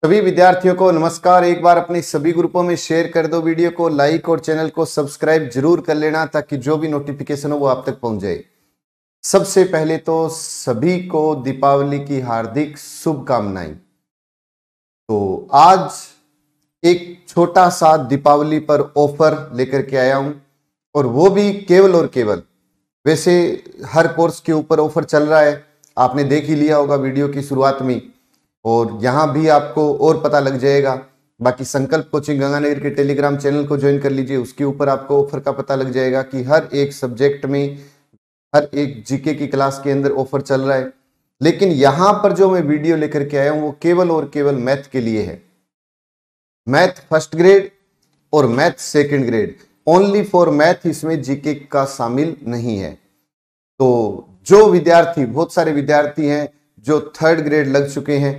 सभी विद्यार्थियों को नमस्कार। एक बार अपने सभी ग्रुपों में शेयर कर दो, वीडियो को लाइक और चैनल को सब्सक्राइब जरूर कर लेना ताकि जो भी नोटिफिकेशन हो वो आप तक पहुंच जाए। सबसे पहले तो सभी को दीपावली की हार्दिक शुभकामनाएं। तो आज एक छोटा सा दीपावली पर ऑफर लेकर के आया हूं और वो भी केवल और केवल, वैसे हर कोर्स के ऊपर ऑफर चल रहा है, आपने देख ही लिया होगा वीडियो की शुरुआत में, और यहाँ भी आपको और पता लग जाएगा। बाकी संकल्प कोचिंग गंगानगर के टेलीग्राम चैनल को ज्वाइन कर लीजिए, उसके ऊपर आपको ऑफर का पता लग जाएगा कि हर एक सब्जेक्ट में, हर एक जीके की क्लास के अंदर ऑफर चल रहा है। लेकिन यहाँ पर जो मैं वीडियो लेकर के आया हूँ वो केवल और केवल मैथ के लिए है। मैथ फर्स्ट ग्रेड और math second grade, only for math, इसमें जीके का शामिल नहीं है। तो जो विद्यार्थी, बहुत सारे विद्यार्थी हैं जो थर्ड ग्रेड लग चुके हैं,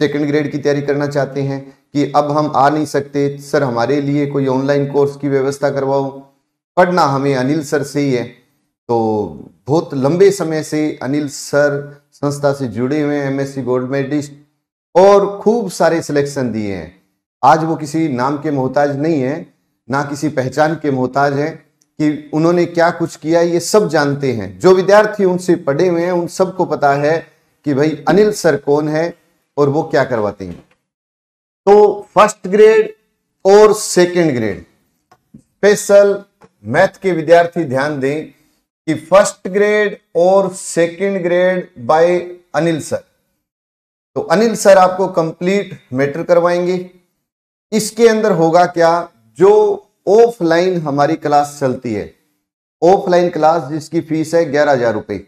सेकंड ग्रेड की तैयारी करना चाहते हैं कि अब हम आ नहीं सकते सर, हमारे लिए कोई ऑनलाइन कोर्स की व्यवस्था करवाओ, पढ़ना हमें अनिल सर से ही है। तो बहुत लंबे समय से अनिल सर संस्था से जुड़े हुए हैं, एमएससी गोल्ड मेडलिस्ट, और खूब सारे सिलेक्शन दिए हैं। आज वो किसी नाम के मोहताज नहीं है, ना किसी पहचान के मोहताज है कि उन्होंने क्या कुछ किया, ये सब जानते हैं। जो विद्यार्थी उनसे पढ़े हुए हैं उन सबको पता है कि भाई अनिल सर कौन है और वो क्या करवाते हैं। तो फर्स्ट ग्रेड और सेकंड ग्रेड, स्पेशल मैथ के विद्यार्थी ध्यान दें कि फर्स्ट ग्रेड और second grade by Anil sir. तो अनिल सर आपको कंप्लीट मैटर करवाएंगे। इसके अंदर होगा क्या, जो ऑफलाइन हमारी क्लास चलती है, ऑफलाइन क्लास जिसकी फीस है 11,000 रुपए।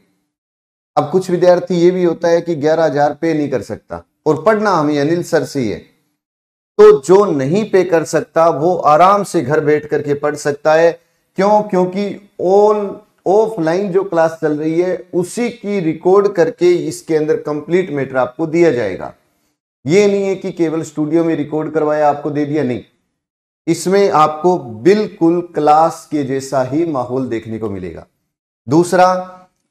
अब कुछ विद्यार्थी ये भी होता है कि 11,000 पे नहीं कर सकता और पढ़ना हमें अनिल सर से ही है। तो जो नहीं पे कर सकता वो आराम से घर बैठ करके पढ़ सकता है। क्यों? क्योंकि ऑफलाइन जो क्लास चल रही है उसी की रिकॉर्ड करके इसके अंदर कंप्लीट मैटर आपको दिया जाएगा। ये नहीं है कि केवल स्टूडियो में रिकॉर्ड करवाया आपको दे दिया, नहीं, इसमें आपको बिल्कुल क्लास के जैसा ही माहौल देखने को मिलेगा। दूसरा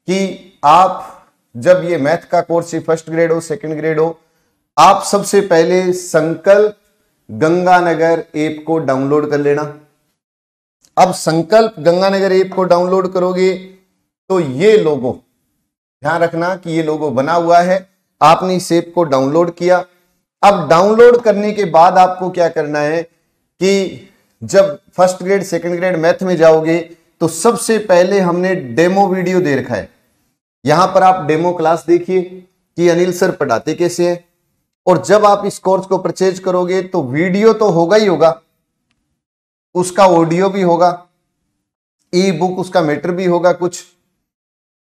कि आप जब ये मैथ का कोर्स फर्स्ट ग्रेड हो सेकंड ग्रेड हो, आप सबसे पहले संकल्प गंगानगर ऐप को डाउनलोड कर लेना। अब संकल्प गंगानगर ऐप को डाउनलोड करोगे तो ये लोगो, ध्यान रखना कि ये लोगो बना हुआ है, आपने इस ऐप को डाउनलोड किया। अब डाउनलोड करने के बाद आपको क्या करना है कि जब first grade second grade math में जाओगे तो सबसे पहले हमने डेमो वीडियो दे रखा है। यहां पर आप डेमो क्लास देखिए कि अनिल सर पढ़ाते कैसे हैं। और जब आप इस कोर्स को परचेज करोगे तो वीडियो तो होगा ही होगा, उसका ऑडियो भी होगा, ई बुक उसका मैटर भी होगा, कुछ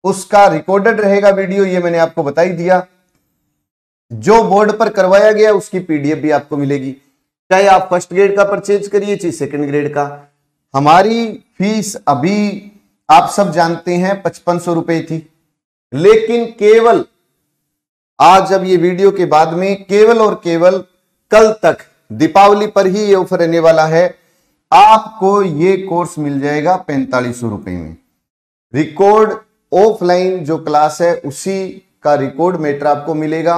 उसका रिकॉर्डेड रहेगा वीडियो, ये मैंने आपको बता ही दिया। जो बोर्ड पर करवाया गया उसकी पीडीएफ भी आपको मिलेगी, चाहे आप फर्स्ट ग्रेड का परचेज करिए चाहे सेकंड ग्रेड का। हमारी फीस अभी आप सब जानते हैं 5500 रुपए थी, लेकिन केवल आज, जब ये वीडियो के बाद में, केवल और केवल कल तक, दीपावली पर ही ये ऑफर रहने वाला है, आपको ये कोर्स मिल जाएगा 4500 रुपए में। रिकॉर्ड ऑफलाइन जो क्लास है उसी का रिकॉर्ड मैटर आपको मिलेगा।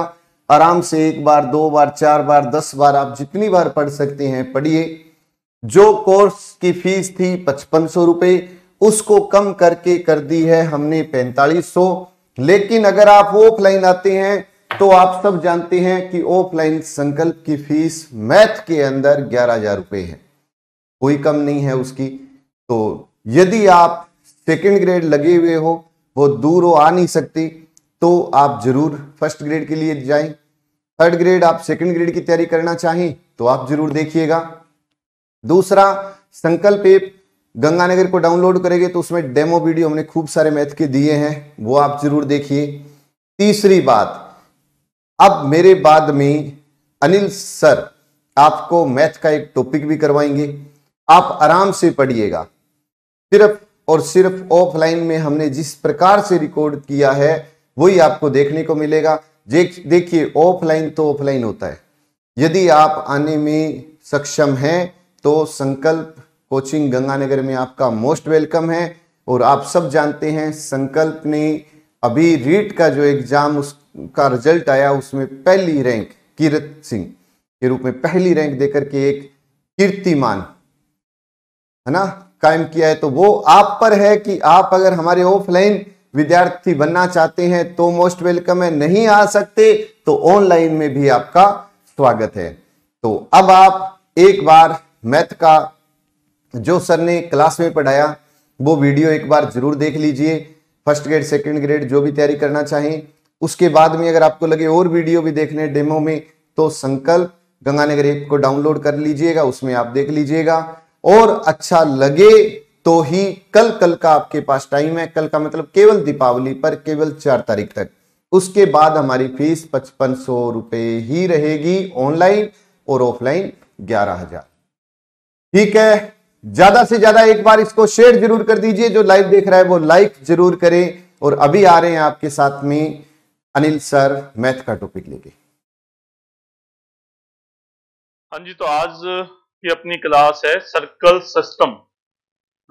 आराम से एक बार, दो बार, चार बार, 10 बार, आप जितनी बार पढ़ सकते हैं पढ़िए। जो कोर्स की फीस थी 5500 रुपए, उसको कम करके कर दी है हमने 4500। लेकिन अगर आप ऑफलाइन आते हैं तो आप सब जानते हैं कि ऑफलाइन संकल्प की फीस मैथ के अंदर 11,000 रुपए है, कोई कम नहीं है उसकी। तो यदि आप सेकंड ग्रेड लगे हुए हो, वो दूर हो, आ नहीं सकती, तो आप जरूर फर्स्ट ग्रेड के लिए जाएं। थर्ड ग्रेड, आप सेकंड ग्रेड की तैयारी करना चाहें तो आप जरूर देखिएगा। दूसरा, संकल्प ऐप गंगानगर को डाउनलोड करेंगे तो उसमें डेमो वीडियो हमने खूब सारे मैथ के दिए हैं, वो आप जरूर देखिए। तीसरी बात, अब मेरे बाद में अनिल सर आपको मैथ का एक टॉपिक भी करवाएंगे, आप आराम से पढ़िएगा। सिर्फ और सिर्फ ऑफलाइन में हमने जिस प्रकार से रिकॉर्ड किया है वही आपको देखने को मिलेगा। देखिए, ऑफलाइन तो ऑफलाइन होता है, यदि आप आने में सक्षम हैं तो संकल्प कोचिंग गंगानगर में आपका मोस्ट वेलकम है। और आप सब जानते हैं संकल्प ने अभी रीट का जो एग्जाम उसका रिजल्ट आया उसमें पहली रैंक कीरत सिंह, के रूप में पहली रैंक देकर के एक कीर्तिमान, है ना, कायम किया है। तो वो आप पर है कि आप अगर हमारे ऑफलाइन विद्यार्थी बनना चाहते हैं तो मोस्ट वेलकम है, नहीं आ सकते तो ऑनलाइन में भी आपका स्वागत है। तो अब आप एक बार मैथ का जो सर ने क्लास में पढ़ाया वो वीडियो एक बार जरूर देख लीजिए, फर्स्ट ग्रेड सेकंड ग्रेड जो भी तैयारी करना चाहें। उसके बाद में अगर आपको लगे और वीडियो भी देखने डेमो में तो संकल्प गंगानगर ऐप को डाउनलोड कर लीजिएगा, उसमें आप देख लीजिएगा। और अच्छा लगे तो ही कल का आपके पास टाइम है, कल का मतलब केवल दीपावली पर, केवल 4 तारीख तक। उसके बाद हमारी फीस 5500 रुपए ही रहेगी, ऑनलाइन और ऑफलाइन 11,000। ठीक है, ज्यादा से ज्यादा एक बार इसको शेयर जरूर कर दीजिए, जो लाइव देख रहा है वो लाइक जरूर करें। और अभी आ रहे हैं आपके साथ में अनिल सर मैथ का टॉपिक लेके। हाँ जी, तो आज की अपनी क्लास है सर्कल सिस्टम,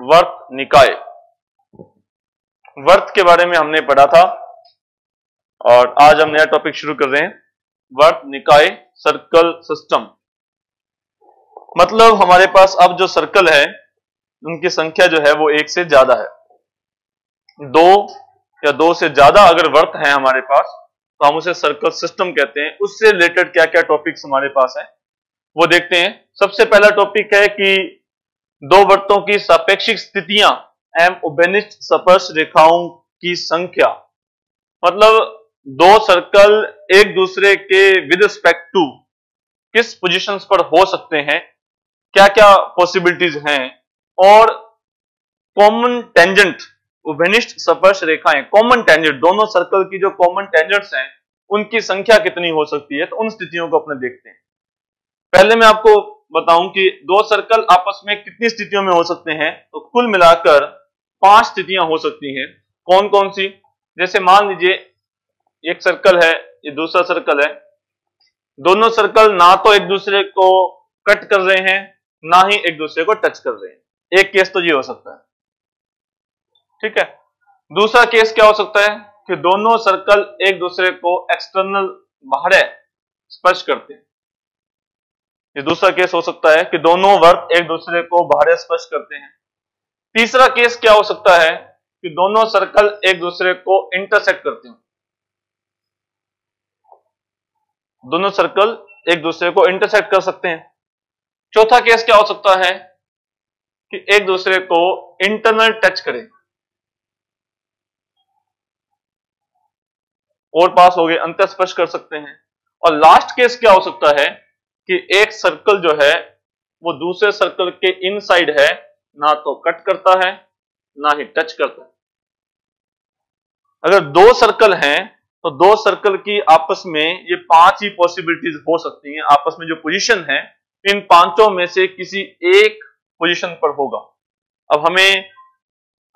वर्त निकाय। वर्त के बारे में हमने पढ़ा था और आज हम नया टॉपिक शुरू कर रहे हैं, वर्त निकाय सर्कल सिस्टम। मतलब हमारे पास अब जो सर्कल है उनकी संख्या जो है वो 1 से ज्यादा है। 2 या 2 से ज्यादा अगर वर्त है हमारे पास तो हम उसे सर्कल सिस्टम कहते हैं। उससे रिलेटेड क्या क्या टॉपिक्स हमारे पास हैं वो देखते हैं। सबसे पहला टॉपिक है कि 2 वर्तों की सापेक्षिक स्थितियां एवं उभयनिष्ठ स्पर्श रेखाओं की संख्या। मतलब 2 सर्कल एक दूसरे के विद रिस्पेक्ट टू किस पोजीशंस पर हो सकते हैं, क्या क्या पॉसिबिलिटीज हैं, और कॉमन टेंजेंट, उभयनिष्ठ स्पर्श रेखाएं, कॉमन टेंजेंट, दोनों सर्कल की जो कॉमन टेंजेंट्स हैं उनकी संख्या कितनी हो सकती है। तो उन स्थितियों को अपने देखते हैं। पहले मैं आपको बताऊं कि 2 सर्कल आपस में कितनी स्थितियों में हो सकते हैं। तो कुल मिलाकर 5 स्थितियां हो सकती हैं। कौन कौन सी? जैसे मान लीजिए एक सर्कल है, ये दूसरा सर्कल है, दोनों सर्कल ना तो एक दूसरे को कट कर रहे हैं ना ही एक दूसरे को टच कर रहे हैं। एक केस तो ये हो सकता है, ठीक है। दूसरा केस क्या हो सकता है कि दोनों सर्कल एक दूसरे को एक्सटर्नल बाहर स्पर्श करते हैं। ये दूसरा केस हो सकता है कि दोनों वर्त एक दूसरे को बाहर स्पर्श करते हैं। तीसरा केस क्या हो सकता है कि दोनों सर्कल एक दूसरे को इंटरसेक्ट करते हैं। दोनों सर्कल एक दूसरे को इंटरसेक्ट कर सकते हैं। चौथा केस क्या हो सकता है कि एक दूसरे को इंटरनल टच करें। और पास हो गए, अंतःस्पर्श कर सकते हैं। और लास्ट केस क्या हो सकता है कि एक सर्कल जो है वो दूसरे सर्कल के इनसाइड है, ना तो कट करता है ना ही टच करता है। अगर 2 सर्कल हैं तो 2 सर्कल की आपस में ये 5 ही पॉसिबिलिटीज हो सकती हैं। आपस में जो पोजीशन है इन 5 में से किसी एक पोजीशन पर होगा। अब हमें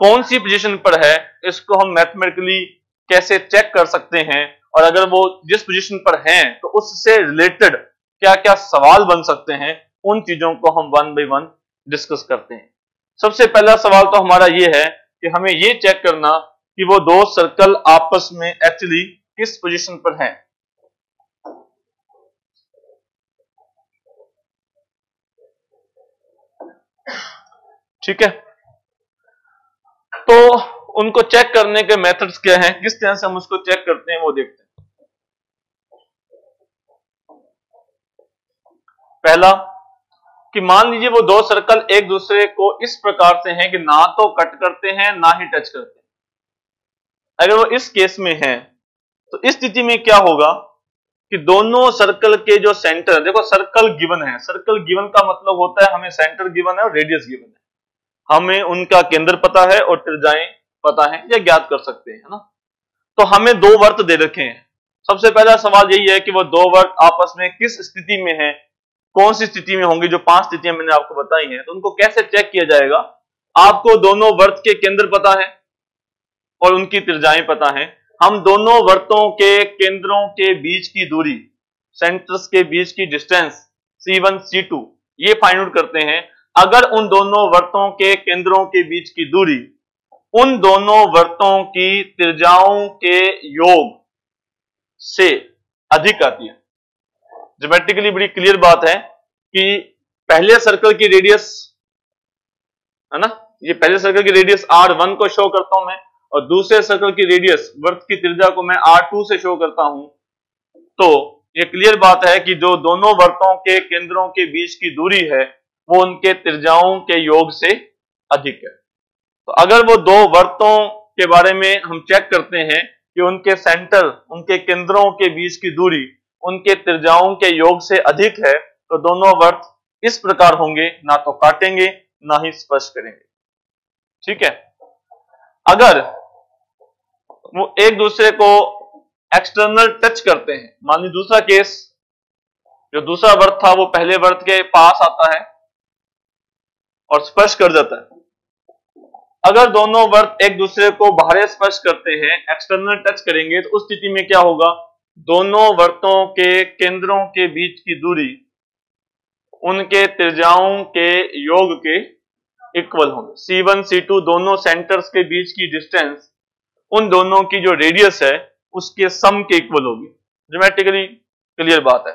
कौन सी पोजीशन पर है इसको हम मैथमेटिकली कैसे चेक कर सकते हैं, और अगर वो जिस पोजीशन पर हैं तो उससे रिलेटेड क्या क्या सवाल बन सकते हैं, उन चीजों को हम 1 बाय 1 डिस्कस करते हैं। सबसे पहला सवाल तो हमारा ये है कि हमें ये चेक करना कि वो 2 सर्कल आपस में एक्चुअली किस पोजीशन पर हैं। ठीक है, तो उनको चेक करने के मेथड्स क्या हैं, किस तरह से हम उसको चेक करते हैं वो देखते हैं। पहला कि मान लीजिए वो 2 सर्कल एक दूसरे को इस प्रकार से हैं कि ना तो कट करते हैं ना ही टच करते हैं। अगर वो इस केस में है तो इस स्थिति में क्या होगा कि दोनों सर्कल के जो सेंटर, देखो सर्कल गिवन है, सर्कल गिवन का मतलब होता है हमें सेंटर गिवन है और रेडियस गिवन है, हमें उनका केंद्र पता है और त्रिज्याएं पता है या ज्ञात कर सकते हैं, है ना। तो हमें 2 वर्त दे रखे हैं। सबसे पहला सवाल यही है कि वो 2 वर्त आपस में किस स्थिति में है, कौन सी स्थिति में होंगी। जो 5 स्थितियां मैंने आपको बताई हैं, तो उनको कैसे चेक किया जाएगा। आपको दोनों वर्त के केंद्र पता है और उनकी त्रिज्याएं पता है। हम दोनों वर्तों के केंद्रों के बीच की दूरी, सेंटर्स के बीच की डिस्टेंस C1 C2 ये फाइंड आउट करते हैं। अगर उन दोनों वर्तों के केंद्रों के बीच की दूरी उन दोनों वर्तों की त्रिज्याओं के योग से अधिक आती है, ज्योमेट्रिकली बड़ी क्लियर बात है कि पहले सर्कल की रेडियस है ना, ये पहले सर्कल की रेडियस R1 को शो करता हूं मैं, और दूसरे सर्कल की रेडियस वृत्त की त्रिज्या को मैं R2 से शो करता हूं। तो ये क्लियर बात है कि जो दोनों वृत्तों के केंद्रों के बीच की दूरी है वो उनके त्रिज्याओं के योग से अधिक है। तो अगर वो दो वृत्तों के बारे में हम चेक करते हैं कि उनके सेंटर, उनके केंद्रों के बीच की दूरी उनके त्रिज्याओं के योग से अधिक है, तो दोनों वृत्त इस प्रकार होंगे, ना तो काटेंगे ना ही स्पर्श करेंगे। ठीक है। अगर वो एक दूसरे को एक्सटर्नल टच करते हैं, मान लीजिए दूसरा केस, जो दूसरा वर्त था वो पहले वर्त के पास आता है और स्पर्श कर जाता है। अगर दोनों वर्त एक दूसरे को बाहर स्पर्श करते हैं, एक्सटर्नल टच करेंगे, तो उस स्थिति में क्या होगा, दोनों वर्तों के केंद्रों के बीच की दूरी उनके त्रिज्याओं के योग के इक्वल होंगे। C1 C2 दोनों सेंटर्स के बीच की डिस्टेंस उन दोनों की जो रेडियस है उसके सम के इक्वल होगी। ज्योमेट्रिकली क्लियर बात है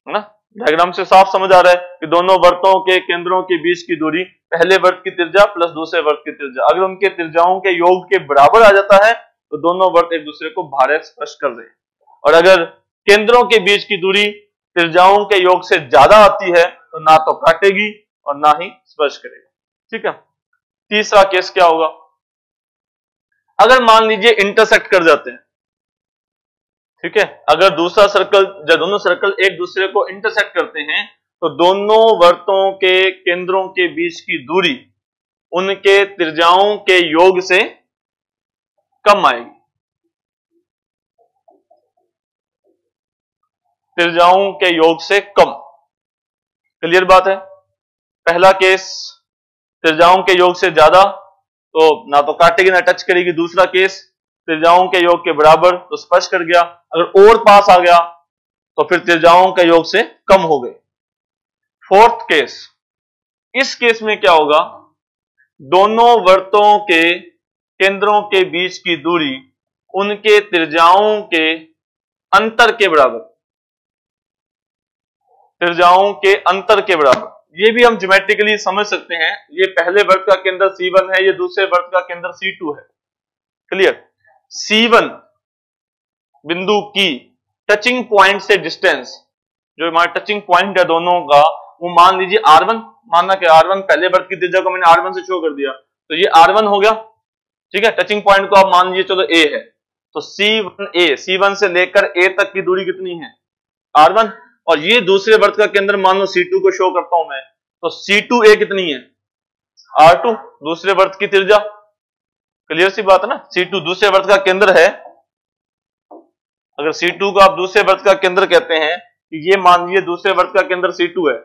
ना, डायग्राम से साफ समझ आ रहा है कि दोनों वर्तों के केंद्रों के बीच की दूरी पहले वर्त की त्रिज्या प्लस दूसरे वर्त की त्रिज्या, अगर उनके त्रिज्याओं के योग के बराबर आ जाता है तो दोनों वर्त एक दूसरे को बाहर स्पर्श कर रहे हैं, और अगर केंद्रों के बीच की दूरी त्रिज्याओं के योग से ज्यादा आती है तो ना तो काटेगी और ना ही स्पर्श करेगी। ठीक है। तीसरा केस क्या होगा, अगर मान लीजिए इंटरसेक्ट कर जाते हैं। ठीक है, अगर दूसरा सर्कल, जब दोनों सर्कल एक दूसरे को इंटरसेक्ट करते हैं तो दोनों वर्तों के केंद्रों के बीच की दूरी उनके त्रिज्याओं के योग से कम आएगी। त्रिज्याओं के योग से कम, क्लियर बात है। पहला केस त्रिज्याओं के योग से ज्यादा तो ना तो काटेगी ना टच करेगी, दूसरा केस त्रिज्याओं के योग के बराबर तो स्पर्श कर गया, अगर और पास आ गया तो फिर त्रिज्याओं के योग से कम हो गए। फोर्थ केस, इस केस में क्या होगा, दोनों वर्तों के केंद्रों के बीच की दूरी उनके त्रिज्याओं के अंतर के बराबर, त्रिज्याओं के अंतर के बराबर। ये भी हम ज्योमेट्रिकली समझ सकते हैं, ये पहले वर्त का केंद्र C1 है, ये दूसरे वर्त का केंद्र C2 है। क्लियर। C1 बिंदु की टचिंग पॉइंट से डिस्टेंस, जो हमारा टचिंग पॉइंट है दोनों का, वो मान लीजिए R1, मानना कि R1 पहले वर्त की त्रिज्या को मैंने R1 से शो कर दिया, तो ये R1 हो गया। ठीक है, टचिंग पॉइंट को आप मान लीजिए चलो A है, तो C1A, C1 से लेकर A तक की दूरी कितनी है, R1, और ये दूसरे वर्त का केंद्र मान लो C2 को शो करता हूं मैं, तो C2A कितनी है, R2, दूसरे वर्त की त्रिज्या। क्लियर सी बात है ना, C2 दूसरे वर्त का केंद्र है। अगर C2 को आप दूसरे वर्त का केंद्र कहते हैं, ये मान लीजिए दूसरे वर्त का केंद्र C2 है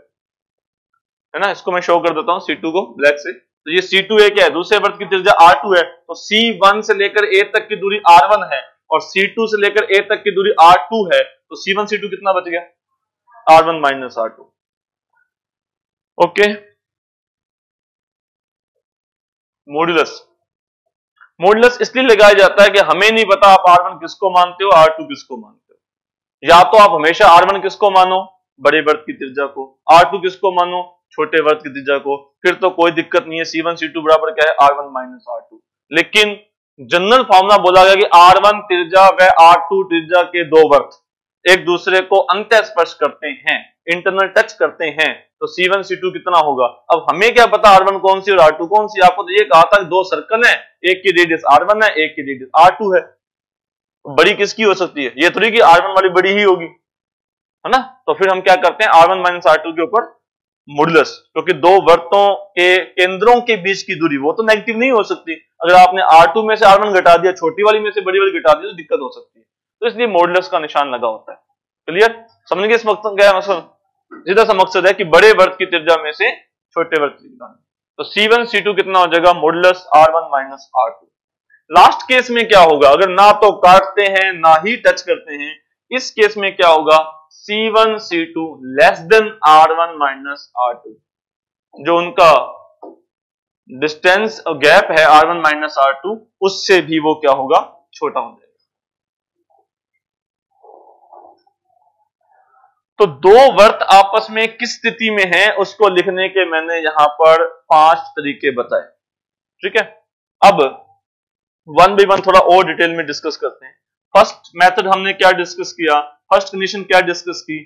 ना, इसको मैं शो कर देता हूं C2 को ब्लैक से, तो ये C2A क्या है, दूसरे वर्त की त्रिज्या R2 है, तो C1 से लेकर A तक की दूरी R1 है और C2 से लेकर A तक की दूरी R2 है, तो C1 C2 कितना बच गया, R1 minus R2। Okay. Modulus, modulus इसलिए लगाया जाता है कि हमें नहीं पता आप R1 किसको मानते हो, R2 किसको मानते हो। या तो आप हमेशा R1 किसको मानो, बड़े वर्त की त्रिज्या को, R2 किसको मानो, छोटे वर्त की त्रिज्या को, फिर तो कोई दिक्कत नहीं है, C1 C2 बराबर क्या है, R1 माइनस R2। लेकिन जनरल फॉर्मूला बोला गया कि R1 त्रिज्या व R2 त्रिज्या के दो वर्त एक दूसरे को अंतः स्पर्श करते हैं, इंटरनल टच करते हैं, तो C1 C2 कितना होगा। अब हमें क्या पता R1 कौन सी और R2 कौन सी, आपको तो ये कहा था कि दो सर्कल है, एक की रेडियस R1 है, एक की रेडियस R2 है, बड़ी किसकी हो सकती है, ये थोड़ी कि R1 वाली बड़ी ही होगी, है ना। तो फिर हम क्या करते हैं, R1 माइनस R2 के ऊपर मॉड्यूलस, क्योंकि दो वर्तों के केंद्रों के बीच की दूरी वो तो नेगेटिव नहीं हो सकती, अगर आपने R2 में से R1 घटा दिया, छोटी वाली में से बड़ी वाली घटा दी तो दिक्कत हो सकती है, तो इसलिए मॉड्यूलस का निशान लगा होता है। क्लियर, समझ गए इस मकसद क्या है, मकसद सीधा सा मकसद है कि बड़े वर्त की त्रिज्या में से छोटे वर्त की त्रिज्या, तो C1 C2 कितना हो जाएगा, modulus R1 minus R2। Last case में क्या होगा, अगर ना तो काटते हैं ना ही टच करते हैं, इस केस में क्या होगा, C1 C2 less than R1 minus R2, जो उनका डिस्टेंस और गैप है R1 माइनस R2, उससे भी वो क्या होगा, छोटा हो जाएगा। तो दो वर्त आपस में किस स्थिति में हैं उसको लिखने के मैंने यहां पर 5 तरीके बताए। ठीक है, अब वन बाय वन थोड़ा और डिटेल में डिस्कस करते हैं। फर्स्ट मेथड हमने क्या डिस्कस किया, फर्स्ट कंडीशन क्या डिस्कस की,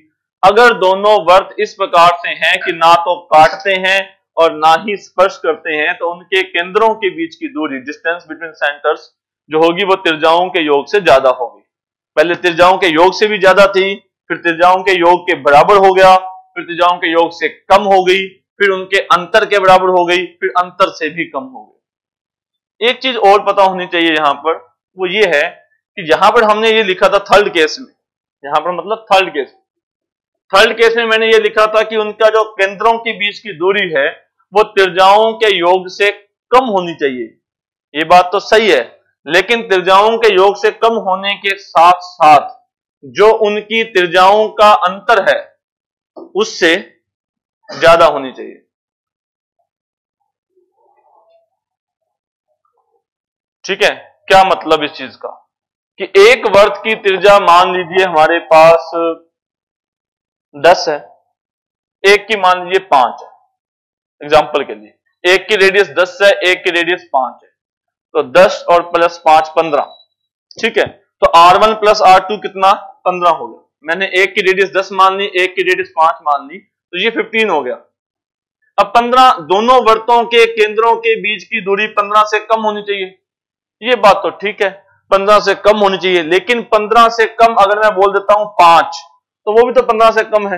अगर दोनों वर्त इस प्रकार से हैं कि ना तो काटते हैं और ना ही स्पर्श करते हैं, तो उनके केंद्रों के बीच की दूरी, डिस्टेंस बिटवीन सेंटर्स, जो होगी वो त्रिज्याओं के योग से ज्यादा होगी। पहले त्रिज्याओं के योग से भी ज्यादा थी, फिर त्रिज्याओं के योग के बराबर हो गया, फिर त्रिज्याओं के योग से कम हो गई, फिर उनके अंतर के बराबर हो गई, फिर अंतर से भी कम हो गई। एक चीज और पता होनी चाहिए यहां पर, वो ये है कि यहां पर हमने ये लिखा था थर्ड केस में, यहां पर मतलब थर्ड केस में मैंने ये लिखा था कि उनका जो केंद्रों के बीच की दूरी है वो त्रिज्याओं के योग से कम होनी चाहिए। ये बात तो सही है, लेकिन त्रिज्याओं के योग से कम होने के साथ साथ जो उनकी त्रिज्याओं का अंतर है उससे ज्यादा होनी चाहिए। ठीक है, क्या मतलब इस चीज का कि एक वर्त की त्रिज्या मान लीजिए हमारे पास 10 है, एक की मान लीजिए 5 है, एग्जांपल के लिए एक की रेडियस 10 है, एक की रेडियस 5 है, तो 10 और प्लस 5 15। ठीक है, तो R1 प्लस R2 कितना 15 हो गया। मैंने एक की रेडियस 10 मान ली, एक की रेडियस 5 मान ली, तो ये 15 हो गया। अब 15, दोनों वर्तों के केंद्रों के बीच की दूरी 15 से कम होनी चाहिए। ये बात तो ठीक है, 15 से कम होनी चाहिए, लेकिन 15 से कम अगर मैं बोल देता हूं 5, तो वो भी तो 15 से कम है।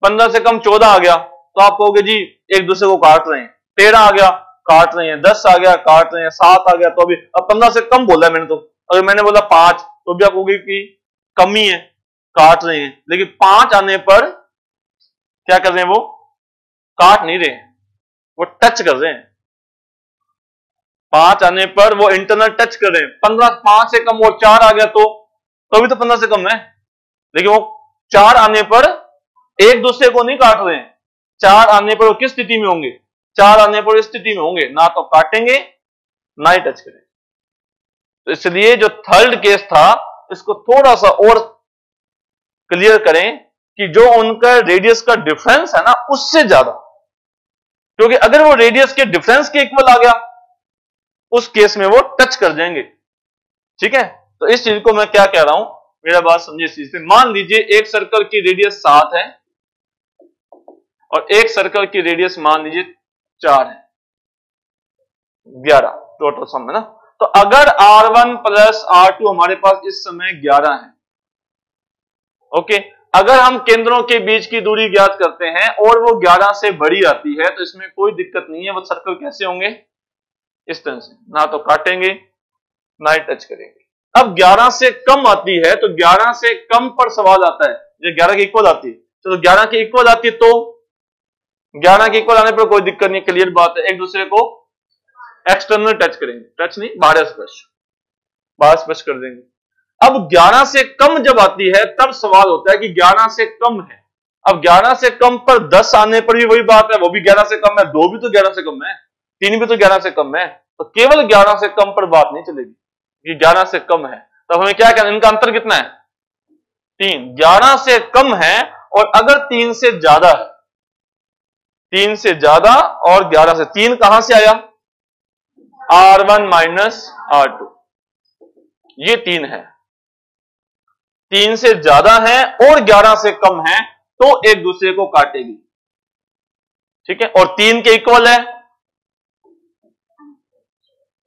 15 से कम 14 आ गया तो आप कहोगे जी एक दूसरे को काट रहे हैं, 13 आ गया काट रहे हैं, 10 आ गया काट रहे हैं, 7 आ गया तो अभी, अब 15 से कम बोला है मैंने, तो अगर मैंने बोला 5 तो भी आप कहोगे कि कम ही है, काट रहे हैं, लेकिन 5 आने पर क्या कर रहे हैं, वो काट नहीं रहे, वो टच कर रहे हैं। 5 आने पर वो इंटरनल टच कर रहे हैं। 15 5 से कम वो 4 आ गया तो अभी तो 15 से कम है, लेकिन वो 4 आने पर एक दूसरे को नहीं काट रहे हैं। 4 आने पर वो किस स्थिति में होंगे, 4 आने पर इस स्थिति में होंगे, ना तो काटेंगे ना ही टच करेंगे। तो इसलिए जो थर्ड केस था इसको थोड़ा सा और क्लियर करें कि जो उनका रेडियस का डिफरेंस है ना उससे ज्यादा, क्योंकि अगर वो रेडियस के डिफरेंस के इक्वल आ गया उस केस में वो टच कर जाएंगे। ठीक है, तो इस चीज को मैं क्या कह रहा हूं, मेरा बात समझिए इस चीज से। मान लीजिए एक सर्कल की रेडियस 7 है और एक सर्कल की रेडियस मान लीजिए 4 है, 11 टोटल सम है ना। तो अगर R1 प्लस R2 हमारे पास इस समय 11 है, ओके, अगर हम केंद्रों के बीच की दूरी ज्ञात करते हैं और वो 11 से बड़ी आती है तो इसमें कोई दिक्कत नहीं है। वो सर्कल कैसे होंगे, इस तरह से, ना तो काटेंगे ना ही टच करेंगे। अब 11 से कम आती है तो 11 से कम पर सवाल आता है, जो 11 के इक्वल आती है, तो 11 के इक्वल आती है तो 11 के इक्वल आने पर कोई दिक्कत नहीं, क्लियर बात है, एक दूसरे को एक्सटर्नल टच करेंगे, टच नहीं बाहर स्पर्श कर देंगे। अब 11 से कम जब आती है तब सवाल होता है कि 11 से कम है। अब 11 से कम पर 10 आने पर भी वही बात है, वो भी 11 से कम है, 2 भी तो 11 से कम है, 3 भी तो 11 से कम है, तो केवल 11 से कम पर बात नहीं चलेगी कि 11 से कम है। तो हमें क्या कहना, इनका अंतर कितना है, 3। 11 से कम है और अगर 3 से ज्यादा है, 3 से ज्यादा और 11 से, 3 कहां से आया, R1 माइनस R2, ये 3 है। 3 से ज्यादा है और 11 से कम है तो एक दूसरे को काटेगी। ठीक है, और 3 के इक्वल है,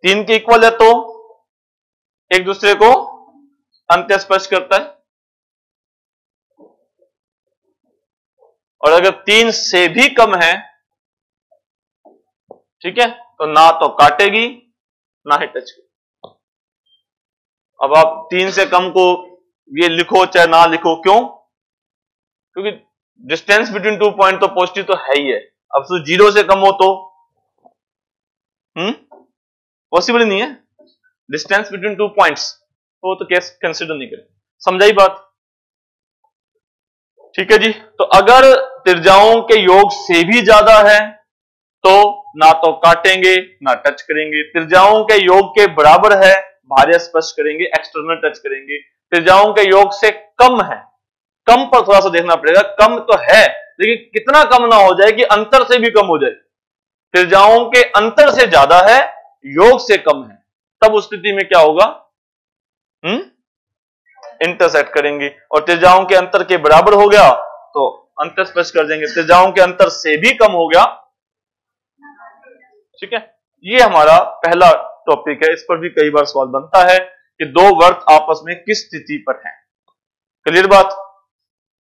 3 के इक्वल है तो एक दूसरे को अंत्य स्पर्श करता है। और अगर 3 से भी कम है, ठीक है, तो ना तो काटेगी ना ही टच करेगी। अब आप 3 से कम को ये लिखो चाहे ना लिखो, क्यों, क्योंकि डिस्टेंस बिटवीन 2 पॉइंट तो पॉजिटिव तो है ही है। अब तो 0 से कम हो तो पॉसिबल नहीं है, डिस्टेंस बिटवीन 2 पॉइंट्स वो तो केस कंसिडर नहीं करें। समझाई बात, ठीक है जी। तो अगर त्रिज्याओं के योग से भी ज्यादा है तो ना तो काटेंगे ना टच करेंगे। त्रिज्याओं के योग के बराबर है, बाह्य स्पर्श करेंगे, एक्सटर्नल टच करेंगे। त्रिज्याओं के योग से कम है कम पर थोड़ा सा देखना पड़ेगा, कम तो है लेकिन कितना कम ना हो जाए कि अंतर से भी कम हो जाए। त्रिज्याओं के अंतर से ज्यादा है, योग से कम है, तब उस स्थिति में क्या होगा, इंटरसेक्ट करेंगे। और त्रिज्याओं के अंतर के बराबर हो गया तो अंतर स्पर्श कर देंगे, त्रिज्याओं के अंतर से भी कम हो गया, ठीक है। ये हमारा पहला टॉपिक है, इस पर भी कई बार सवाल बनता है कि दो वर्त आपस में किस स्थिति पर हैं। क्लियर बात।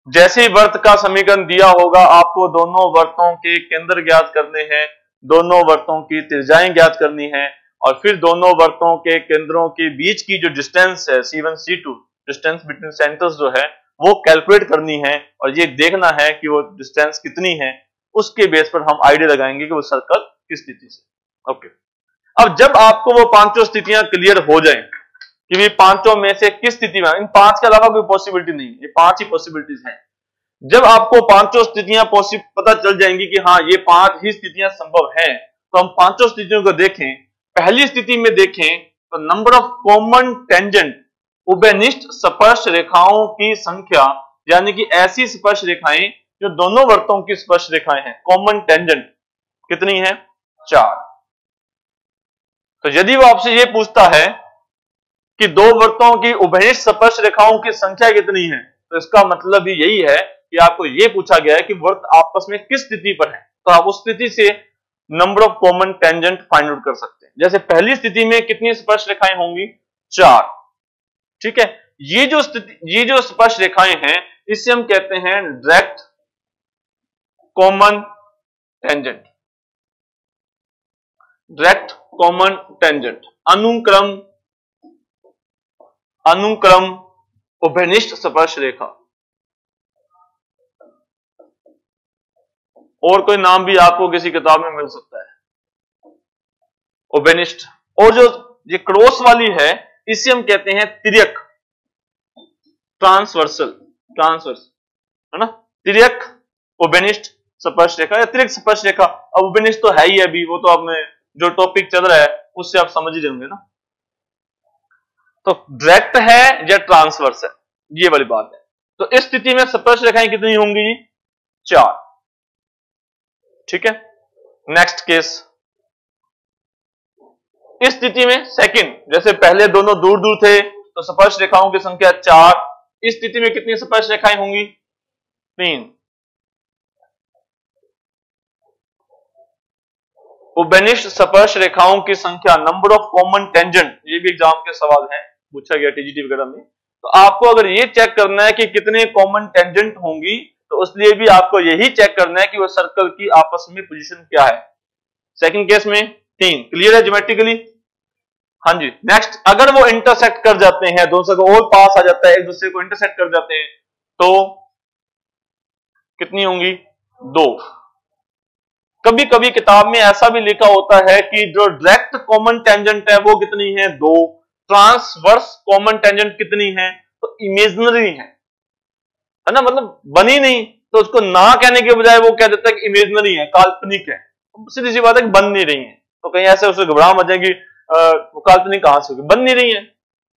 जैसे ही वर्त का समीकरण दिया होगा, आपको दोनों वर्तों के केंद्र ज्ञात करने हैं, दोनों वर्तों की त्रिज्याएं ज्ञात करनी है, और फिर दोनों वर्तों के केंद्रों के बीच की जो डिस्टेंस है C1 C2, distance between centres जो है वो कैलकुलेट करनी है, और ये देखना है कि वो डिस्टेंस कितनी है। उसके बेस पर हम आइडिया लगाएंगे कि वो सर्कल किस स्थिति से। ओके, अब जब आपको वो पांचों स्थितियां क्लियर हो जाएं कि ये पांचों में से किस स्थिति में, इन पांच के अलावा कोई पॉसिबिलिटी नहीं, ये पांच ही पॉसिबिलिटीज हैं। जब आपको पांचों स्थितियां पता चल जाएंगी कि हाँ ये पांच ही स्थितियां संभव हैं, तो हम पांचों स्थितियों को देखें। पहली स्थिति में देखें तो नंबर ऑफ कॉमन टेंजेंट, उभयनिष्ठ स्पर्श रेखाओं की संख्या, यानी कि ऐसी स्पर्श रेखाएं जो दोनों वर्तों की स्पर्श रेखाएं हैं, कॉमन टेंजेंट कितनी है, 4। तो यदि वो आपसे ये पूछता है कि दो वर्तों की उभयनिष्ठ स्पर्श रेखाओं की संख्या कितनी है, तो इसका मतलब भी यही है कि आपको ये पूछा गया है कि वर्त आपस में किस स्थिति पर है, तो आप उस स्थिति से number of common tangent find out कर सकते हैं। जैसे पहली स्थिति में कितनी स्पर्श रेखाएं होंगी, 4, ठीक है। ये जो स्पर्श रेखाएं हैं इसे हम कहते हैं direct common tangent, direct common tangent, अनुक्रम उभयनिष्ठ स्पर्श रेखा। और कोई नाम भी आपको किसी किताब में मिल सकता है, उभयनिष्ठ। और जो ये क्रॉस वाली है इसे हम कहते हैं तिर्यक, ट्रांसवर्सल, है ना, तिर्यक उभयनिष्ठ स्पर्श रेखा या तिर्यक स्पर्श रेखा। अब उभयनिष्ठ तो है ही अभी, वो तो आपने जो टॉपिक चल रहा है उससे आप समझ ही जाएंगे ना। तो डायरेक्ट है या ट्रांसवर्स है, ये वाली बात है। तो इस स्थिति में स्पर्श रेखाएं कितनी होंगी, 4, ठीक है। नेक्स्ट केस, इस स्थिति में सेकंड, जैसे पहले दोनों दूर दूर थे तो स्पर्श रेखाओं की संख्या 4, इस स्थिति में कितनी स्पर्श रेखाएं होंगी, 3। उभयनिष्ठ स्पर्श रेखाओं की संख्या, नंबर ऑफ कॉमन टेंजेंट, ये भी एग्जाम के सवाल है, पूछा गया टीजीटी वगैरह में। तो आपको अगर ये चेक करना है कि कितने कॉमन टेंजेंट होंगी, तो उसलिए भी आपको यही चेक करना है कि वो सर्कल की आपस में पोजीशन क्या है। सेकंड केस में 3, क्लियर है ज्योमेट्रिकली। हाँ जी, नेक्स्ट, अगर वो इंटरसेक्ट कर जाते हैं, दोनों को और पास आ जाता है, एक दूसरे को इंटरसेक्ट कर जाते हैं, तो कितनी होंगी, 2। कभी कभी किताब में ऐसा भी लिखा होता है कि जो डायरेक्ट कॉमन टेंजेंट है वो कितनी है, 2, ट्रांसवर्स कॉमन टेंजेंट कितनी है, तो इमेजिनरी है ना, मतलब बनी नहीं, तो उसको ना कहने के बजाय वो कह देता है कि इमेजिनरी है, काल्पनिक है। सीधी सी बात है कि बन नहीं रही है, तो कहीं ऐसे उसे घबरा मच जाएगी, काल्पनिक कहां से होगी, बन नहीं रही है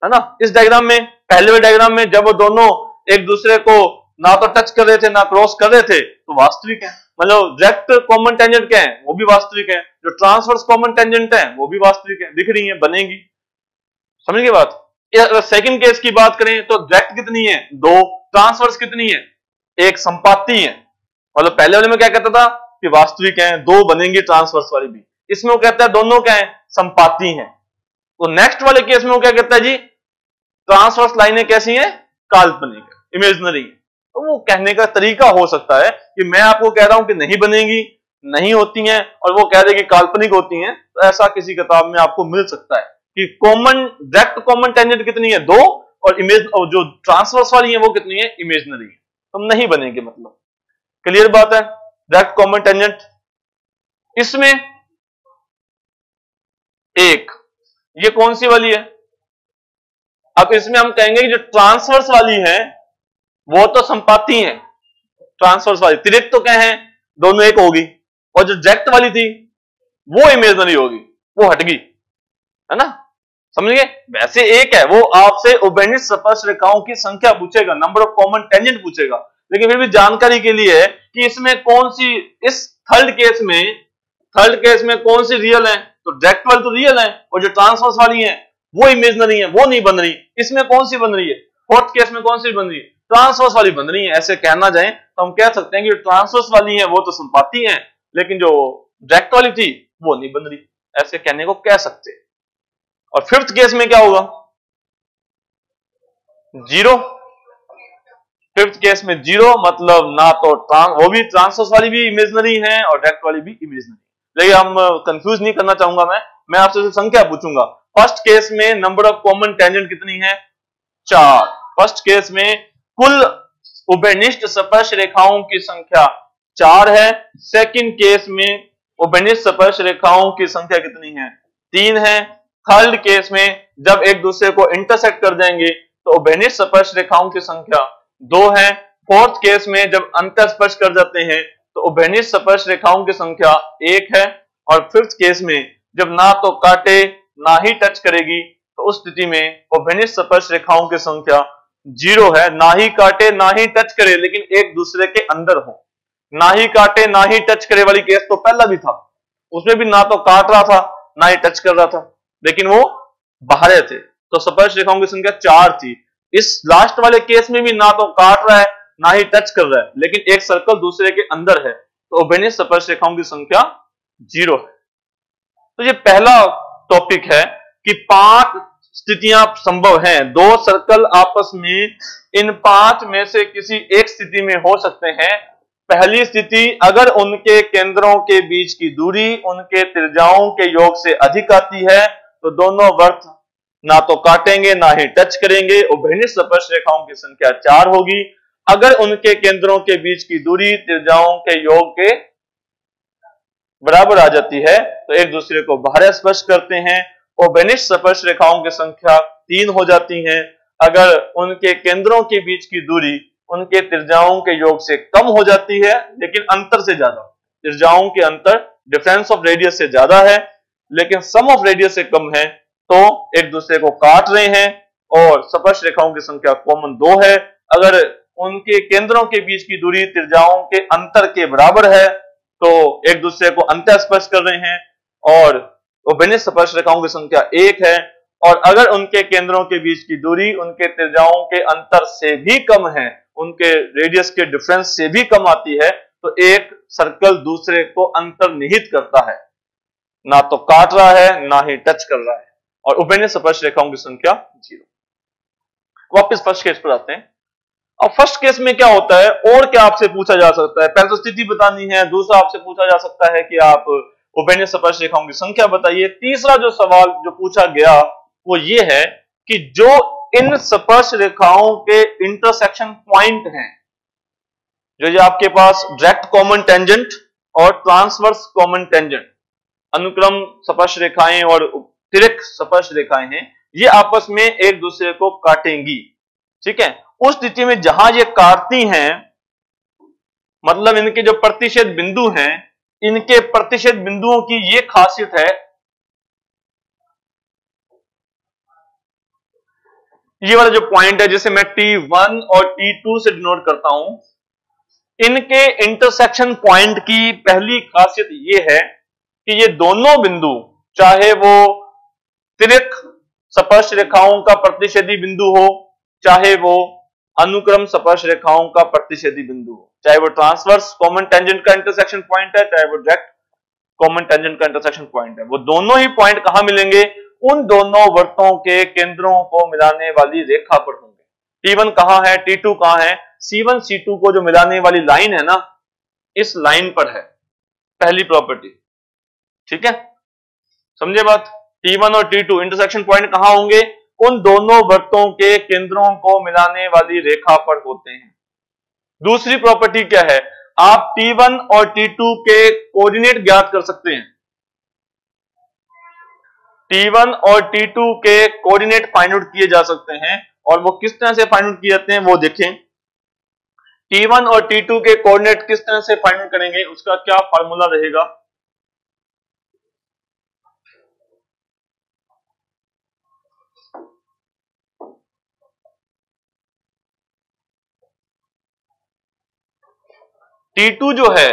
ना। इस डायग्राम में, पहले वाले डायग्राम में जब वो दोनों एक दूसरे को ना तो टच कर रहे थे ना क्रॉस कर रहे थे, तो वास्तविक है। मतलब डायरेक्ट कॉमन टेंजेंट क्या है, वो भी वास्तविक है, जो ट्रांसवर्स कॉमन टेंजेंट है वो भी वास्तविक है, दिख रही है, बनेगी। समझ गए बात। सेकंड केस की बात करें तो डायरेक्ट कितनी है, 2, ट्रांसवर्स कितनी है, 1, संपाती है। मतलब पहले वाले में क्या कहता था कि वास्तविक है, 2 बनेंगी ट्रांसवर्स वाली भी, इसमें वो कहता है दोनों क्या है, संपाती हैं। तो नेक्स्ट वाले केस में वो क्या कहता है जी, ट्रांसवर्स लाइनें कैसी हैं, काल्पनिक है, इमेजिनरी है। तो वो कहने का तरीका हो सकता है कि मैं आपको कह रहा हूं कि नहीं बनेगी, नहीं होती हैं, और वो कह रहे कि काल्पनिक होती हैं। तो ऐसा किसी किताब में आपको मिल सकता है कि कॉमन, डायरेक्ट कॉमन टेंजेंट कितनी है, 2, और जो ट्रांसवर्स वाली है वो कितनी है, इमेजिनरी है, तो नहीं बनेगी। मतलब क्लियर बात है। डायरेक्ट कॉमन टेंजेंट, इसमें एक, ये कौन सी वाली है, अब इसमें हम कहेंगे कि जो ट्रांसवर्स वाली है वो तो संपाती है, ट्रांसवर्स वाली, तिर्यक तो क्या है, दोनों एक होगी, और जो डायरेक्ट वाली थी वो इमेजिनरी होगी, वो हट गई, है ना। समझ गए? वैसे एक है, वो आपसे उभयनिष्ठ स्पर्श रेखाओं की संख्या पूछेगा, नंबर ऑफ कॉमन टेंजेंट पूछेगा, लेकिन फिर भी जानकारी के लिए है कि इसमें कौन सी, इस थर्ड केस में कौन सी रियल है, तो डायरेक्ट वाली तो रियल है, और जो ट्रांसवर्स वाली है वो इमेजिनरी है, वो नहीं बन रही। इसमें कौन सी बन रही है, फोर्थ केस में कौन सी बन रही है, ट्रांसवर्स वाली बन रही है। ऐसे कहना जाए तो हम कह सकते हैं कि ट्रांसवर्स वाली है वो तो संपाती है, लेकिन जो डायरेक्ट वाली थी वो नहीं बन रही, ऐसे कहने को कह सकते हैं। और फिफ्थ केस में क्या होगा, जीरो। फिफ्थ केस में जीरो मतलब ना तो वो भी ट्रांसवर्स वाली भी इमेजिनरी है और डायरेक्ट वाली भी इमेजिनरी। लेकिन हम कंफ्यूज नहीं करना चाहूंगा, मैं आपसे संख्या पूछूंगा। फर्स्ट केस में नंबर ऑफ कॉमन टेंजेंट कितनी है, 4। फर्स्ट केस में कुल उभयनिष्ठ स्पर्श रेखाओं की संख्या 4 है। सेकंड केस में उभयनिष्ठ स्पर्श रेखाओं की संख्या कितनी है, 3 है। थर्ड केस में जब एक दूसरे को इंटरसेक्ट कर देंगे तो उभयनिष्ठ स्पर्श रेखाओं की संख्या 2 है। फोर्थ केस में जब अंतर स्पर्श कर जाते हैं तो उभयनिष्ठ स्पर्श रेखाओं की संख्या 1 है। और फिफ्थ केस में जब ना तो काटे ना ही टच करेगी तो उस स्थिति में उभयनिष्ठ स्पर्श रेखाओं की संख्या 0 है। ना ही काटे ना ही टच करे, लेकिन एक दूसरे के अंदर हो। ना ही काटे ना ही टच करे वाली केस तो पहला भी था, उसमें भी ना तो काट रहा था ना ही टच कर रहा था, लेकिन वो बाहर थे, तो स्पर्श रेखाओं की संख्या 4 थी। इस लास्ट वाले केस में भी ना तो काट रहा है ना ही टच कर रहा है, लेकिन एक सर्कल दूसरे के अंदर है, तो उभयनिष्ठ स्पर्श रेखाओं की संख्या 0 है। तो ये पहला टॉपिक है कि 5 स्थितियां संभव हैं, 2 सर्कल आपस में, इन 5 में से किसी एक स्थिति में हो सकते हैं। पहली स्थिति, अगर उनके केंद्रों के बीच की दूरी उनके त्रिज्याओं के योग से अधिक आती है तो दोनों वर्त ना तो काटेंगे ना ही टच करेंगे, उभयनिष्ठ स्पर्श रेखाओं की संख्या 4 होगी। अगर उनके केंद्रों के बीच की दूरी त्रिज्याओं के योग के बराबर आ जाती है तो एक दूसरे को बाहर स्पर्श करते हैं, उभयनिष्ठ स्पर्श रेखाओं की संख्या 3 हो जाती है। अगर उनके केंद्रों के बीच की दूरी उनके त्रिज्याओं के योग से कम हो जाती है, लेकिन अंतर से ज्यादा, त्रिज्याओं के अंतर डिफरेंस ऑफ रेडियस से ज्यादा है लेकिन सम ऑफ रेडियस से कम है, तो एक दूसरे को काट रहे हैं और स्पर्श रेखाओं की संख्या कॉमन 2 है। अगर उनके केंद्रों के बीच की दूरी त्रिज्याओं के अंतर के बराबर है तो एक दूसरे को अंतर स्पर्श कर रहे हैं और उभयनिष्ठ स्पर्श रेखाओं की संख्या 1 है। और अगर उनके केंद्रों के बीच की दूरी उनके त्रिज्याओं के अंतर से भी कम है, उनके रेडियस के डिफरेंस से भी कम आती है, तो एक सर्कल दूसरे को अंतर्निहित करता है, ना तो काट रहा है ना ही टच कर रहा है, और उभयनिष्ठ स्पर्श रेखाओं की संख्या 0। वापस फर्स्ट केस पर आते हैं। अब फर्स्ट केस में क्या होता है और क्या आपसे पूछा जा सकता है, पहले तो स्थिति बतानी है, दूसरा आपसे पूछा जा सकता है कि आप उभयनिष्ठ स्पर्श रेखाओं की संख्या बताइए। तीसरा जो सवाल जो पूछा गया वो ये है कि जो इन स्पर्श रेखाओं के इंटरसेक्शन पॉइंट हैं, जो ये आपके पास डायरेक्ट कॉमन टेंजेंट और ट्रांसवर्स कॉमन टेंजेंट, अनुक्रम स्पर्श रेखाएं और तिर्यक स्पर्श रेखाएं हैं, ये आपस में एक दूसरे को काटेंगी, ठीक है। उस स्थिति में जहां ये काटती हैं, मतलब इनके जो प्रतिच्छेद बिंदु हैं, इनके प्रतिच्छेद बिंदुओं की ये खासियत है, ये वाला जो पॉइंट है जिसे मैं T1 और T2 से डिनोट करता हूं, इनके इंटरसेक्शन पॉइंट की पहली खासियत ये है कि ये दोनों बिंदु, चाहे वो तिर्यक स्पर्श रेखाओं का प्रतिच्छेदी बिंदु हो, चाहे वो अनुक्रम स्पर्श रेखाओं का प्रतिच्छेदी बिंदु हो, चाहे वो ट्रांसवर्स कॉमन टेंजेंट का इंटरसेक्शन पॉइंट है, चाहे वो डायरेक्ट कॉमन टेंजेंट का इंटरसेक्शन पॉइंट है, वो दोनों ही पॉइंट कहां मिलेंगे, उन दोनों वृत्तों के केंद्रों को मिलाने वाली रेखा पर होंगे। T1 कहां है, T2 कहां है, C1 C2 को जो मिलाने वाली लाइन है ना, इस लाइन पर है, पहली प्रॉपर्टी, ठीक है, समझे बात। T1 और T2 इंटरसेक्शन पॉइंट कहां होंगे, उन दोनों वृत्तों के केंद्रों को मिलाने वाली रेखा पर होते हैं। दूसरी प्रॉपर्टी क्या है, आप T1 और T2 के कोऑर्डिनेट ज्ञात कर सकते हैं। T1 और T2 के कोऑर्डिनेट फाइंड आउट किए जा सकते हैं, और वो किस तरह से फाइंड आउट किए जाते हैं वो देखें। T1 और T2 के कोऑर्डिनेट किस तरह से फाइंड आउट करेंगे, उसका क्या फार्मूला रहेगा, T2 जो है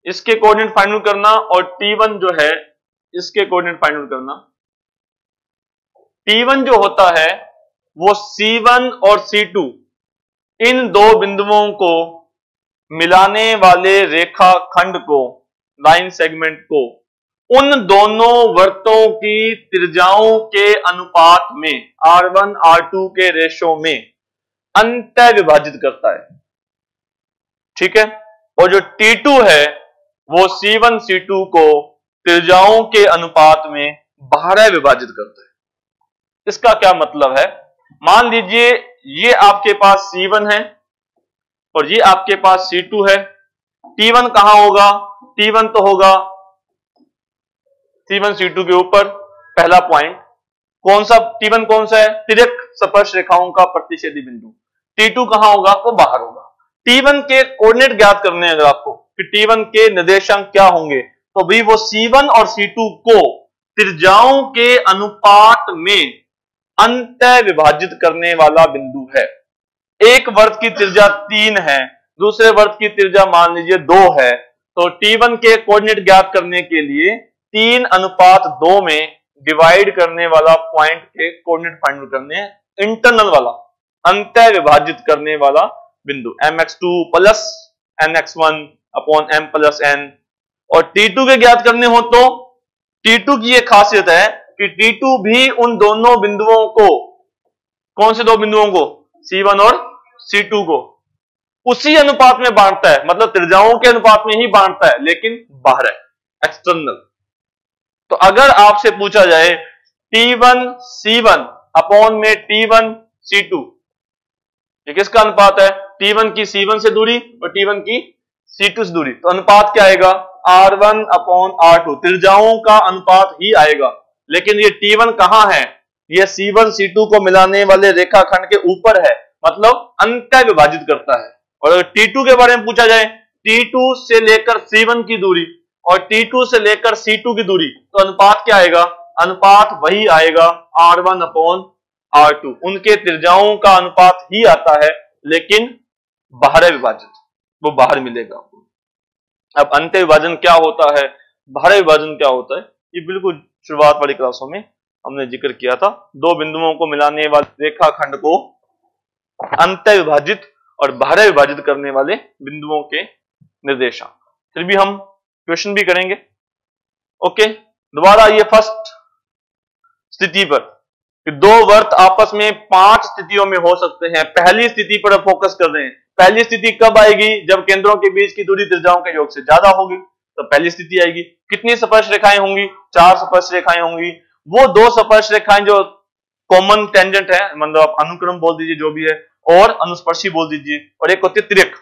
इसके कोऑर्डिनेट फाइंड आउट करना और T1 जो है इसके कोऑर्डिनेट फाइंड आउट करना। T1 जो होता है वो C1 और C2 इन दो बिंदुओं को मिलाने वाले रेखाखंड को, लाइन सेगमेंट को, उन दोनों वृत्तों की त्रिज्याओं के अनुपात में, R1 R2 के रेशो में अंतः विभाजित करता है। ठीक है। और जो T2 है वो C1 C2 को त्रिज्याओं के अनुपात में बाहर विभाजित करता है। इसका क्या मतलब है? मान लीजिए ये आपके पास C1 है और ये आपके पास C2 है। T1 कहां होगा? T1 तो होगा C1 C2 के ऊपर, पहला पॉइंट। कौन सा T1? कौन सा है? तिर्यक स्पर्श रेखाओं का प्रतिच्छेदी बिंदु। T2 कहां होगा? वो बाहर होगा। T1 के कोऑर्डिनेट ज्ञात करने हैं अगर आपको कि T1 के निर्देशांक क्या होंगे, तो भी वो C1 और C2 को त्रिज्याओं के अनुपात में अंतः विभाजित करने वाला बिंदु है। एक वृत्त की त्रिज्या 3 है, दूसरे वृत्त की त्रिज्या मान लीजिए 2 है, तो T1 के कोऑर्डिनेट ज्ञात करने के लिए 3:2 में डिवाइड करने वाला पॉइंट के कोऑर्डिनेट फाइंड करने हैं, इंटरनल वाला, अंतः विभाजित करने वाला बिंदु mx2 plus nx1 upon m plus n। और T2 के ज्ञात करने हो तो T2 की यह खासियत है कि T2 भी उन दोनों बिंदुओं को, कौन से दो बिंदुओं को? C1 और C2 को उसी अनुपात में बांटता है, मतलब त्रिज्याओं के अनुपात में ही बांटता है, लेकिन बाहर है, एक्सटर्नल। तो अगर आपसे पूछा जाए T1 C1 अपॉन में T1 C2, ये किसका अनुपात है? T1 की C1 से दूरी और T1 की C2 से दूरी, तो अनुपात क्या आएगा? R1 अपॉन R2, त्रिज्याओं का अनुपात ही आएगा। लेकिन ये T1 कहां है? ये C1 C2 को मिलाने वाले रेखाखंड के ऊपर है, मतलब अंतः विभाजित करता है। और अगर T2 के बारे में पूछा जाए, T2 से लेकर C1 की दूरी और T2 से लेकर C2 की दूरी, तो अनुपात क्या आएगा? अनुपात वही आएगा R1 अपॉन R2, उनके त्रिज्याओं का अनुपात ही आता है, लेकिन बाहर विभाजित, वो बाहर मिलेगा आपको। अब अंत विभाजन क्या होता है, बाहर विभाजन क्या होता है, ये बिल्कुल शुरुआत वाली क्लासों में हमने जिक्र किया था। दो बिंदुओं को मिलाने वाले रेखाखंड को अंत विभाजित और बाहर विभाजित करने वाले बिंदुओं के निर्देशांक। फिर भी हम क्वेश्चन भी करेंगे। ओके, दोबारा ये फर्स्ट स्थिति पर कि दो वृत्त आपस में 5 स्थितियों में हो सकते हैं, पहली स्थिति पर फोकस कर रहे हैं। पहली स्थिति कब आएगी? जब केंद्रों के बीच की दूरी त्रिज्याओं के योग से ज्यादा होगी, तो पहली स्थिति आएगी। कितनी स्पर्श रेखाएं होंगी? 4 स्पर्श रेखाएं होंगी। वो दो स्पर्श रेखाएं जो कॉमन टेंजेंट है, मतलब आप अनुक्रम बोल दीजिए जो भी है, और अनुस्पर्शी बोल दीजिए, और एक होती है तिर्यक।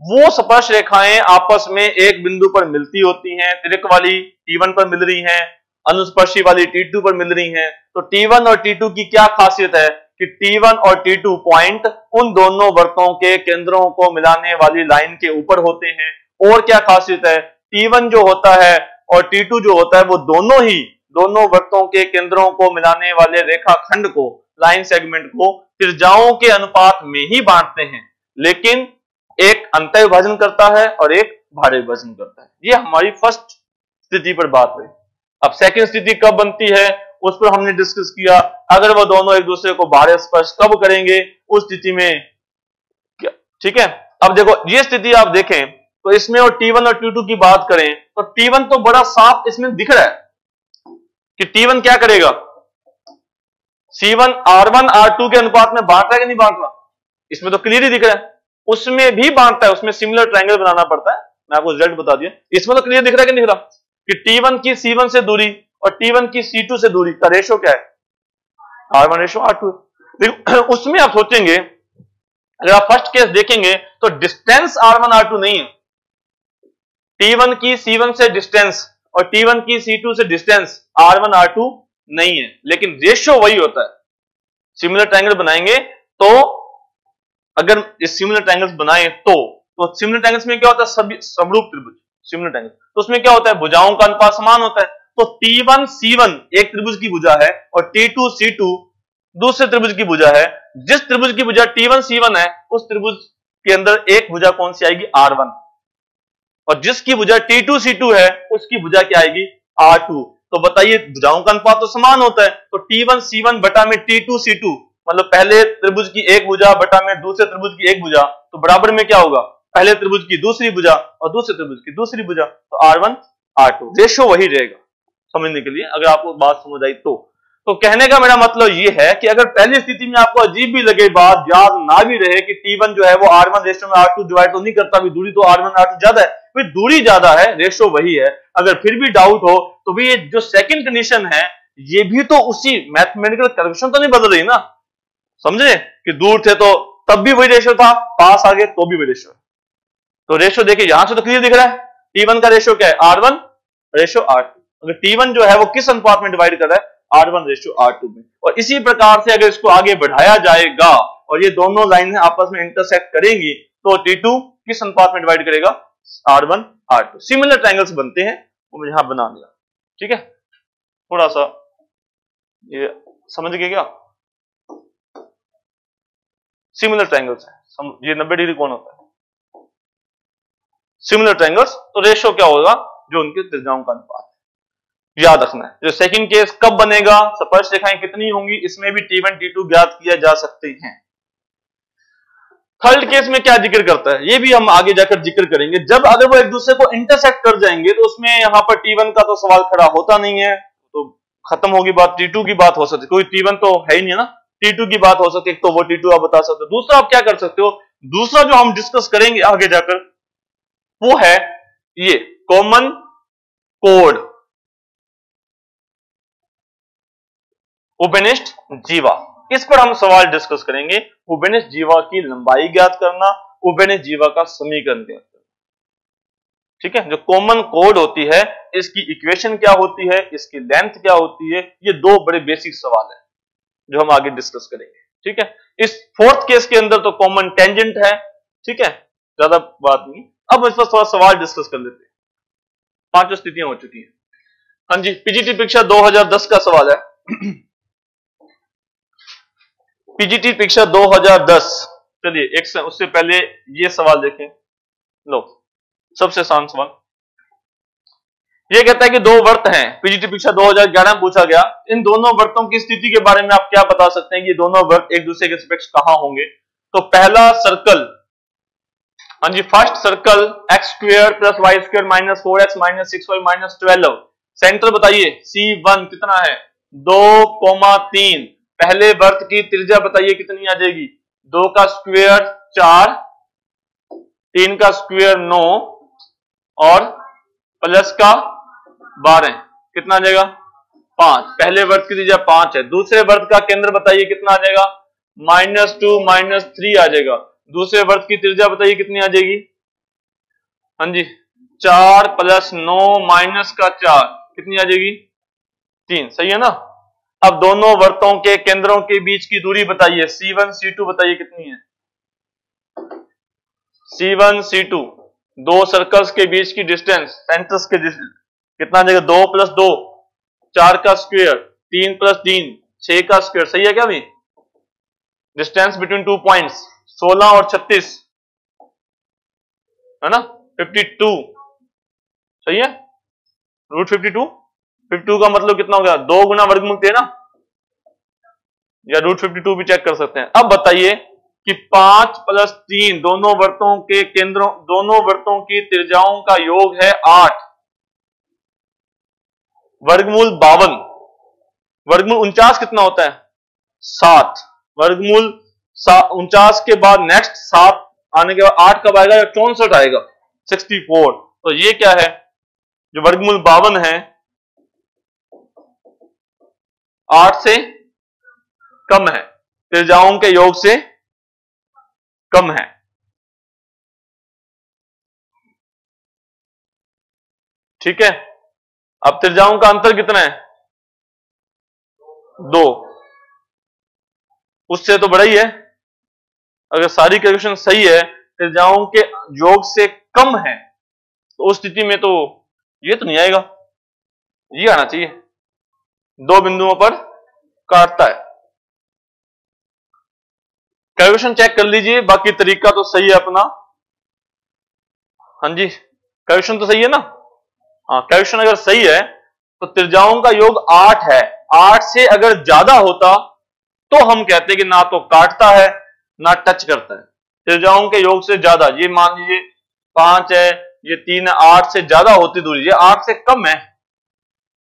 वो स्पर्श रेखाएं आपस में एक बिंदु पर मिलती होती हैं। तिर्यक वाली T1 पर मिल रही हैं, अनुस्पर्शी वाली T2 पर मिल रही हैं। तो T1 और T2 की क्या खासियत है कि T1 और T2 पॉइंट उन दोनों वृत्तों के केंद्रों को मिलाने वाली लाइन के ऊपर होते हैं। और क्या खासियत है? T1 जो होता है और T2 जो होता है वो दोनों वृत्तों के केंद्रों को मिलाने वाले रेखाखंड को, लाइन सेगमेंट को त्रिज्याओं के अनुपात में ही बांटते हैं, लेकिन एक अंतः विभाजन करता है और एक बाह्य विभाजन करता है। ये हमारी फर्स्ट स्थिति पर बात हुई। अब सेकंड स्थिति कब बनती है उस पर हमने डिस्कस किया। अगर वो दोनों एक दूसरे को बाह्य स्पर्श कब करेंगे, उस स्थिति में क्या, ठीक है। अब देखो ये स्थिति आप देखें तो इसमें और T1 और T2 की बात करें तो T1 तो बड़ा साफ इसमें दिख रहा है कि T1 क्या करेगा, C1 R1 R2 के अनुपात में बांट रहा है कि नहीं बांट रहा, इसमें तो क्लियर ही दिख रहा है। उसमें भी बांटता है, उसमें सिमिलर ट्रायंगल बनाना पड़ता है, मैं आपको रिजल्ट बता दिया। इसमें तो क्लियर दिख रहा है कि नहीं दिख रहा कि T1 की C1 से दूरी और T1 की C2 से दूरी का रेशो क्या है, R1:R2। लेकिन उसमें आप सोचेंगे, अगर आप फर्स्ट केस देखेंगे तो डिस्टेंस R1 R2 नहीं है। T1 की C1 से डिस्टेंस और T1 की C2 से डिस्टेंस R1 R2 नहीं है, लेकिन रेशियो वही होता है। सिमिलर ट्रायंगल बनाएंगे तो, अगर इस सिमिलर ट्रायंगल्स बनाए तो सिमिलर ट्रायंगल्स में क्या होता है, सभी समरूप त्रिभुज सिमिलर ट्रायंगल, तो उसमें क्या होता है, भुजाओं का अनुपात समान होता है। तो T1 C1 एक त्रिभुज की भुजा है और T2 C2 दूसरे त्रिभुज की भुजा है। जिस त्रिभुज की भुजा T1 C1 है उस त्रिभुज के अंदर एक भुजा कौन सी आएगी? R1, और जिसकी भुजा T2C2 है उसकी भुजा क्या आएगी? R2। तो बताइए भुजाओं का अनुपात तो समान होता है, तो T1C1 बटा में T2C2, मतलब पहले त्रिभुज की एक भुजा बटा में दूसरे त्रिभुज की एक भुजा, तो बराबर में क्या होगा? पहले त्रिभुज की दूसरी भुजा और दूसरे त्रिभुज की दूसरी भुजा, तो R1 R2, रेशो वही रहेगा समझने के लिए, अगर आपको बात समझ आई तो कहने का मेरा मतलब ये है कि अगर पहली स्थिति में आपको अजीब भी लगे, बात याद ना भी रहे कि T1 जो है वो R1 रेशो में R2 डिवाइड तो नहीं करता, भी दूरी तो R1 R2 ज्यादा है, भी दूरी ज्यादा है, रेशो वही है। अगर फिर भी डाउट हो तो भी ये जो सेकंड कंडीशन है ये भी तो उसी मैथमेटिकल कैलकुलेशन तो नहीं बदल रही ना, समझे कि दूर थे तो तब भी वही रेशो था, पास आ गए तो भी वही रेशो है। तो रेशो देखिए यहां से तो क्लियर दिख रहा है, T1 का रेशो क्या है? R1 ratio R2। अगर T1 जो है वो किस अनुपात में डिवाइड कर रहा है? R1 रेशो R2 में। और इसी प्रकार से अगर इसको आगे बढ़ाया जाएगा और ये दोनों लाइन आपस में इंटरसेक्ट करेंगी तो T2 किस अनुपात में डिवाइड करेगा? R1 R2। सिमिलर ट्रायंगल्स बनते हैं, वो मुझे यहां बना दिया, ठीक है। थोड़ा सा ये समझ गए क्या? सिमिलर ट्रायंगल्स है, ये 90 डिग्री कौन होता है? Similar triangles. तो रेशो क्या होगा? जो उनके त्रिज्याओं का अनुपात है, याद रखना है। जो सेकंड केस कब बनेगा? स्पर्श रेखाएं कितनी होंगी, इसमें भी T1 T2 ज्ञात किया जा सकते हैं। थर्ड केस में क्या जिक्र करता है ये भी हम आगे जाकर जिक्र करेंगे। जब अगर वो एक दूसरे को इंटरसेक्ट कर जाएंगे तो उसमें यहां पर T1 का तो सवाल खड़ा होता नहीं है, तो खत्म होगी बात, T2 की बात हो सकती है, कोई T1 तो है ही नहीं है ना, T2 की बात हो सकती है, तो वो T2 आप बता सकते हो। दूसरा आप क्या कर सकते हो, दूसरा जो हम डिस्कस करेंगे आगे जाकर वो है ये कॉमन कोड उभयनिष्ठ जीवा। इस पर हम सवाल डिस्कस करेंगे, उभयनिष्ठ जीवा की लंबाई ज्ञात करना, उभयनिष्ठ जीवा का समीकरण ज्ञात करना, ठीक है। जो कॉमन कोड होती है इसकी इक्वेशन क्या होती है, इसकी लेंथ क्या होती है, ये दो बड़े बेसिक सवाल है जो हम आगे डिस्कस करेंगे, ठीक है। इस फोर्थ केस के अंदर तो कॉमन टेंजेंट है, ठीक है, ज्यादा बात नहीं। अब इस पर थोड़ा सवाल डिस्कस कर लेते हैं। पांचों स्थितियां हो चुकी हैं। हाँ जी, पीजीटी परीक्षा 2010 का सवाल है। पीजीटी परीक्षा 2010। चलिए एक उससे पहले ये सवाल देखें, लो सबसे आसान सवाल। ये कहता है कि दो वर्त हैं, पीजीटी परीक्षा 2011 में पूछा गया, इन दोनों वर्तों की स्थिति के बारे में आप क्या बता सकते हैं कि ये दोनों वर्त एक दूसरे के सापेक्ष कहां होंगे? तो पहला सर्कल, हाँ जी, first circle x² + y² - 4x - 6y - 12, centre बताइए C1 कितना है? 2,3। पहले वर्त की त्रिज्या बताइए कितनी आ जाएगी? 2 का स्क्वायर 4, 3 का स्क्वायर 9 और प्लस का 12, कितना आ जाएगा? 5। पहले वर्त की त्रिज्या 5 है। दूसरे वर्त का केंद्र बताइए कितना आ जाएगा? -2 -3 आ जाएगा। दूसरे वर्त की त्रिज्या बताइए कितनी आ जाएगी? हाँ जी, 4 + 9 - का 4, कितनी आ जाएगी? 3। सही है ना। अब दोनों वर्तों के केंद्रों के बीच की दूरी बताइए, C1 C2 बताइए कितनी है? C1 C2, दो सर्कल्स के बीच की डिस्टेंस, सेंटर्स के डिस्टेंस कितना आ जाएगा? 2 + 2 4 का स्क्वायर, 3 + 3 6 का स्क्वायर। सही है क्या भाई? डिस्टेंस बिटवीन 2 पॉइंट्स 16 और 36 है ना, 52। सही है, √52। 52 का मतलब कितना हो गया? 2 गुना वर्गमूल 13, या √52 भी चेक कर सकते हैं। अब बताइए कि 5 + 3 दोनों वर्तों के केंद्रों, दोनों वर्तों की त्रिज्याओं का योग है 8, वर्गमूल 52, वर्गमूल 49 कितना होता है? 7। वर्गमूल 49 के बाद नेक्स्ट 7 आने के बाद 8 कब आएगा? या 64 आएगा, 64। तो ये क्या है? जो वर्गमूल 52 है 8 से कम है, त्रिज्याओं के योग से कम है, ठीक है। अब त्रिज्याओं का अंतर कितना है? 2, उससे तो बड़ा ही है। अगर सारी कैलकुलेशन सही है, त्रिज्याओं के योग से कम है, तो उस स्थिति में तो ये तो नहीं आएगा, ये आना चाहिए, 2 बिंदुओं पर काटता है। कैलकुलेशन चेक कर लीजिए, बाकी तरीका तो सही है अपना। हाँ जी, कैलकुलेशन तो सही है ना। हाँ, कैलकुलेशन अगर सही है तो त्रिज्याओं का योग 8 है। 8 से अगर ज्यादा होता तो हम कहते हैं कि ना तो काटता है ना टच करता है। त्रिज्याओं के योग से ज्यादा, ये मान लीजिए 5 है, ये 3 है, 8 से ज्यादा होती दूरी, ये 8 से कम है।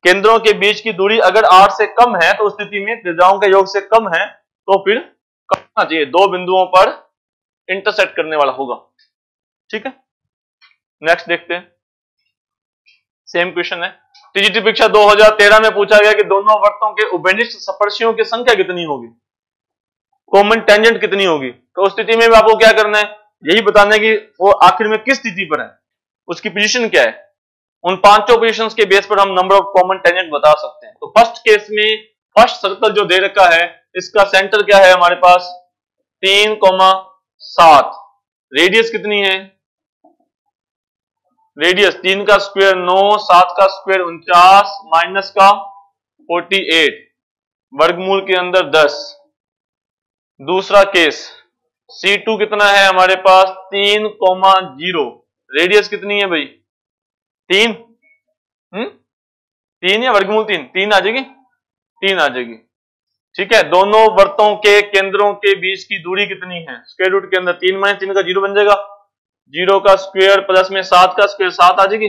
केंद्रों के बीच की दूरी अगर 8 से कम है तो उस स्थिति में त्रिज्याओं के योग से कम है तो फिर काटना चाहिए, दो बिंदुओं पर इंटरसेक्ट करने वाला होगा। ठीक है, नेक्स्ट देखते हैं। सेम क्वेश्चन है, टीजीटी परीक्षा 2013 में पूछा गया कि दोनों वृत्तों के उभयनिष्ठ स्पर्शियों की संख्या कितनी होगी, कॉमन टेंजेंट कितनी होगी। तो उस स्थिति में आपको क्या करना है, यही बताना है कि वो आखिर में किस स्थिति पर है, उसकी पोजीशन क्या है। उन पांचों पोजीशंस के बेस पर हम नंबर ऑफ कॉमन टेंजेंट बता सकते हैं। तो फर्स्ट केस में फर्स्ट सर्कल जो दे रखा है इसका सेंटर क्या है हमारे पास 3,7, रेडियस कितनी है, रेडियस 3 का स्क्वायर 9, 7 का स्क्वायर 49, माइनस का 48, वर्गमूल के अंदर 10। दूसरा केस C2 कितना है हमारे पास 3,0, रेडियस कितनी है भाई 3, 3 या वर्गमूल 3, 3 आ जाएगी, 3 आ जाएगी। ठीक है, दोनों वृत्तों के केंद्रों के बीच की दूरी कितनी है, स्क्वायर रूट के अंदर 3 माइनस 3 का 0 बन जाएगा, 0 का स्क्वायर प्लस में 7 का स्क्वायर 7 आ जाएगी,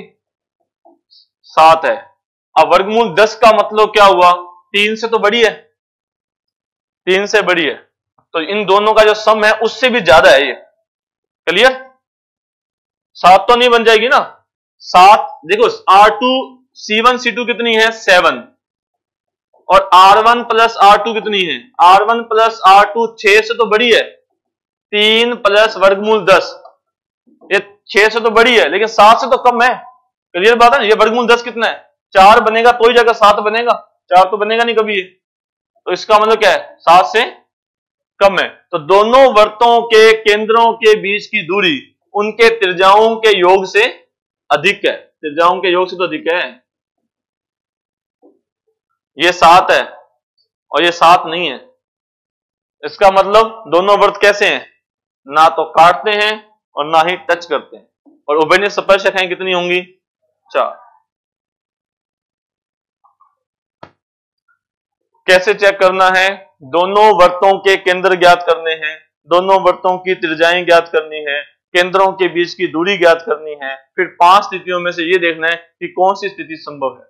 7 है। अब वर्गमूल 10 का मतलब क्या हुआ, 3 से तो बड़ी है, 3 से बड़ी है, तो इन दोनों का जो सम है उससे भी ज्यादा है ये। क्लियर, 7 तो नहीं बन जाएगी ना, 7 देखो R2 C1 C2 कितनी है 7, और R1 प्लस R2 कितनी है, R1 प्लस R2 6 से तो बड़ी है, 3 प्लस वर्गमूल 10, ये 6 से तो बड़ी है लेकिन 7 से तो कम है। क्लियर बात है ना, ये वर्गमूल 10 कितना है 4 बनेगा तो ही जाकर 7 बनेगा, 4 तो बनेगा नहीं कभी ये, तो इसका मतलब क्या है 7 से कम है। तो दोनों वृत्तों के केंद्रों के बीच की दूरी उनके त्रिज्याओं के योग से अधिक है, त्रिज्याओं के योग से तो अधिक है। ये 7 है और ये 7 नहीं है, इसका मतलब दोनों वृत्त कैसे हैं, ना तो काटते हैं और ना ही टच करते हैं, और उभयनिष्ठ स्पर्शरेखाएं कितनी होंगी 4। कैसे चेक करना है, दोनों वृत्तों के केंद्र ज्ञात करने हैं, दोनों वृत्तों की त्रिज्याएं ज्ञात करनी है, केंद्रों के बीच की दूरी ज्ञात करनी है, फिर 5 स्थितियों में से ये देखना है कि कौन सी स्थिति संभव है।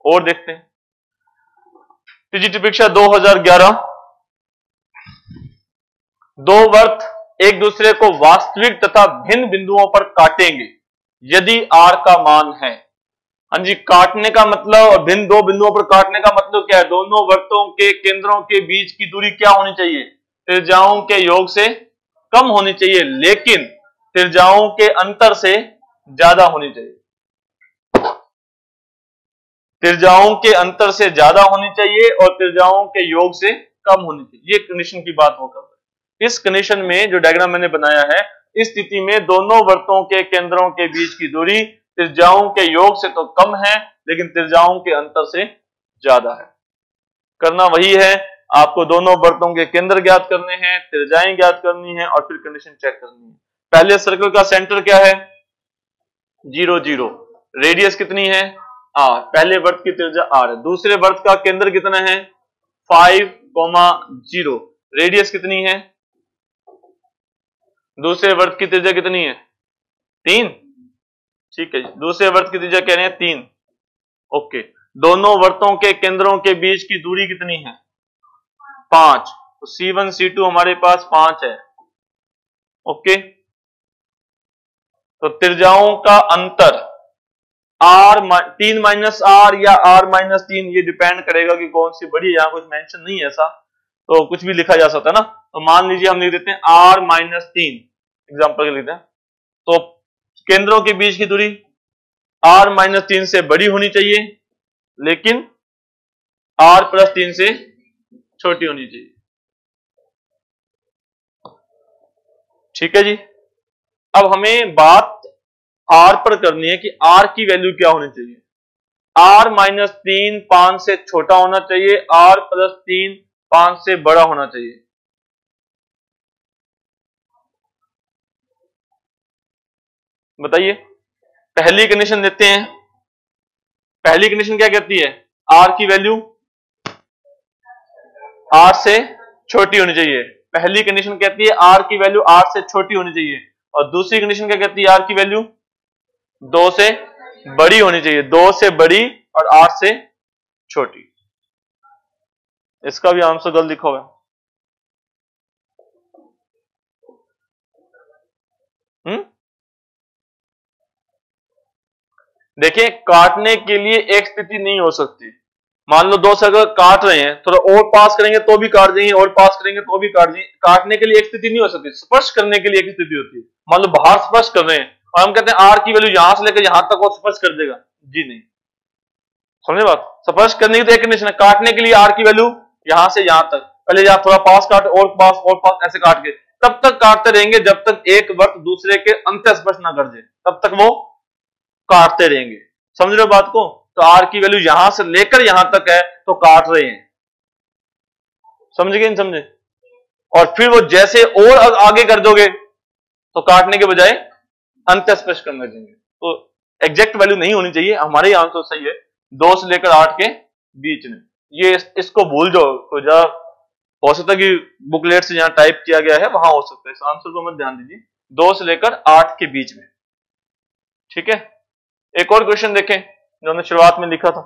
और देखते हैं टीजीटी परीक्षा 2011, दो वृत्त एक दूसरे को वास्तविक तथा भिन्न बिंदुओं पर काटेंगे यदि R का मान है। हाँ जी, काटने का मतलब और भिन्न दो बिंदुओं पर काटने का मतलब क्या है, दोनों वृत्तों के केंद्रों के बीच की दूरी क्या होनी चाहिए, त्रिज्याओं के योग से कम होनी चाहिए, लेकिन त्रिज्याओं के अंतर से ज्यादा होनी चाहिए, त्रिज्याओं के अंतर से ज्यादा होनी चाहिए और त्रिज्याओं के योग से कम होनी चाहिए। ये कंडीशन की बात हो कर रहा है। इस कंडीशन में जो डायग्राम मैंने बनाया है, इस स्थिति में दोनों वृत्तों के केंद्रों के बीच की दूरी त्रिज्याओं के योग से तो कम है लेकिन त्रिज्याओं के अंतर से ज्यादा है। करना वही है, आपको दोनों वृत्तों के केंद्र ज्ञात करने हैं, त्रिज्याएं ज्ञात करनी है और फिर कंडीशन चेक करनी है। पहले सर्कल का सेंटर क्या है 0 0, रेडियस कितनी है R, पहले वृत्त की त्रिज्या R है, दूसरे वृत्त का केंद्र कितना है 5, 0, रेडियस कितनी है, दूसरे वृत्त की त्रिज्या कितनी है 3, ठीक है, दूसरे वृत्त की त्रिज्या कह रहे हैं 3, ओके। दोनों वृत्तों के केंद्रों के बीच की दूरी कितनी है 5, तो C1 C2 हमारे पास 5 है, ओके। तो त्रिज्याओं का अंतर R3 माइनस R या R-3, ये डिपेंड करेगा कि कौन सी बड़ी है, यहां कुछ मेंशन नहीं है ऐसा, तो कुछ भी लिखा जा सकता है ना। तो मान लीजिए हम लिख देते हैं R-3, एग्जांपल के लिए लिखते हैं, तो केंद्रों के बीच की दूरी R-3 से बड़ी होनी चाहिए लेकिन R+3 से छोटी होनी चाहिए। ठीक है जी, अब हमें बात R पर करनी है कि R की वैल्यू क्या होनी चाहिए। R-3 5 से छोटा होना चाहिए, R+3 5 से बड़ा होना चाहिए। बताइए, पहली कंडीशन देते हैं। पहली कंडीशन क्या कहती है? आर की वैल्यू आर से छोटी होनी चाहिए। पहली कंडीशन कहती है आर की वैल्यू आर से छोटी होनी चाहिए, और दूसरी कंडीशन क्या कहती है? आर की वैल्यू 2 से बड़ी होनी चाहिए। 2 से बड़ी और आर से छोटी। इसका भी आंसर गलत लिखा हुआ है। देखिए, काटने के लिए एक स्थिति नहीं हो सकती। मान लो 2 से अगर काट रहे हैं, थोड़ा और पास करेंगे तो भी काट देंगे, और पास करेंगे तो भी काट देंगे। काटने के लिए एक स्थिति नहीं हो सकती, स्पर्श करने के लिए एक स्थिति होती है। मान लो बाहर स्पर्श कर रहे हैं और हम कहते हैं आर की वैल्यू यहां से लेकर यहां तक वो स्पर्श कर देगा, जी नहीं। समझे बात? स्पर्श करने की तो एक कंडीशन है, काटने के लिए आर की वैल्यू यहां से यहां तक, पहले यहां थोड़ा पास काट और पास ऐसे काट के तब तक काटते रहेंगे जब तक एक वर्त दूसरे के अंत स्पर्श ना कर जाए, तब तक वो काटते रहेंगे। समझ रहे हो बात को? तो आर की वैल्यू यहां से लेकर यहां तक है तो काट रहे हैं। समझ गए नहीं समझे? और फिर वो जैसे और आगे कर दोगे तो काटने के बजाय अंत स्पर्श करने देंगे। तो एग्जैक्ट वैल्यू नहीं होनी चाहिए। हमारे ही आंसर सही है 2 से लेकर 8 के बीच में। ये इसको भूल जाओ, तो जा हो सकता है कि बुकलेट से जहां टाइप किया गया है वहां हो सकता है। इस आंसर को मत ध्यान दीजिए, 2 से लेकर 8 के बीच में। ठीक है, एक और क्वेश्चन देखें जो हमने शुरुआत में लिखा था।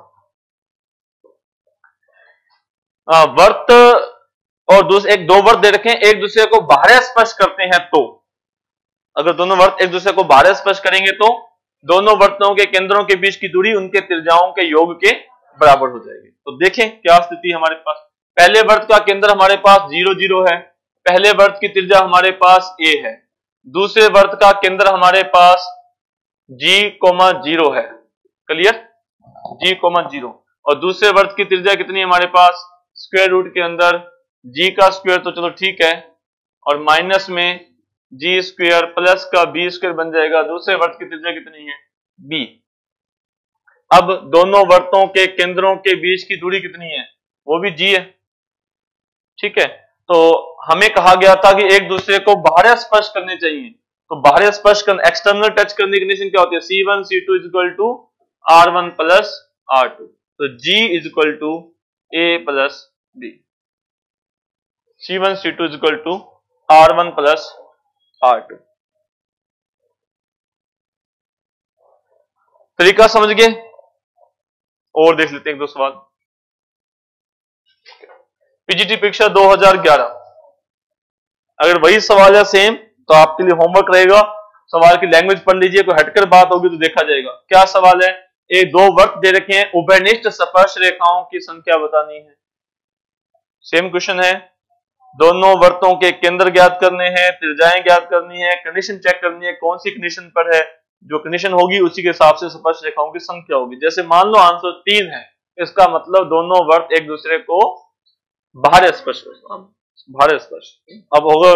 वर्त और दो वर्त दे रखे हैं, एक दूसरे को बाहर स्पर्श करते हैं तो, अगर दोनों वर्त एक दूसरे को बाहर स्पर्श करेंगे तो दोनों वर्तों के केंद्रों के बीच की दूरी उनके त्रिज्याओं के योग के बराबर हो जाएगी। तो देखें क्या स्थिति हमारे पास। पहले वर्त का केंद्र हमारे पास 0 0 है, पहले वर्त की त्रिज्या हमारे पास a है। दूसरे वर्त का केंद्र हमारे पास g, 0 है। क्लियर? g, 0। और दूसरे वर्त की त्रिज्या कितनी है हमारे पास? स्क्वायर रूट के अंदर g का स्क्वायर तो चलो ठीक है, और माइनस में जी स्क्वायर प्लस का बी स्क्वायर बन जाएगा। दूसरे वर्त की त्रिज्या कितनी है? b। अब दोनों वर्तों के केंद्रों के बीच की दूरी कितनी है? वो भी g है। ठीक है, तो हमें कहा गया था कि एक दूसरे को बाहर स्पर्श करने चाहिए, तो बाहर स्पर्श करने, एक्सटर्नल टच करने की कंडीशन क्या होती है? C1 C2 is equal to R1 plus R2। तो G is equal to A plus B। C1 C2 is equal to R1 plus R2। तरीका समझ गए? और देख लेते हैं एक दो सवाल। पीजीटी परीक्षा 2011, अगर वही सवाल है सेम तो आपके लिए होमवर्क रहेगा, सवाल की लैंग्वेज पढ़ लीजिए, कोई हटकर बात होगी तो देखा जाएगा। क्या सवाल है? एक दो वर्त दे रखे हैं, उभयनिष्ठ स्पर्श रेखाओं की संख्या बतानी है। सेम क्वेश्चन है, दोनों वर्तों के केंद्र ज्ञात करने हैं, त्रिज्याएं ज्ञात करनी है, कंडीशन चेक करनी है, कौन सी कंडीशन पर है, जो कंडीशन होगी उसी के हिसाब से स्पर्श रेखाओं की संख्या होगी। जैसे मान लो आंसर 3 है, इसका मतलब दोनों वर्त एक दूसरे को बाहर स्पर्श, बाहर स्पर्श। अब होगा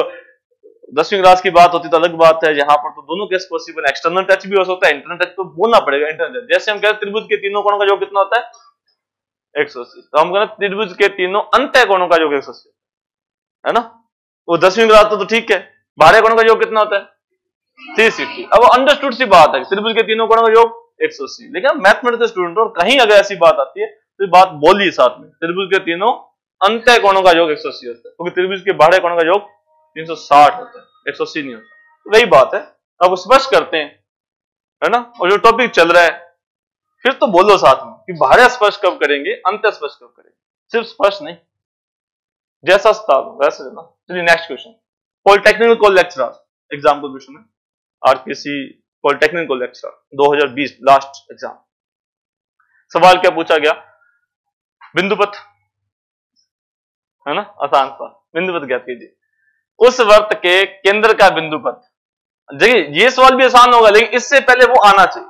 10वीं क्लास की बात होती तो अलग बात है, यहाँ पर तो दोनों केस पॉसिबल, एक्सटर्नल टच भी हो सकता है, इंटरनल टच तो बोलना पड़ेगा। इंटरनल जैसे हम कहते हैं त्रिभुज के तीनों कोणों का योग कितना होता है? 180। तो हम कहते हैं त्रिभुज के तीनों अंतः कोणों का योग 180 है ना। वो 10वीं क्लास तो ठीक है, बाहर कोणों का योग कितना होता है? 360। अब अंडरस्टूड सी बात है, त्रिभुज के तीनों कोणों का योग 180। लेकिन मैथमेटिक्स स्टूडेंट और कहीं अगर ऐसी बात आती है तो बात बोलिए साथ में, त्रिभुज के तीनों अंतः कोणों का योग 180 होता है, क्योंकि त्रिभुज के बाहर कोणों का योग 360 होता है, 180 नहीं होता। तो वही बात है, अब स्पर्श करते हैं है ना, और जो टॉपिक चल रहा है फिर तो बोलो साथ में कि बाहर स्पर्श कब करेंगे, अंत स्पर्श कब करेंगे, सिर्फ स्पर्श नहीं, जैसा स्थान वैसे देना। चलिए next question, polytechnical college lecturer example question है, RPC polytechnical college lecturer 2020 last exam. सवाल क्या पूछा गया? बिंदुपथ है ना, आसान सा, बिंदुपथ ज्ञात कीजिए। उस वर्त के केंद्र का बिंदुपथ। देखिए ये सवाल भी आसान होगा, लेकिन इससे पहले वो आना चाहिए,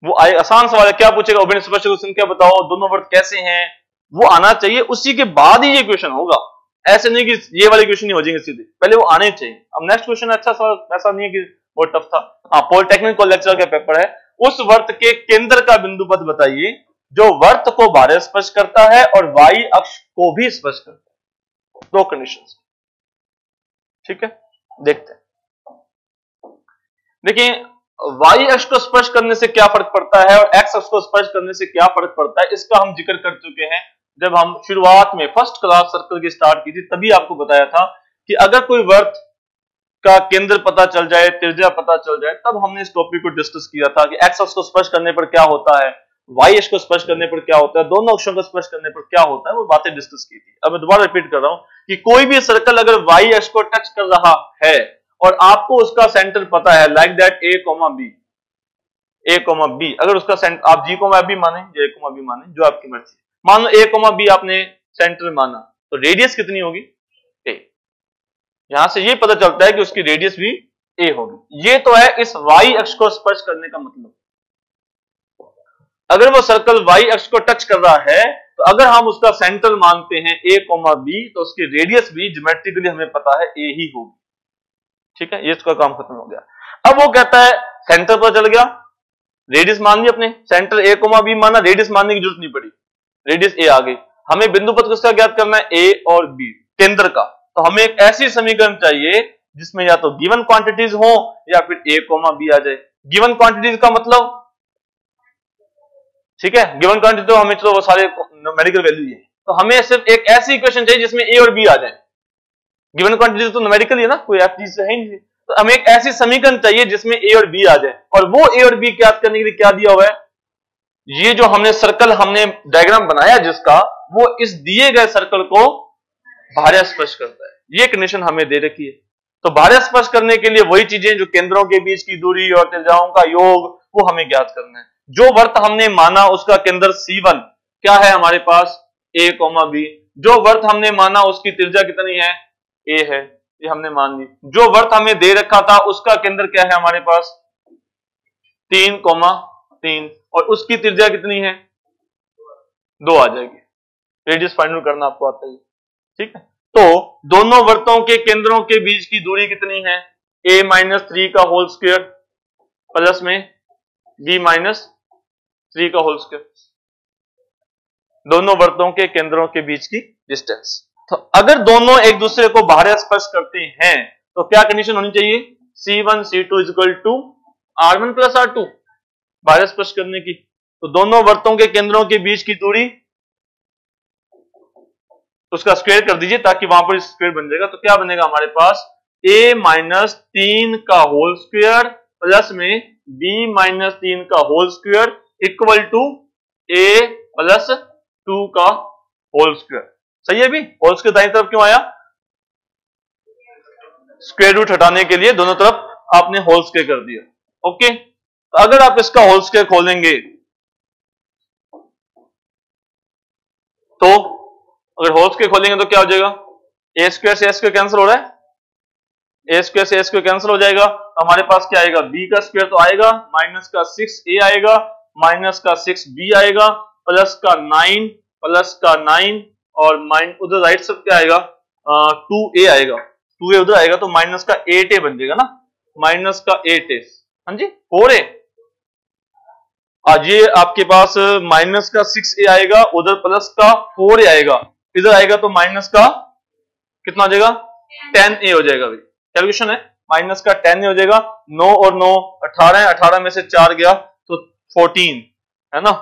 वो आसान सवाल है। क्या पूछेगा? उभयनिष्ठ स्पर्श की संख्या बताओ, दोनों वर्त कैसे हैं, वो आना चाहिए, उसी के बाद ही ये क्वेश्चन होगा। ऐसे नहीं कि ये वाले क्वेश्चन नहीं हो जाएंगे सीधे, पहले वो आने चाहिए। अब नेक्स्ट क्वेश्चन अच्छा सवाल, ऐसा नहीं है कि बहुत टफ था। हाँ, पॉलिटेक्निक लेक्चर का पेपर है, उस वर्त के केंद्र का बिंदुपथ बताइए जो वर्त को बाहर स्पर्श करता है और वाई अक्ष को भी स्पर्श करता है। दो कंडीशंस, ठीक है, देखते हैं। देखिए y अक्ष को स्पर्श करने से क्या फर्क पड़ता है और x अक्ष को स्पर्श करने से क्या फर्क पड़ता है, इसका हम जिक्र कर चुके हैं जब हम शुरुआत में फर्स्ट क्लास सर्कल की स्टार्ट की थी। तभी आपको बताया था कि अगर कोई वर्त का केंद्र पता चल जाए, त्रिज्या पता चल जाए, तब हमने इस टॉपिक को डिस्कस किया था कि x अक्ष को स्पर्श करने पर क्या होता है, y अक्ष को स्पर्श करने पर क्या होता है, दोनों अक्षों को स्पर्श करने पर क्या होता है, वो बातें डिस्कस की थी। अब मैं दोबारा रिपीट कर रहा हूं कि कोई भी सर्कल अगर y अक्ष को टच कर रहा है और आपको उसका सेंटर पता है, लाइक दैट a, b, अगर उसका सेंटर आप g, b माने या a, b माने, जो आपकी मर्जी। मान लो a, b आपने सेंटर माना, तो रेडियस कितनी होगी, a। यहां से ये पता चलता है कि उसकी रेडियस भी a होगी। ये तो है इस y अक्ष को स्पर्श करने का मतलब। अगर वो सर्कल y अक्ष को टच कर रहा है तो अगर हम उसका सेंटर मानते हैं a, b, तो उसकी रेडियस भी ज्योमेट्रिकली हमें पता है a ही होगी। ठीक है, ये इसका काम खत्म हो गया। अब वो कहता है सेंटर पर चल गया, रेडियस मान ली अपने, सेंटर a, b माना, रेडियस मानने की जरूरत नहीं पड़ी, रेडियस a आ गई। हमें बिंदु पथ किसका ज्ञात करना है, a और b, केंद्र का। तो हमें एक ऐसी समीकरण चाहिए जिसमें या तो गिवन क्वांटिटीज हो या फिर a, b आ जाए। गिवन क्वांटिटीज का मतलब, ठीक है, गिवन क्वांटिटी तो हमें चलो वो सारे न्यूमेरिकल वैल्यू है, तो हमें सिर्फ एक ऐसी इक्वेशन चाहिए जिसमें a और b आ जाए। गिवन क्वांटिटी तो न्यूमेरिकल है ना, कोई ऐसी चीज है नहीं। तो हमें एक ऐसी समीकरण चाहिए जिसमें a और b आ जाए, और वो a और b ज्ञात करने के लिए क्या दिया हुआ है, ये जो हमने सर्कल हमने डायग्राम बनाया जिसका, वो इस दिए गए सर्कल को बाह्य स्पर्श करता है। ये कंडीशन हमें दे रखी है। तो बाह्य स्पर्श करने के लिए वही चीजें जो केंद्रों के बीच की दूरी और त्रिज्याओं का योग, वो हमें ज्ञात करना है। जो वर्त हमने माना उसका केंद्र C1 क्या है हमारे पास, a, b। जो वर्त हमने माना उसकी त्रिज्या कितनी है, a है, ये हमने मान ली। जो वर्त हमें दे रखा था उसका केंद्र क्या है हमारे पास, 3, 3, और उसकी त्रिज्या कितनी है, 2 आ जाएगी। रेडियस फाइंड आउट करना आपको आता है, ठीक है। तो दोनों वर्तों के केंद्रों के बीच की दूरी कितनी है, a-3 का होल स्क्वायर प्लस में b-3 का होल स्क्वायर, दोनों वर्तों के केंद्रों के बीच की डिस्टेंस। तो अगर दोनों एक दूसरे को बाह्य स्पर्श करते हैं तो क्या कंडीशन होनी चाहिए, C1 C2 equal to R1 plus R2, बाह्य स्पर्श करने की। तो दोनों वर्तों के केंद्रों के बीच की दूरी, उसका स्क्वायर कर दीजिए ताकि वहां पर स्क्वायर बन जाएगा। तो क्या बनेगा हमारे पास, a-3 का होल स्क्वायर प्लस में b-3 का whole square equal to a plus 2 का होल स्क्वायर। सही है भी, होल स्क्वायर दाईं तरफ क्यों आया, स्क्वायर रूट हटाने के लिए दोनों तरफ आपने होल स्क्वायर कर दिया। ओके, तो अगर आप इसका होल स्क्वायर खोलेंगे तो, अगर होल स्क्वायर खोलेंगे तो क्या हो जाएगा, ए स्क्वायर से ए स्क्वायर कैंसिल हो रहा है, ए स्क्वायर से ए स्क्वायर कैंसिल हो जाएगा। तो हमारे पास क्या आएगा, b का स्क्वायर तो आएगा, माइनस का 6a आएगा, माइनस का 6b आएगा, प्लस का 9, प्लस का 9, और माइन उधर राइट साइड क्या आएगा, 2a आएगा, 2a उधर आएगा, तो माइनस का 8a बन जाएगा ना, माइनस का 8a, हाँ जी 4a। आज ये आपके पास माइनस का 6a आएगा, उधर प्लस का 4a आएगा, इधर आएगा तो माइनस का कितना हो जाएगा, 10a हो जाएगा। कैलकुलेशन है, माइनस का 10a हो जाएगा। 9 और 9 18 है, 18 में से 4 गया तो 14 है ना।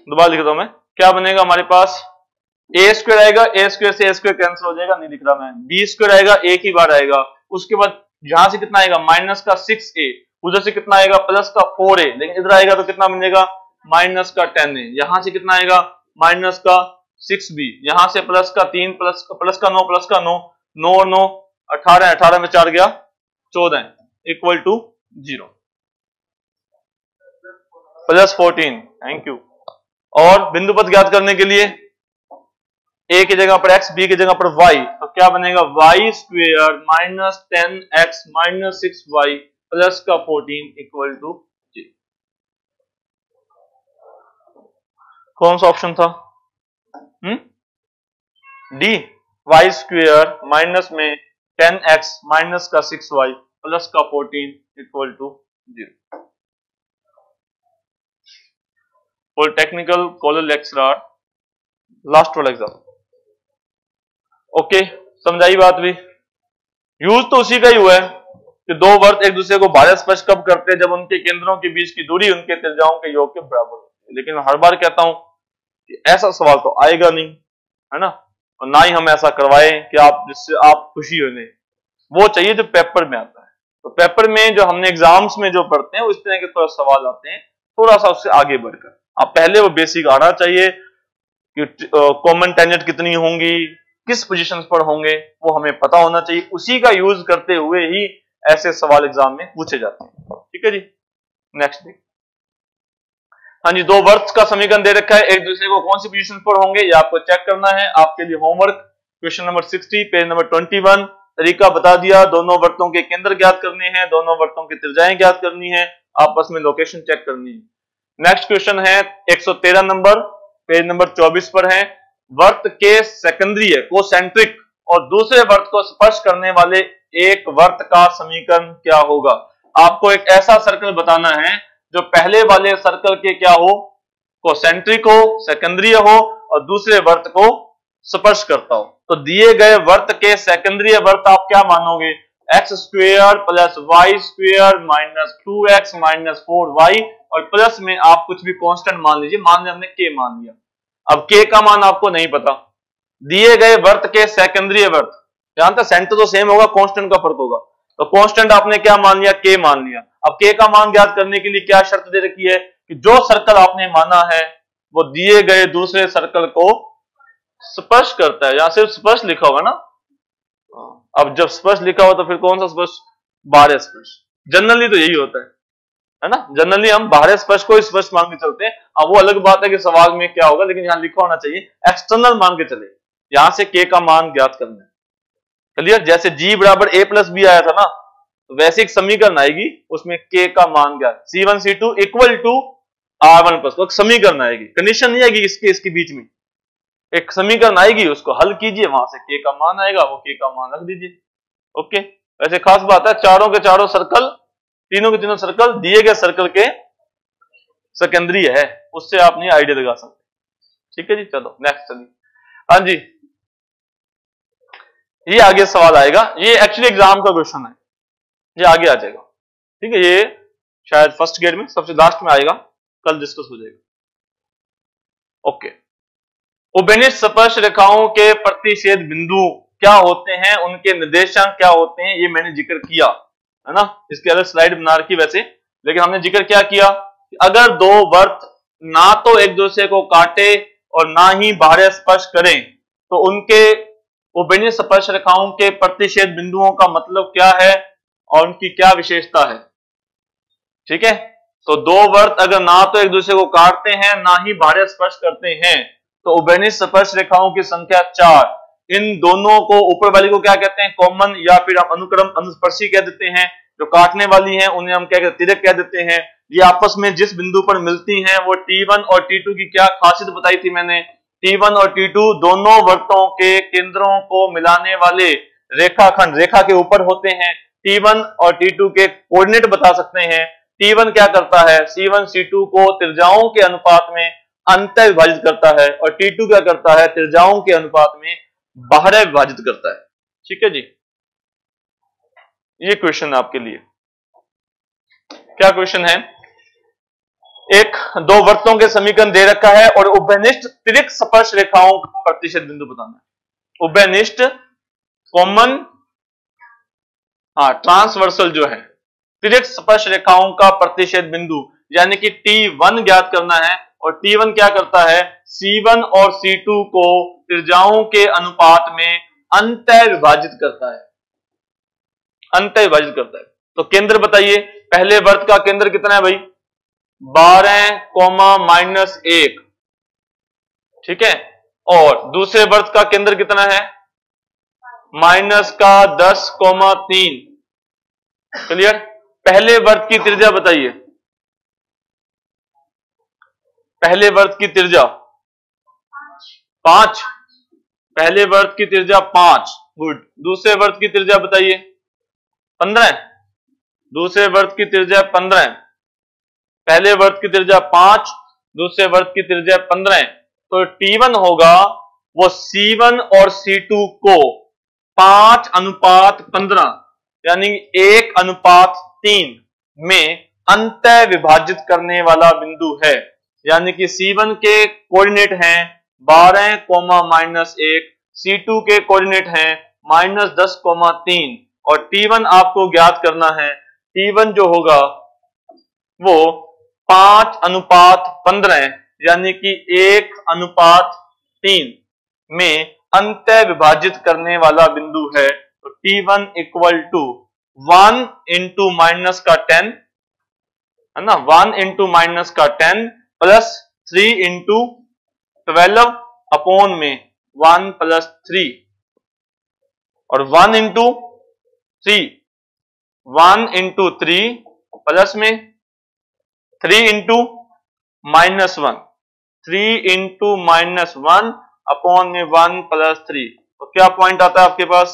दोबारा लिखता हूं मैं, क्या बनेगा हमारे पास, ए स्क्वायर आएगा, ए स्क्वायर से ए स्क्वायर कैंसिल हो जाएगा, नहीं लिख रहा मैं, बी स्क्वायर आएगा, एक ही बार आएगा, उसके बाद यहां से कितना आएगा, माइनस का 6a, उधर से कितना आएगा, प्लस का 4a, लेकिन इधर आएगा तो कितना बनेगा, माइनस का 10a, यहां से कितना आएगा, माइनस का 6b, यहां से प्लस का 3, प्लस का 9, प्लस का 9, 9 और 9 18, 18 में 4 गया 14 equal to 0, plus 14। Thank you. और बिंदु पथ ज्ञात करने के लिए a की जगह पर x, b की जगह पर y, तो क्या बनेगा, y square minus 10x minus 6y plus का 14 इक्वल टू 0। कौन सा ऑप्शन था, डी, y स्क्वायर माइनस में 10x माइनस का 6y प्लस का 14 equal to 0। Polytechnical college lecturer, last वाला एग्जाम। ओके, समझाई बात भी। यूज तो उसी का ही हुआ है कि दो वर्त एक दूसरे को बाह्य स्पर्श कब करते हैं, जब उनके केंद्रों के बीच की दूरी उनके त्रिज्याओं के योग के बराबर होती है। लेकिन हर बार कहता हूं कि ऐसा सवाल तो आएगा नहीं, है ना, और ना ही हम ऐसा करवाएं कि आप जिससे आप खुशी हो नहीं, वो चाहिए जो पेपर में आता है। तो पेपर में जो हमने एग्जाम्स में जो पढ़ते हैं उस तरह के थोड़ा सवाल आते हैं, थोड़ा सा उससे आगे बढ़कर आप पहले वो बेसिक आना चाहिए कि कॉमन टेंजेंट कितनी होंगी, किस पोजीशंस पर होंगे, वो हमें पता होना चाहिए। उसी का यूज करते हुए ही ऐसे सवाल एग्जाम में पूछे जाते हैं। ठीक है जी, नेक्स्ट देखिए। हाँ जी, दो वर्त्स का समीकरण दे रखा है, एक दूसरे को कौन सी पोजीशन पर होंगे ये आपको चेक करना है। आपके लिए homework question number 60 page number 21, तरीका बता दिया। दोनों वर्तों के केंद्र ज्ञात करने हैं, दोनों वर्तों की त्रिज्याएं ज्ञात करनी है, आपस में लोकेशन चेक करनी है। नेक्स्ट क्वेश्चन है 113 नंबर पेज नंबर 24 पर है। वर्त के सेकेंद्रीय कोसेंट्रिक और दूसरे वर्त को स्पर्श करने वाले एक वर्त का समीकरण क्या होगा। आपको एक ऐसा सर्कल बताना है जो पहले वाले सर्कल के क्या हो, कोसेंट्रिक हो, सेकेंद्रीय हो और दूसरे वर्त को स्पर्श करता हो। तो दिए गए वर्त के सेकेंद्रीय वर्त आप क्या मानोगे, x square plus y square minus 2x minus 4y और प्लस में आप कुछ भी कांस्टेंट मान लीजिए, मान लिया हमने k मान लिया। अब k का मान आपको नहीं पता, दिए गए वर्त के सेकेंद्रीय वर्त, जानते सेंटर तो सेम होगा, कांस्टेंट का फर्क होगा, तो कांस्टेंट आपने क्या मान लिया, k मान लिया। अब k का मान ज्ञात करने के लिए क्या शर्त दे रखी है कि जो सर्कल आपने माना है वो दिए गए दूसरे सर्कल को स्पर्श करता है। यहां सिर्फ स्पर्श लिखा होगा ना, अब जब स्पर्श लिखा हो तो फिर कौन सा स्पर्श, बाह्य स्पर्श। जनरली तो यही होता है ना, जनरली हम बाह्य स्पर्श को स्पर्श मान के चलते हैं। अब वो अलग बात है कि सवाल में क्या होगा, लेकिन यहां लिखा होना चाहिए एक्सटर्नल मान के चले, यहां से k का मान ज्ञात करना है। क्लियर, जैसे g बराबर a प्लस बी आया था ना, तो वैसे एक समीकरण आएगी उसमें k का मान ज्ञात, c1 c2 equal to r1 plus, तो समीकरण आएगी, कंडीशन नहीं आएगी इसके बीच में, एक समीकरण आएगी, उसको हल कीजिए, वहां से k का मान आएगा, वो k का मान रख दीजिए। ओके, वैसे खास बात है चारों के चारों सर्कल, तीनों के तीनों सर्कल दिए गए सर्कल के सेकेंडरी है, उससे आप नहीं आइडिया लगा सकते। ठीक है जी, चलो नेक्स्ट चलिए। हाँ जी, ये आगे सवाल आएगा, ये एक्चुअली एग्जाम का क्वेश्चन है, ये आगे आ जाएगा। ठीक है, ये शायद फर्स्ट गेट में सबसे लास्ट में आएगा, कल डिस्कस हो जाएगा। ओके, उभयनिष्ठ स्पर्श रेखाओं के प्रतिच्छेद बिंदु क्या होते हैं, उनके निर्देशांक क्या होते हैं, ये मैंने जिक्र किया है ना, इसकी अलग स्लाइड बना रखी वैसे, लेकिन हमने जिक्र क्या किया कि अगर दो वर्त ना तो एक दूसरे को काटे और ना ही बाह्य स्पर्श करें तो उनके उभयनिष्ठ स्पर्श रेखाओं के प्रतिच्छेद बिंदुओं का मतलब क्या है और उनकी क्या विशेषता है। ठीक है, तो दो वर्त अगर ना तो एक दूसरे को काटते हैं ना ही बाह्य स्पर्श करते हैं तो उभयनिष्ठ स्पर्श रेखाओं की संख्या 4। इन दोनों को, ऊपर वाली को क्या कहते हैं, कॉमन, या फिर हम अनुक्रम अनुस्पर्शी कह देते हैं। जो काटने वाली हैं उन्हें हम क्या कहते हैं, तिर्यक कह देते हैं। ये आपस में जिस बिंदु पर मिलती हैं वो T1 और T2 की क्या खासियत बताई थी मैंने, T1 और T2 दोनों वर्तों के केंद्रों को मिलाने वाले रेखाखंड रेखा के ऊपर होते हैं। T1 और T2 के कोऑर्डिनेट बता सकते हैं। T1 क्या करता है, C1 C2 को त्रिज्याओं के अनुपात में अंतर विभाजित करता है और T2 क्या करता है, त्रिज्याओं के अनुपात में बाह्य विभाजित करता है। ठीक है जी, ये क्वेश्चन आपके लिए क्या क्वेश्चन है, एक दो वर्तों के समीकरण दे रखा है और उभयनिष्ठ तिर्यक स्पर्श रेखाओं का प्रतिच्छेद बिंदु बताना है। उभयनिष्ठ कॉमन, हाँ ट्रांसवर्सल जो है, तिर्यक स्पर्श रेखाओं का प्रतिच्छेद बिंदु यानी कि T1 ज्ञात करना है और T1 क्या करता है, C1 और C2 को त्रिज्याओं के अनुपात में अंतर विभाजित करता है, अंतर विभाजित करता है। तो केंद्र बताइए, पहले वर्त का केंद्र कितना है भाई, 12,-1। ठीक है, और दूसरे वर्त का केंद्र कितना है, -10,3। क्लियर, पहले वर्त की त्रिज्या बताइए, पहले वर्त की त्रिज्या 5, पहले वर्त की त्रिज्या 5, गुड। दूसरे वर्त की त्रिज्या बताइए 15, दूसरे वर्त की त्रिज्या 15, पहले वर्त की त्रिज्या 5, दूसरे वर्त की त्रिज्या 15। तो T1 होगा वो C1 और C2 को 5:15 यानी 1:3 में अंतः विभाजित करने वाला बिंदु है। यानी कि C1 के कोऑर्डिनेट हैं 12, C2 के कोऑर्डिनेट हैं -10, और T1 आपको ज्ञात करना है। T1 जो होगा वो 5:15 यानी कि 1:3 में अंतः विभाजित करने वाला बिंदु है। तो T1 equal to 1 into minus का 10 है ना, 1 इंटू माइनस का 10 प्लस 3 इंटू 12 अपॉन में 1 प्लस 3 और 1 इंटू 3 प्लस में 3 इंटू -1 3 इंटू -1 अपॉन में 1 प्लस 3। तो क्या पॉइंट आता है आपके पास?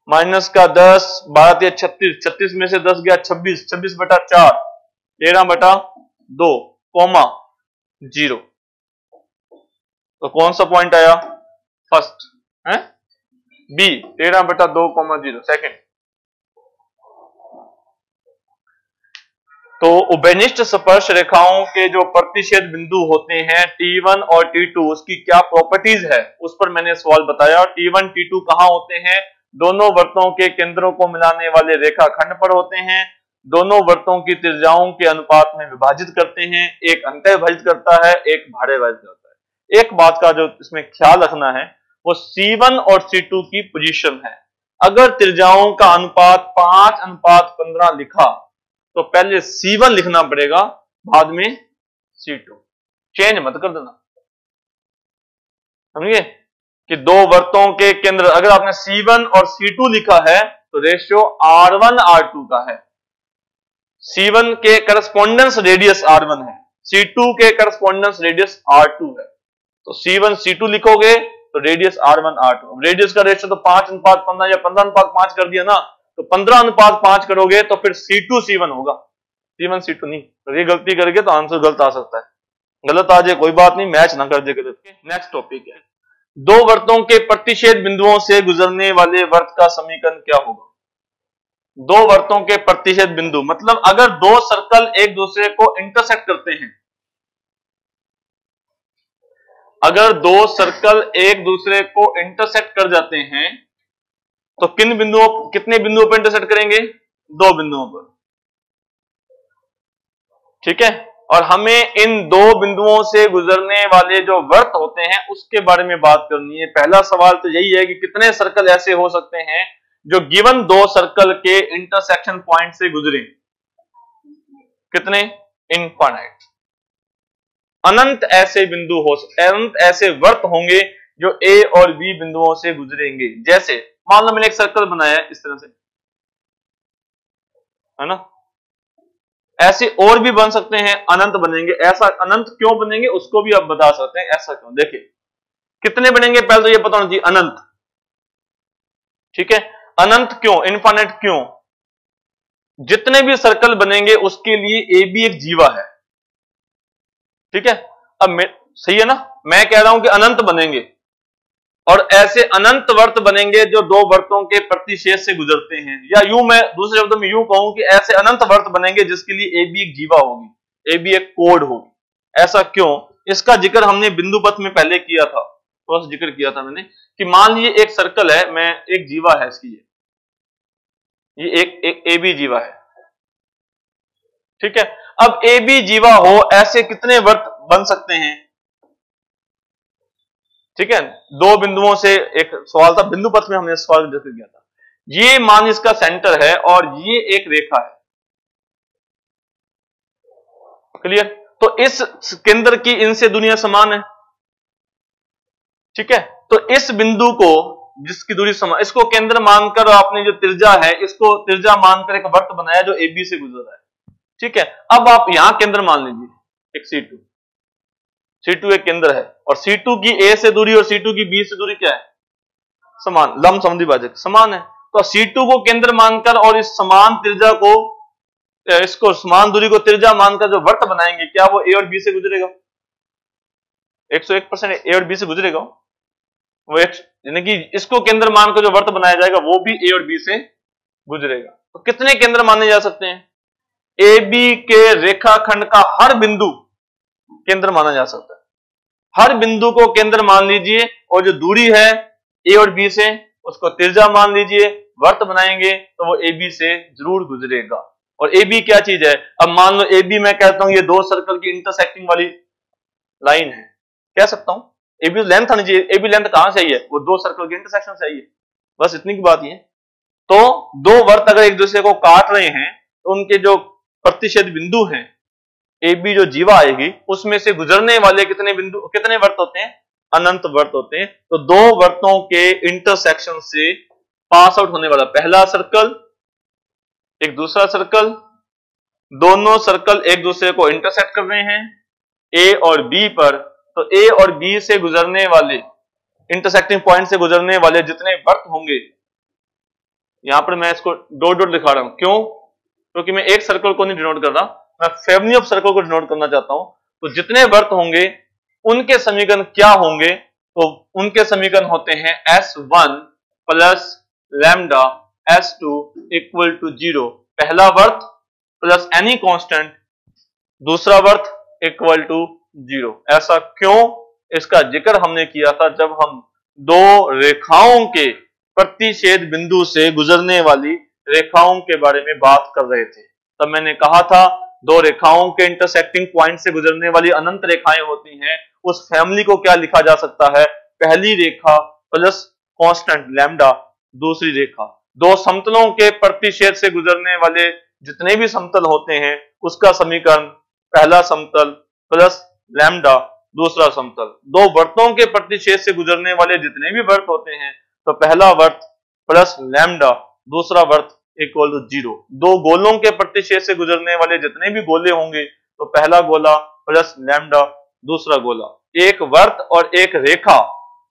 माइनस का 10, 12 36, 36 में से 10 गया 26, 26/4, 13/2 कोमा 0। तो कौन सा पॉइंट आया? फर्स्ट है बी, 13/2, 0 सेकंड। तो उभयनिष्ठ स्पर्श रेखाओं के जो प्रतिच्छेद बिंदु होते हैं T1 और T2, उसकी क्या प्रॉपर्टीज है उस पर मैंने सवाल बताया। T1 T2 कहां होते हैं? दोनों वृत्तों के केंद्रों को मिलाने वाले रेखाखंड पर होते हैं। दोनों वृत्तों की त्रिज्याओं के अनुपात में विभाजित करते हैं। एक अंतः विभाजित करता है, एक बाह्य विभाजित करता है। एक बात का जो इसमें ख्याल रखना है वो C1 और C2 की पोजीशन है। अगर त्रिज्याओं का अनुपात 5:15 लिखा तो पहले C1 लिखना पड़ेगा, बाद में C2, चेंज मत कर देना। समझिए कि दो वृत्तों के केंद्र, अगर आपने C1 और C2 लिखा है तो रेशियो R1 R2 का है। C1 के करस्पॉन्डेंस रेडियस R1 है, C2 के करस्पॉन्डेंस रेडियस R2 है। तो C1 C2 लिखोगे तो रेडियस R1 R2। रेडियस का रेशियो तो 5:15 या 15:5 कर दिया ना, तो 15:5 करोगे तो फिर C2 C1 होगा, C1 C2 नहीं। तो ये गलती करके तो आंसर गलत आ सकता है। गलत आ जाए कोई बात नहीं, मैच ना कर दे गलत। नेक्स्ट टॉपिक है, दो वर्तों के प्रतिच्छेद बिंदुओं से गुजरने वाले वर्त का समीकरण क्या होगा? दो वर्तों के प्रतिच्छेद बिंदु मतलब अगर दो सर्कल एक दूसरे को इंटरसेक्ट करते हैं, अगर दो सर्कल एक दूसरे को इंटरसेक्ट कर जाते हैं तो कितने बिंदुओं पर इंटरसेक्ट करेंगे? दो बिंदुओं पर, ठीक है। और हमें इन दो बिंदुओं से गुजरने वाले जो वर्त होते हैं उसके बारे में बात करनी है। पहला सवाल तो यही है कि कितने सर्कल ऐसे हो सकते हैं जो गिवन दो सर्कल के इंटरसेक्शन पॉइंट से गुजरे? कितने? इनफाइनाइट। अनंत ऐसे बिंदु अनंत ऐसे वर्त होंगे जो ए और बी बिंदुओं से गुजरेंगे। जैसे मान लो मैंने एक सर्कल बनाया है इस तरह से, है ना, ऐसे और भी बन सकते हैं, अनंत बनेंगे। ऐसा अनंत क्यों बनेंगे उसको भी आप बता सकते हैं, ऐसा क्यों? देखिए कितने बनेंगे पहले तो ये पता होना चाहिए, अनंत, ठीक है। अनंत क्यों, इनफाइनाइट क्यों? जितने भी सर्कल बनेंगे उसके लिए ए बी एक जीवा है, ठीक है। अब सही है ना, मैं कह रहा हूं कि अनंत बनेंगे और ऐसे अनंत वर्त बनेंगे जो दो वर्तों के प्रतिच्छेद से गुजरते हैं। या यूं मैं दूसरे शब्दों में यूं कहूं कि ऐसे अनंत वर्त बनेंगे जिसके लिए ए बी एक जीवा होगी, ए बी एक कोड होगी। ऐसा क्यों? इसका जिक्र हमने बिंदु पथ में पहले किया था, थोड़ा सा जिक्र किया था मैंने कि मान लीजिए एक सर्कल है, मैं एक जीवा है इसकी, ये एक ए बी जीवा है, ठीक है। अब ए बी जीवा हो ऐसे कितने वर्त बन सकते हैं? ठीक है, दो बिंदुओं से एक सवाल था, बिंदु पथ में हमने सवाल जिक्र किया था। ये मान इसका सेंटर है और ये एक रेखा है, क्लियर। तो इस केंद्र की इनसे दूरियां समान है, ठीक है। तो इस बिंदु को जिसकी दूरी समान, इसको केंद्र मानकर आपने जो त्रिज्या है इसको त्रिज्या मानकर एक वर्त बनाया जो ए बी से गुजर रहा है, ठीक है। अब आप यहां केंद्र मान लीजिए एक C2, C2 एक केंद्र है और C2 की A से दूरी और C2 की B से दूरी क्या है? समान, लंब समद्विभाजक समान है। तो C2 को केंद्र मानकर और इस समान त्रिज्या को, इसको समान दूरी को त्रिज्या मानकर जो वर्त बनाएंगे, क्या वो A और B से गुजरेगा? 101% A और B से गुजरेगा। वो एक्स, यानी कि इसको केंद्र मान कर जो वर्त बनाया जाएगा वो भी ए और बी से गुजरेगा। तो कितने केंद्र माने जा सकते हैं? ए बी के रेखाखंड का हर बिंदु केंद्र माना जा सकता है। हर बिंदु को केंद्र मान लीजिए और जो दूरी है ए और बी से उसको त्रिज्या मान लीजिए, वर्त बनाएंगे तो वो ए बी से जरूर गुजरेगा। और ए बी क्या चीज है? अब मान लो ए बी मैं कहता हूं ये दो सर्कल की इंटरसेक्टिंग वाली लाइन है, कह सकता हूं ए बी लेंथ आनी चाहिए। ए बी लेंथ कहां से आई है? वो दो सर्कल के इंटरसेक्शन से आई है, बस इतनी की बात ही है। तो दो वर्त अगर एक दूसरे को काट रहे हैं तो उनके जो प्रतिच्छेद बिंदु हैं ए बी जो जीवा आएगी उसमें से गुजरने वाले कितने बिंदु, कितने वर्त होते हैं? अनंत वर्त होते हैं। तो दो वर्तों के इंटरसेक्शन से पास आउट होने वाला पहला सर्कल, एक दूसरा सर्कल, दोनों सर्कल एक दूसरे को इंटरसेक्ट कर रहे हैं ए और बी पर। तो ए और बी से गुजरने वाले, इंटरसेक्टिंग पॉइंट से गुजरने वाले जितने वर्त होंगे, यहां पर मैं इसको डॉट डॉट दिखा रहा हूं, क्यों? क्योंकि मैं एक सर्कल को नहीं डिनोट कर रहा, मैं फैमिली ऑफ सर्कल को डिनोट करना चाहता हूं। तो जितने वर्त होंगे उनके समीकरण क्या होंगे? तो उनके समीकरण होते हैं S1 plus lambda S2 equal to 0। पहला वर्त प्लस एनी कांस्टेंट, दूसरा वर्त इक्वल टू 0। ऐसा क्यों? इसका जिक्र हमने किया था जब हम दो रेखाओं के प्रतिच्छेद बिंदु से गुजरने वाली रेखाओं के बारे में बात कर रहे थे। तब मैंने कहा था दो रेखाओं के इंटरसेक्टिंग पॉइंट से गुजरने वाली अनंत रेखाएं होती हैं, उस फैमिली को क्या लिखा जा सकता है? पहली रेखा प्लस कांस्टेंट लैम्डा, दूसरी रेखा। दो समतलों के प्रतिच्छेद से गुजरने वाले जितने भी समतल होते हैं उसका समीकरण पहला समतल प्लस लैम्डा, दूसरा समतल। दो वर्तों के प्रतिच्छेद से गुजरने वाले जितने भी वर्त होते हैं तो पहला वर्त प्लस लैम्डा, दूसरा वर्त इक्वल टू 0। दो गोलों के प्रतिच्छेद से गुजरने वाले जितने भी गोले होंगे तो पहला गोला प्लस लैम्डा, दूसरा गोला। एक वर्त और एक रेखा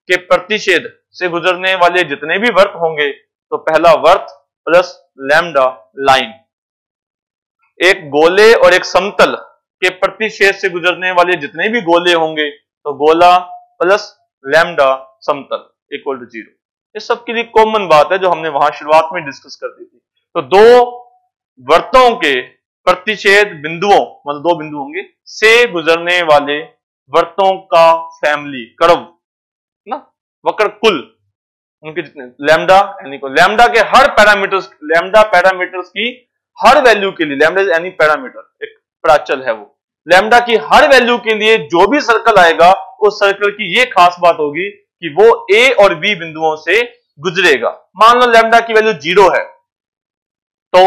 के प्रतिच्छेद से गुजरने वाले जितने भी वर्त होंगे तो पहला वर्त प्लस लैम्डा लाइन। एक गोले और एक समतल के प्रतिच्छेद से गुजरने वाले जितने भी गोले होंगे तो गोला प्लस लैम्डा समतल इक्वल टू 0। इस सब के लिए कॉमन बात है जो हमने वहां शुरुआत में डिस्कस कर दी थी। तो दो वर्तों के प्रतिच्छेद बिंदुओं, मतलब दो बिंदु होंगे, से गुजरने वाले वर्तों का फैमिली, कर्व ना, वक्र कुल, उनके जितने लैम्डा, यानी को लैम्डा के हर पैरामीटर्स, लैम्डा पैरामीटर्स की हर वैल्यू के लिए, लैम्डा यानी पैरामीटर, एक प्राचल है वो, लैम्डा की हर वैल्यू के लिए जो भी सर्कल आएगा उस सर्कल की ये खास बात होगी कि वो ए और बी बिंदुओं से गुजरेगा। मान लो लैम्डा की वैल्यू 0 है तो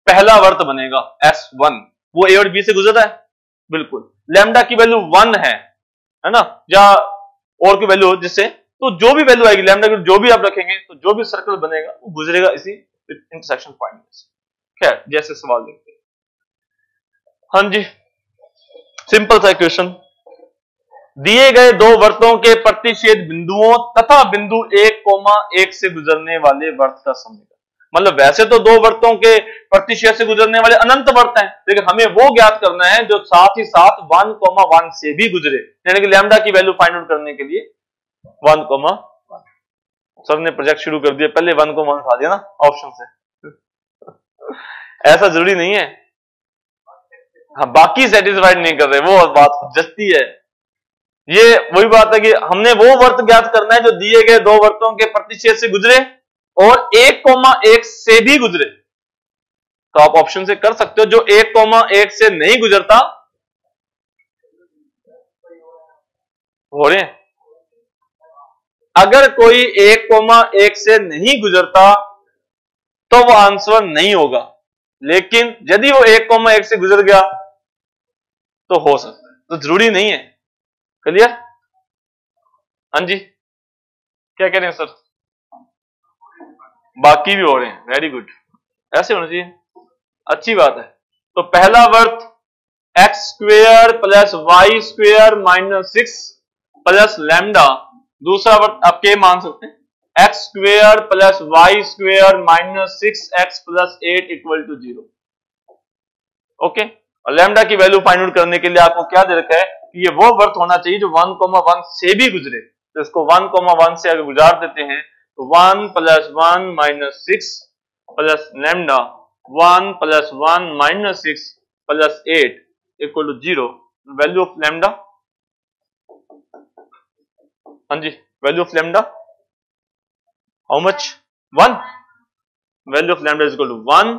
पहला वर्त बनेगा S1, वो ए और बी से गुजर रहा है, बिल्कुल। लैम्डा की वैल्यू 1 है ना, या और की वैल्यू जिससे, तो जो भी वैल्यू आएगी लैम्डा की, जो भी आप रखेंगे तो जो भी सर्कल बनेगा वो गुजरेगा इसी इंटरसेक्शन पॉइंट में से। खैर, जैसे सवाल देखते हैं। हाँ जी, सिंपल सा क्वेश्चन, दिए गए दो वर्तों के प्रतिच्छेद बिंदुओं तथा बिंदु 1,1 से गुजरने वाले वर्त का समीकरण। मतलब वैसे तो दो वर्तों के प्रतिच्छेद से गुजरने वाले अनंत वर्त हैं, लेकिन हमें वो ज्ञात करना है जो साथ ही साथ 1,1 से भी गुजरे, यानी कि लैम्डा की वैल्यू फाइंड आउट करने के लिए 1,1। सर ने प्रोजेक्ट शुरू कर दिया, पहले 1,1 उठा दिया ना ऑप्शन से। ऐसा जरूरी नहीं है, हाँ, बाकी सेटिस्फाइड नहीं कर रहे, वो बात जस्ती है। ये वही बात है कि हमने वो वर्त ज्ञात करना है जो दिए गए दो वर्तों के प्रतिच्छेद से गुजरे और 1,1 से भी गुजरे। तो आप ऑप्शन से कर सकते हो, जो 1,1 से नहीं गुजरता, हो रहे हैं, अगर कोई 1,1 से नहीं गुजरता तो वो आंसर नहीं होगा, लेकिन यदि वो 1,1 से गुजर गया तो हो सकता है, तो जरूरी नहीं है। क्लियर? हाँ जी, क्या कह रहे हैं सर? बाकी भी हो रहे हैं, वेरी गुड, ऐसे होना चाहिए, अच्छी बात है। तो पहला वर्त x² plus y² - 6 plus lambda, दूसरा वर्त आप क्या मान सकते हैं, x² plus y² - 6x plus 8 equal to 0। Okay, और लैम्डा की वैल्यू फाइंड आउट करने के लिए आपको क्या दे रखा है कि ये वो वर्त होना चाहिए जो 1,1 से भी गुजरे। तो इसको 1,1 से अगर गुजार देते हैं तो 1 + 1 - 6 plus lambda 1 + 1 - 6 plus 8 = 0। Value of lambda, हाँ जी, value of lambda how much 1, value of lambda is equal to 1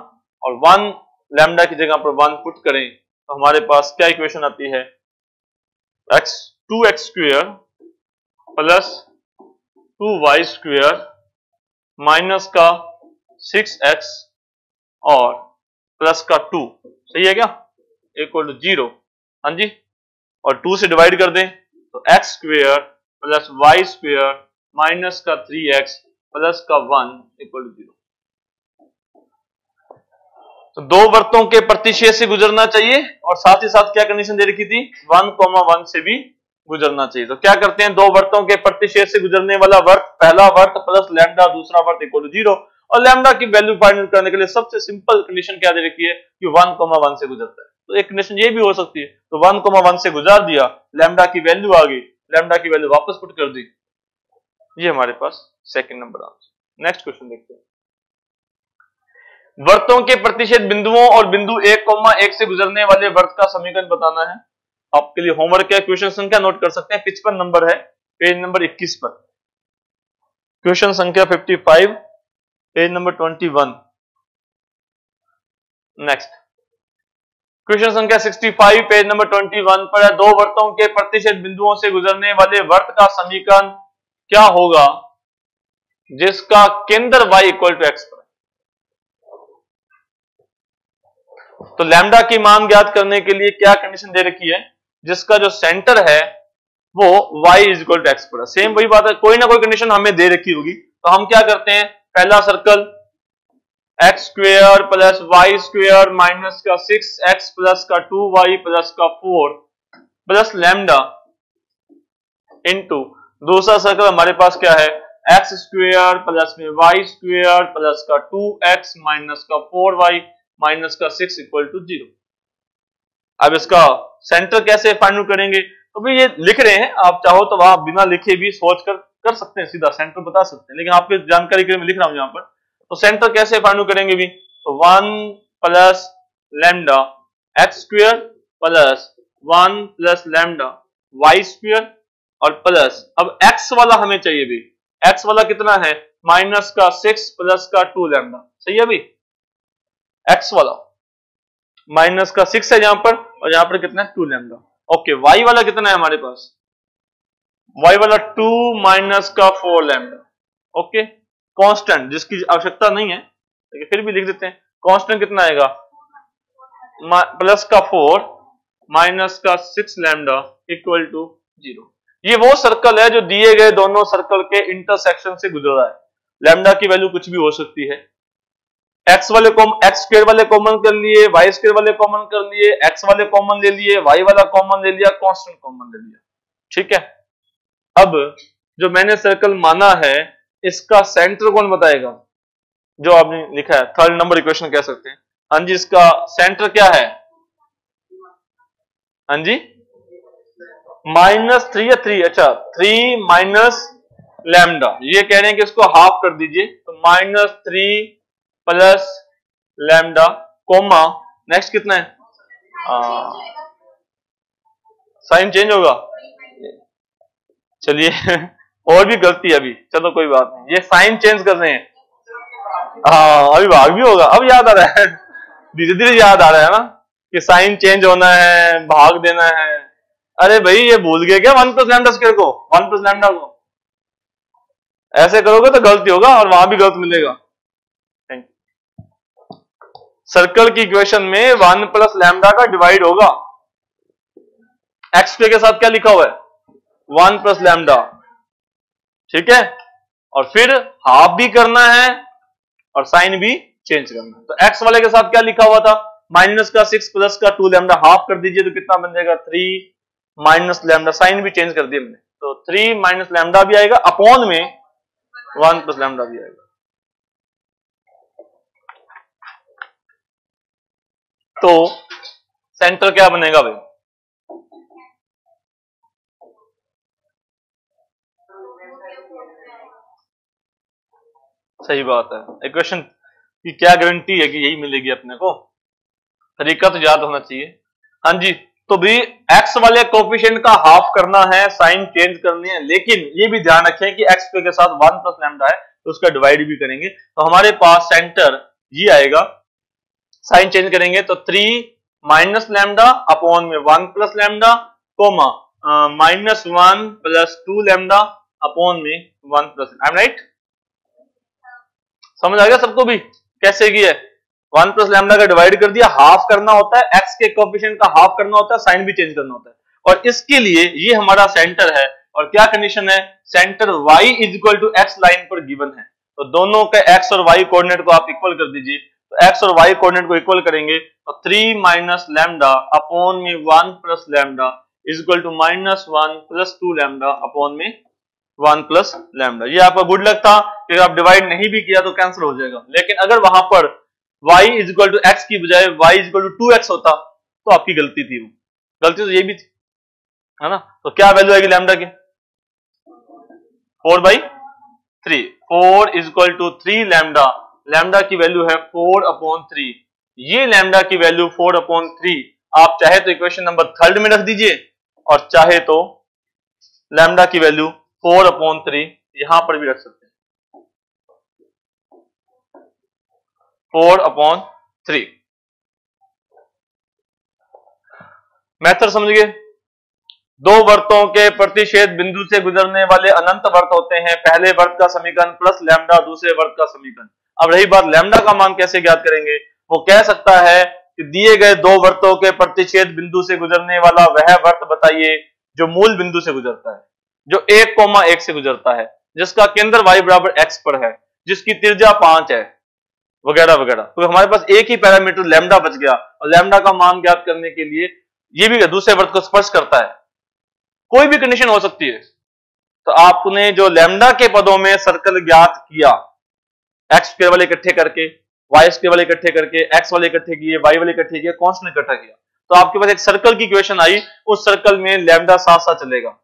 और 1 लैम्डा की जगह पर 1 पुट करें तो हमारे पास क्या इक्वेशन आती है, 2x² प्लस 2y² माइनस का 6x और प्लस का 2, सही है क्या, इक्वल टू 0, हाँ जी, और 2 से डिवाइड कर दें तो x² प्लस y² माइनस का 3x प्लस का 1 इक्वल टू 0। तो दो वृत्तों के प्रतिच्छेद से गुजरना चाहिए और साथ ही साथ क्या कंडीशन दे रखी थी, 1,1 से भी गुजरना चाहिए। तो क्या करते हैं, दो वृत्तों के प्रतिच्छेद से गुजरने वाला वर्त, पहला वर्त प्लस लैम्डा, दूसरा वर्त इक्वल टू 0, और लैम्डा की वैल्यू फाइंड आउट करने के लिए सबसे सिंपल कंडीशन क्या दे रखी है कि 1,1 से गुजरता है। तो एक कंडीशन ये भी हो सकती है, तो 1,1 से गुजार दिया, लैम्डा की वैल्यू आ गई, लैम्डा की वैल्यू वापस पुट कर दी, ये हमारे पास second number answer. Next question देखते हैं, वर्तों के प्रतिच्छेद बिंदुओं और बिंदु 1,1 से गुजरने वाले वर्त का समीकरण बताना है। आपके लिए होमवर्क है, क्वेश्चन संख्या नोट कर सकते हैं, 55 नंबर है, पेज नंबर 21 पर, क्वेश्चन संख्या 55, पेज नंबर 21। नेक्स्ट क्वेश्चन संख्या 65, पेज नंबर 21 पर है, दो वर्तों के प्रतिच्छेद बिंदुओं से गुजरने वाले वर्त का समीकरण क्या होगा जिसका केंद्र y = x पर। तो लैम्डा की मान ज्ञात करने के लिए क्या कंडीशन दे रखी है, जिसका जो सेंटर है वो y = x पर है। सेम वही बात है, कोई ना कोई कंडीशन हमें दे रखी होगी, तो हम क्या करते हैं, पहला circle x² plus y² minus का 6x प्लस का 2y प्लस का 4 प्लस लैम्डा इंटू दूसरा सर्कल हमारे पास क्या है, x² प्लस में y² प्लस का 2x माइनस का 4y माइनस का 6 इक्वल टू 0। अब इसका सेंटर कैसे फाइंड आउट करेंगे, तो भाई ये लिख रहे हैं, आप चाहो तो वहां बिना लिखे भी सोच कर सकते हैं, सीधा सेंटर बता सकते हैं, लेकिन आपके जानकारी के लिए मैं लिख रहा हूं यहां पर। तो सेंटर कैसे फाइंड आउट करेंगे भी, तो 1 plus lambda x² plus 1 plus lambda y² और प्लस, अब x वाला हमें चाहिए भी, x वाला कितना है, माइनस का 6 प्लस का 2 लैम्डा, सही है भी, x वाला माइनस का 6 है यहां पर, और यहां पर कितना है 2 लैम्डा। ओके, y वाला कितना है हमारे पास, y वाला 2 माइनस का 4 लैम्डा। ओके, कांस्टेंट जिसकी आवश्यकता नहीं है लेकिन फिर भी लिख देते हैं, कांस्टेंट कितना आएगा, प्लस का 4 माइनस का 6 लैम्डा इक्वल टू 0। ये वो सर्कल है जो दिए गए दोनों सर्कल के इंटरसेक्शन से गुजर रहा है। लैम्डा की वैल्यू कुछ भी हो सकती है, x वाले x² वाले कॉमन कर लिए, y² वाले कॉमन कर लिए, x वाले कॉमन ले लिए, y वाला कॉमन ले लिया, कांस्टेंट कॉमन ले लिया, ठीक है। अब जो मैंने सर्कल माना है इसका सेंटर कौन बताएगा, जो आपने लिखा है थर्ड नंबर इक्वेशन कह सकते हैं, हाँ जी, इसका सेंटर क्या है, हाँ जी, -3 या 3, अच्छा 3 माइनस लैम्डा, ये कह रहे हैं कि इसको हाफ कर दीजिए, तो -3 प्लस लैम्डा कोमा, नेक्स्ट कितना है, साइन चेंज होगा, चलिए और भी गलती है अभी, चलो कोई बात नहीं, ये साइन चेंज कर रहे हैं, हाँ अभी भाग भी होगा, अब याद आ रहा है, धीरे धीरे याद आ रहा है ना कि साइन चेंज होना है, भाग देना है। अरे भाई ये भूल गए क्या 1 प्लस लैम्डा स्क्वायर को, 1 प्लस लैम्डा को, ऐसे करोगे तो गलती होगा और वहां भी गलत मिलेगा। सर्कल की इक्वेशन में 1 प्लस लैम्डा का डिवाइड होगा, एक्स के साथ क्या लिखा हुआ है 1 प्लस लैम्डा, ठीक है, और फिर हाफ भी करना है और साइन भी चेंज करना है। तो एक्स वाले के साथ क्या लिखा हुआ था, माइनस का 6 प्लस का 2 लैम्डा, हाफ कर दीजिए तो कितना बन जाएगा 3 माइनस लैम्डा, साइन भी चेंज कर दिया मैंने, तो 3 माइनस लैम्डा भी आएगा, अपॉन में 1 प्लस लैम्डा भी आएगा। तो सेंटर क्या बनेगा भाई, सही बात है, इक्वेशन की क्या गारंटी है कि यही मिलेगी अपने को, तरीका तो याद होना चाहिए। हाँ जी, तो भी x वाले कोफिशिएंट का हाफ करना है, साइन चेंज करनी है, लेकिन ये भी ध्यान रखें कि x के साथ 1 प्लस लैम्डा है तो उसका डिवाइड भी करेंगे, तो हमारे पास सेंटर ये आएगा, साइन चेंज करेंगे तो 3 माइनस लैम्डा अपॉन में 1 plus lambda comma minus 1 plus 2 lambda upon में 1 प्लस, आई एम राइट? समझ आ गया सबको भी कैसे किया? 1 प्लस लैम्डा का डिवाइड कर दिया, हाफ करना होता है, x के कोएफिशिएंट का हाफ करना होता है, साइन भी चेंज करना होता है, और इसके लिए ये हमारा सेंटर है, और क्या कंडीशन है, centre y is equal to x line पर गिवन है, तो दोनों के x और y कोऑर्डिनेट को आप इक्वल कर दीजिए, तो x और y कोऑर्डिनेट को इक्वल करेंगे तो 3 माइनस लैम्डा अपॉन में 1 plus lambda is equal to minus 1 plus 2 lambda upon में 1 प्लस लैम्डा। ये आपका गुड लक था कि आप डिवाइड नहीं भी किया तो कैंसिल हो जाएगा, लेकिन अगर वहां पर y is equal to x की बजाय y is equal to 2x होता तो आपकी गलती थी, वो गलती तो ये भी थी, है ना? तो क्या वैल्यू आएगी लैम्डा की? 4/3, 4 is equal to 3 lambda, lambda की वैल्यू है 4/3, ये लैम्डा की वैल्यू 4/3 आप चाहे तो इक्वेशन नंबर 3 में रख दीजिए, और चाहे तो लैम्डा की वैल्यू 4/3 यहां पर भी रख सकते हैं, 4/3। मेथड समझिए, दो वर्तों के प्रतिच्छेद बिंदु से गुजरने वाले अनंत वर्त होते हैं, पहले वर्त का समीकरण प्लस लैम्डा दूसरे वर्त का समीकरण। अब रही बात लैम्डा का मान कैसे ज्ञात करेंगे, वो कह सकता है कि दिए गए दो वर्तों के प्रतिच्छेद बिंदु से गुजरने वाला वह वर्त बताइए जो मूल बिंदु से गुजरता है, जो 1,1 से गुजरता है, जिसका केंद्र y बराबर x पर है, जिसकी त्रिज्या 5 है, वगैरह वगैरह। तो हमारे पास एक ही पैरामीटर लैम्डा बच गया, और लैम्डा का मान ज्ञात करने के लिए ये भी दूसरे वर्त को स्पर्श करता है, कोई भी कंडीशन हो सकती है। तो आपने जो लैम्डा के पदों में सर्कल ज्ञात किया, x स्क्वायर वाले इकट्ठे करके, y स्क्वायर वाले इकट्ठे करके, x वाले इकट्ठे किए, y वाले इकट्ठे किए, कांस्टेंट इकट्ठा किया, तो आपके पास एक सर्कल की इक्वेशन आई, उस सर्कल में लैम्डा साथ साथ चलेगा।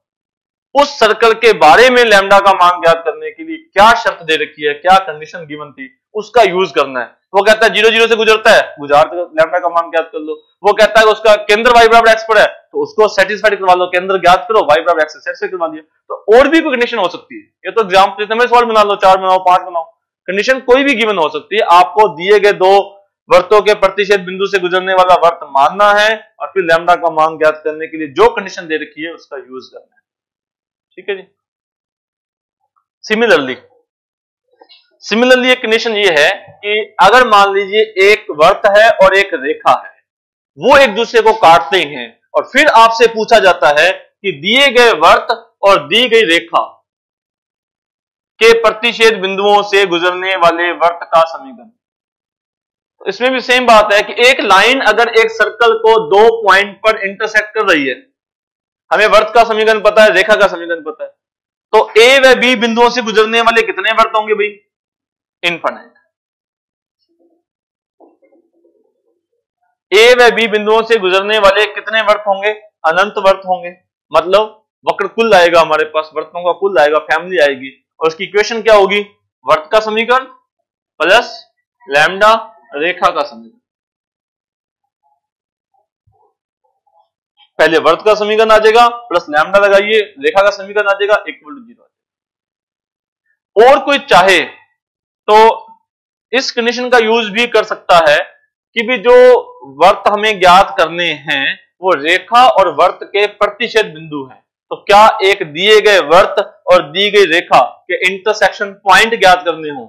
उस सर्कल के बारे में लैम्डा का मान ज्ञात करने के लिए क्या शर्त दे रखी है, क्या कंडीशन गिवन थी, उसका यूज करना है। वो कहता है 0 0 से गुजरता है, गुजार लैम्डा का मान ज्ञात कर लो। वो कहता है उसका केंद्र y बराबर x पर है, तो उसको सेटिस्फाइड करवा लो, केंद्र ज्ञात करो, y बराबर x से सेटिस्फाइड करवा दिया। तो और भी कोई कंडीशन हो सकती है, ये तो एग्जांपल में सवाल बना लो, 4 बनाओ, 5 बनाओ, कंडीशन कोई भी गिवन हो सकती है। आपको दिए गए दो वर्तों के प्रतिच्छेद बिंदु से गुजरने वाला वर्त मानना है, और फिर लैम्डा का मान ज्ञात करने के लिए जो कंडीशन दे रखी है उसका यूज करना है। ठीक है जी। सिमिलरली एक कंडीशन ये है कि अगर मान लीजिए एक वर्त है और एक रेखा है, वो एक दूसरे को काटते हैं, और फिर आपसे पूछा जाता है कि दिए गए वर्त और दी गई रेखा के प्रतिच्छेद बिंदुओं से गुजरने वाले वर्त का समीकरण। तो इसमें भी सेम बात है कि एक लाइन अगर एक सर्कल को 2 पॉइंट पर इंटरसेक्ट कर रही है, हमें वर्त का समीकरण पता है, रेखा का समीकरण पता है, तो ए व बी बिंदुओं से गुजरने वाले कितने वर्त होंगे भाई? इनफाइनाइट। ए व बी बिंदुओं से गुजरने वाले कितने वर्त होंगे? अनंत वर्त होंगे। मतलब वक्र कुल आएगा, हमारे पास वर्तों का कुल आएगा, फैमिली आएगी, और उसकी इक्वेशन क्या होगी? वर्त का समीकरण प्लस लैम्डा रेखा का समीकरण। पहले वर्त का समीकरण आ जाएगा, प्लस लैम्डा लगाइए, रेखा का समीकरण आ जाएगा, इक्वल टू 0। और कोई चाहे तो इस कंडीशन का यूज भी कर सकता है कि भी जो वर्त हमें ज्ञात करने हैं वो रेखा और वर्त के प्रतिच्छेद बिंदु हैं, तो क्या एक दिए गए वर्त और दी गई रेखा के इंटरसेक्शन पॉइंट ज्ञात करने हो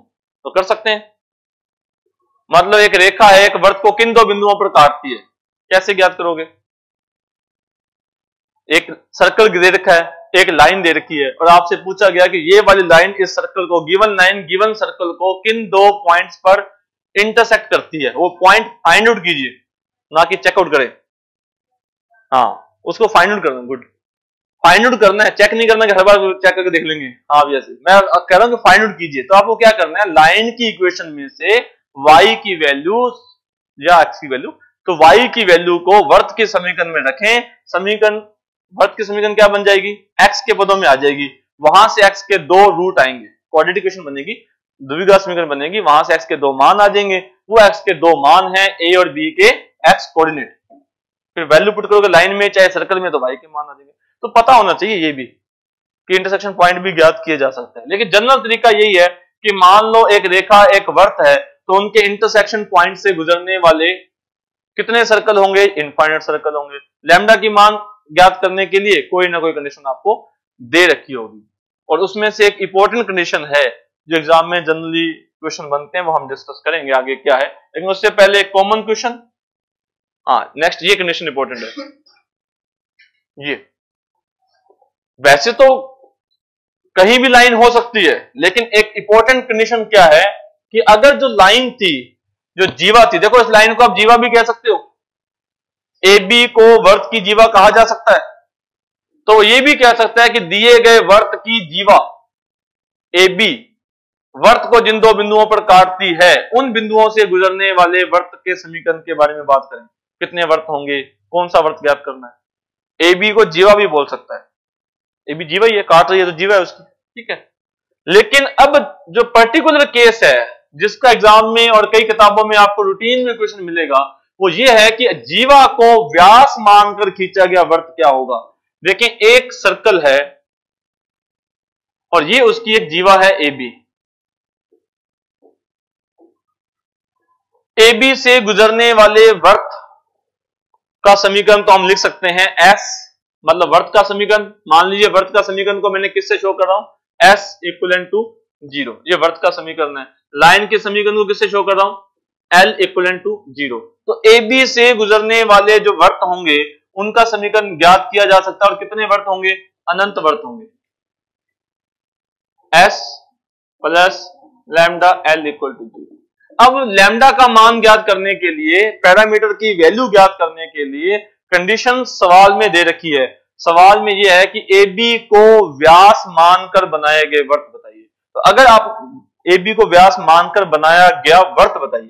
तो कर सकते हैं। मतलब एक रेखा है, एक वर्त को किन दो बिंदुओं पर काटती है, कैसे ज्ञात करोगे? एक सर्कल दे रखा है, एक लाइन दे रखी है, और आपसे पूछा गया कि ये वाली लाइन इस सर्कल को, गिवन लाइन गिवन सर्कल को किन दो पॉइंट्स पर इंटरसेक्ट करती है, वो पॉइंट फाइंड आउट कीजिए, ना कि चेकआउट करें। हाँ, उसको फाइंड आउट करना, गुड, फाइंड आउट करना है, चेक नहीं करना कि हर बार चेक करके देख लेंगे। हाँ जैसे मैं कह रहा हूं कि फाइंड आउट कीजिए, तो आपको क्या करना है, लाइन की इक्वेशन में से y की वैल्यू या x की वैल्यू, तो y की वैल्यू को वर्त के समीकरण में रखें, समीकरण वर्त के समीकरण क्या बन जाएगी? x के पदों में आ जाएगी, वहां से x के दो रूट आएंगे, क्वाड्रेटिक इक्वेशन बनेगी, द्विघात समीकरण बनेगी, वहां से x के दो मान आ जाएंगे, वो x के दो मान हैं a और b के x कोऑर्डिनेट, फिर वैल्यू पुट करोगे लाइन में चाहे सर्कल में तो y के मान आ जाएंगे। तो पता होना चाहिए ये भी कि इंटरसेक्शन पॉइंट भी ज्ञात किए जा सकते हैं, लेकिन जनरल तरीका यही है कि मान लो एक रेखा एक वर्त है तो उनके इंटरसेक्शन पॉइंट से गुजरने वाले कितने सर्कल होंगे, इनफाइनाइट सर्कल होंगे। लैम्डा की मान ज्ञात करने के लिए कोई ना कोई कंडीशन आपको दे रखी होगी, और उसमें से एक इंपॉर्टेंट कंडीशन है जो एग्जाम में जनरली क्वेश्चन बनते हैं, वो हम डिस्कस करेंगे आगे क्या है, लेकिन उससे पहले एक कॉमन क्वेश्चन। नेक्स्ट ये कंडीशन इंपॉर्टेंट है, ये वैसे तो कहीं भी लाइन हो सकती है, लेकिन एक इंपॉर्टेंट कंडीशन क्या है कि अगर जो लाइन थी, जो जीवा थी, देखो इस लाइन को आप जीवा भी कह सकते हो, ए बी को वर्त की जीवा कहा जा सकता है, तो ये भी कह सकता है कि दिए गए वर्त की जीवा ए बी वर्त को जिन दो बिंदुओं पर काटती है उन बिंदुओं से गुजरने वाले वर्त के समीकरण के बारे में बात करें, कितने वर्त होंगे, कौन सा वर्त ज्ञात करना है। ए बी को जीवा भी बोल सकता है, ए बी जीवा ही है, काट रही है तो जीवा है उसकी, ठीक है। लेकिन अब जो पर्टिकुलर केस है जिसका एग्जाम में और कई किताबों में आपको रूटीन में क्वेश्चन मिलेगा, वो ये है कि जीवा को व्यास मानकर खींचा गया वर्त क्या होगा। देखिए एक सर्कल है और ये उसकी एक जीवा है ए बी, ए बी से गुजरने वाले वर्त का समीकरण तो हम लिख सकते हैं एस, मतलब वर्त का समीकरण। मान लीजिए वर्त का समीकरण को मैंने किससे शो कर रहा हूं, एस इक्वलेंट टू 0, ये वर्त का समीकरण है। लाइन के समीकरण को किससे शो कर रहा हूं, एल इक्वलेंट टू 0। तो ए बी से गुजरने वाले जो वर्त होंगे उनका समीकरण ज्ञात किया जा सकता है, और कितने वर्त होंगे, अनंत वर्त होंगे। S plus lambda L equal to 0। अब लैम्डा का मान ज्ञात करने के लिए, पैरामीटर की वैल्यू ज्ञात करने के लिए कंडीशन सवाल में दे रखी है। सवाल में यह है कि ए बी को व्यास मानकर बनाए गए वर्त बताइए। तो अगर आप ए बी को व्यास मानकर बनाया गया वर्त बताइए,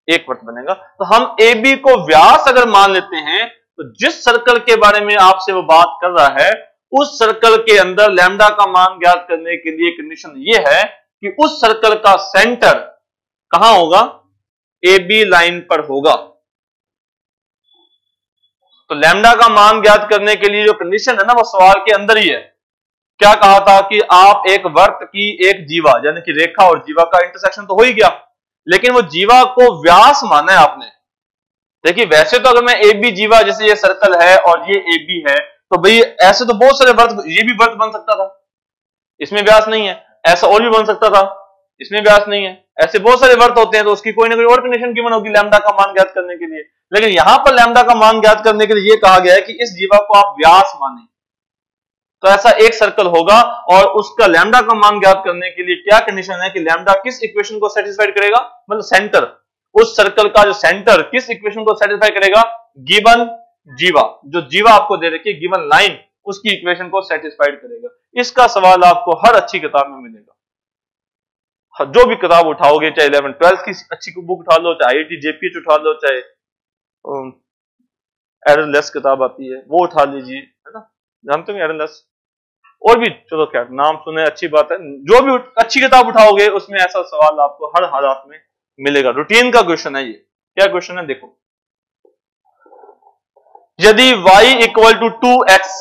एक वर्त बनेगा। तो हम ए बी को व्यास अगर मान लेते हैं तो जिस सर्कल के बारे में आपसे वो बात कर रहा है उस सर्कल के अंदर लैम्डा का मान ज्ञात करने के लिए कंडीशन ये है कि उस सर्कल का सेंटर कहां होगा, ए बी लाइन पर होगा। तो लैम्डा का मान ज्ञात करने के लिए जो कंडीशन है ना, वो सवाल के अंदर ही है। क्या कहा था कि आप एक वर्त की एक जीवा, यानी कि रेखा और जीवा का इंटरसेक्शन तो हो ही गया, लेकिन वो जीवा को व्यास माना है आपने। देखिए वैसे तो अगर मैं ए बी जीवा, जैसे ये सर्कल है और ये ए बी है, तो भाई ऐसे तो बहुत सारे वर्त, ये भी वर्त बन सकता था, इसमें व्यास नहीं है। ऐसा और भी बन सकता था, इसमें व्यास नहीं है। ऐसे बहुत सारे वर्त होते हैं, तो उसकी कोई ना कोई और कंडीशन गिवन होगी लैम्डा का मान ज्ञात करने के लिए। लेकिन यहां पर लैम्डा का मान ज्ञात करने के लिए यह कहा गया है कि इस जीवा को आप व्यास माने। तो ऐसा एक सर्कल होगा और उसका लैम्डा का मान ज्ञात करने के लिए क्या कंडीशन है कि लैम्डा किस इक्वेशन को सेटिस्फाइड करेगा, मतलब सेंटर, उस सर्कल का जो सेंटर किस इक्वेशन को सेटिस्फाई करेगा, गिवन जीवा, जो जीवा आपको दे रखी है गिवन लाइन, उसकी इक्वेशन को सेटिस्फाइड करेगा। इसका सवाल आपको हर अच्छी किताब में मिलेगा। जो भी किताब उठाओगे, चाहे 11-12 की अच्छी बुक उठा लो, चाहे IIT JPH उठा लो, चाहे एरनलेस किताब आती है वो उठा लीजिए, है ना, जानते हो एरनलेस, और भी चलो क्या नाम सुने, अच्छी बात है। जो भी अच्छी किताब उठाओगे उसमें ऐसा सवाल आपको हर हालात में मिलेगा। रूटीन का क्वेश्चन है ये। क्या क्वेश्चन है, देखो, यदि y इक्वल टू 2x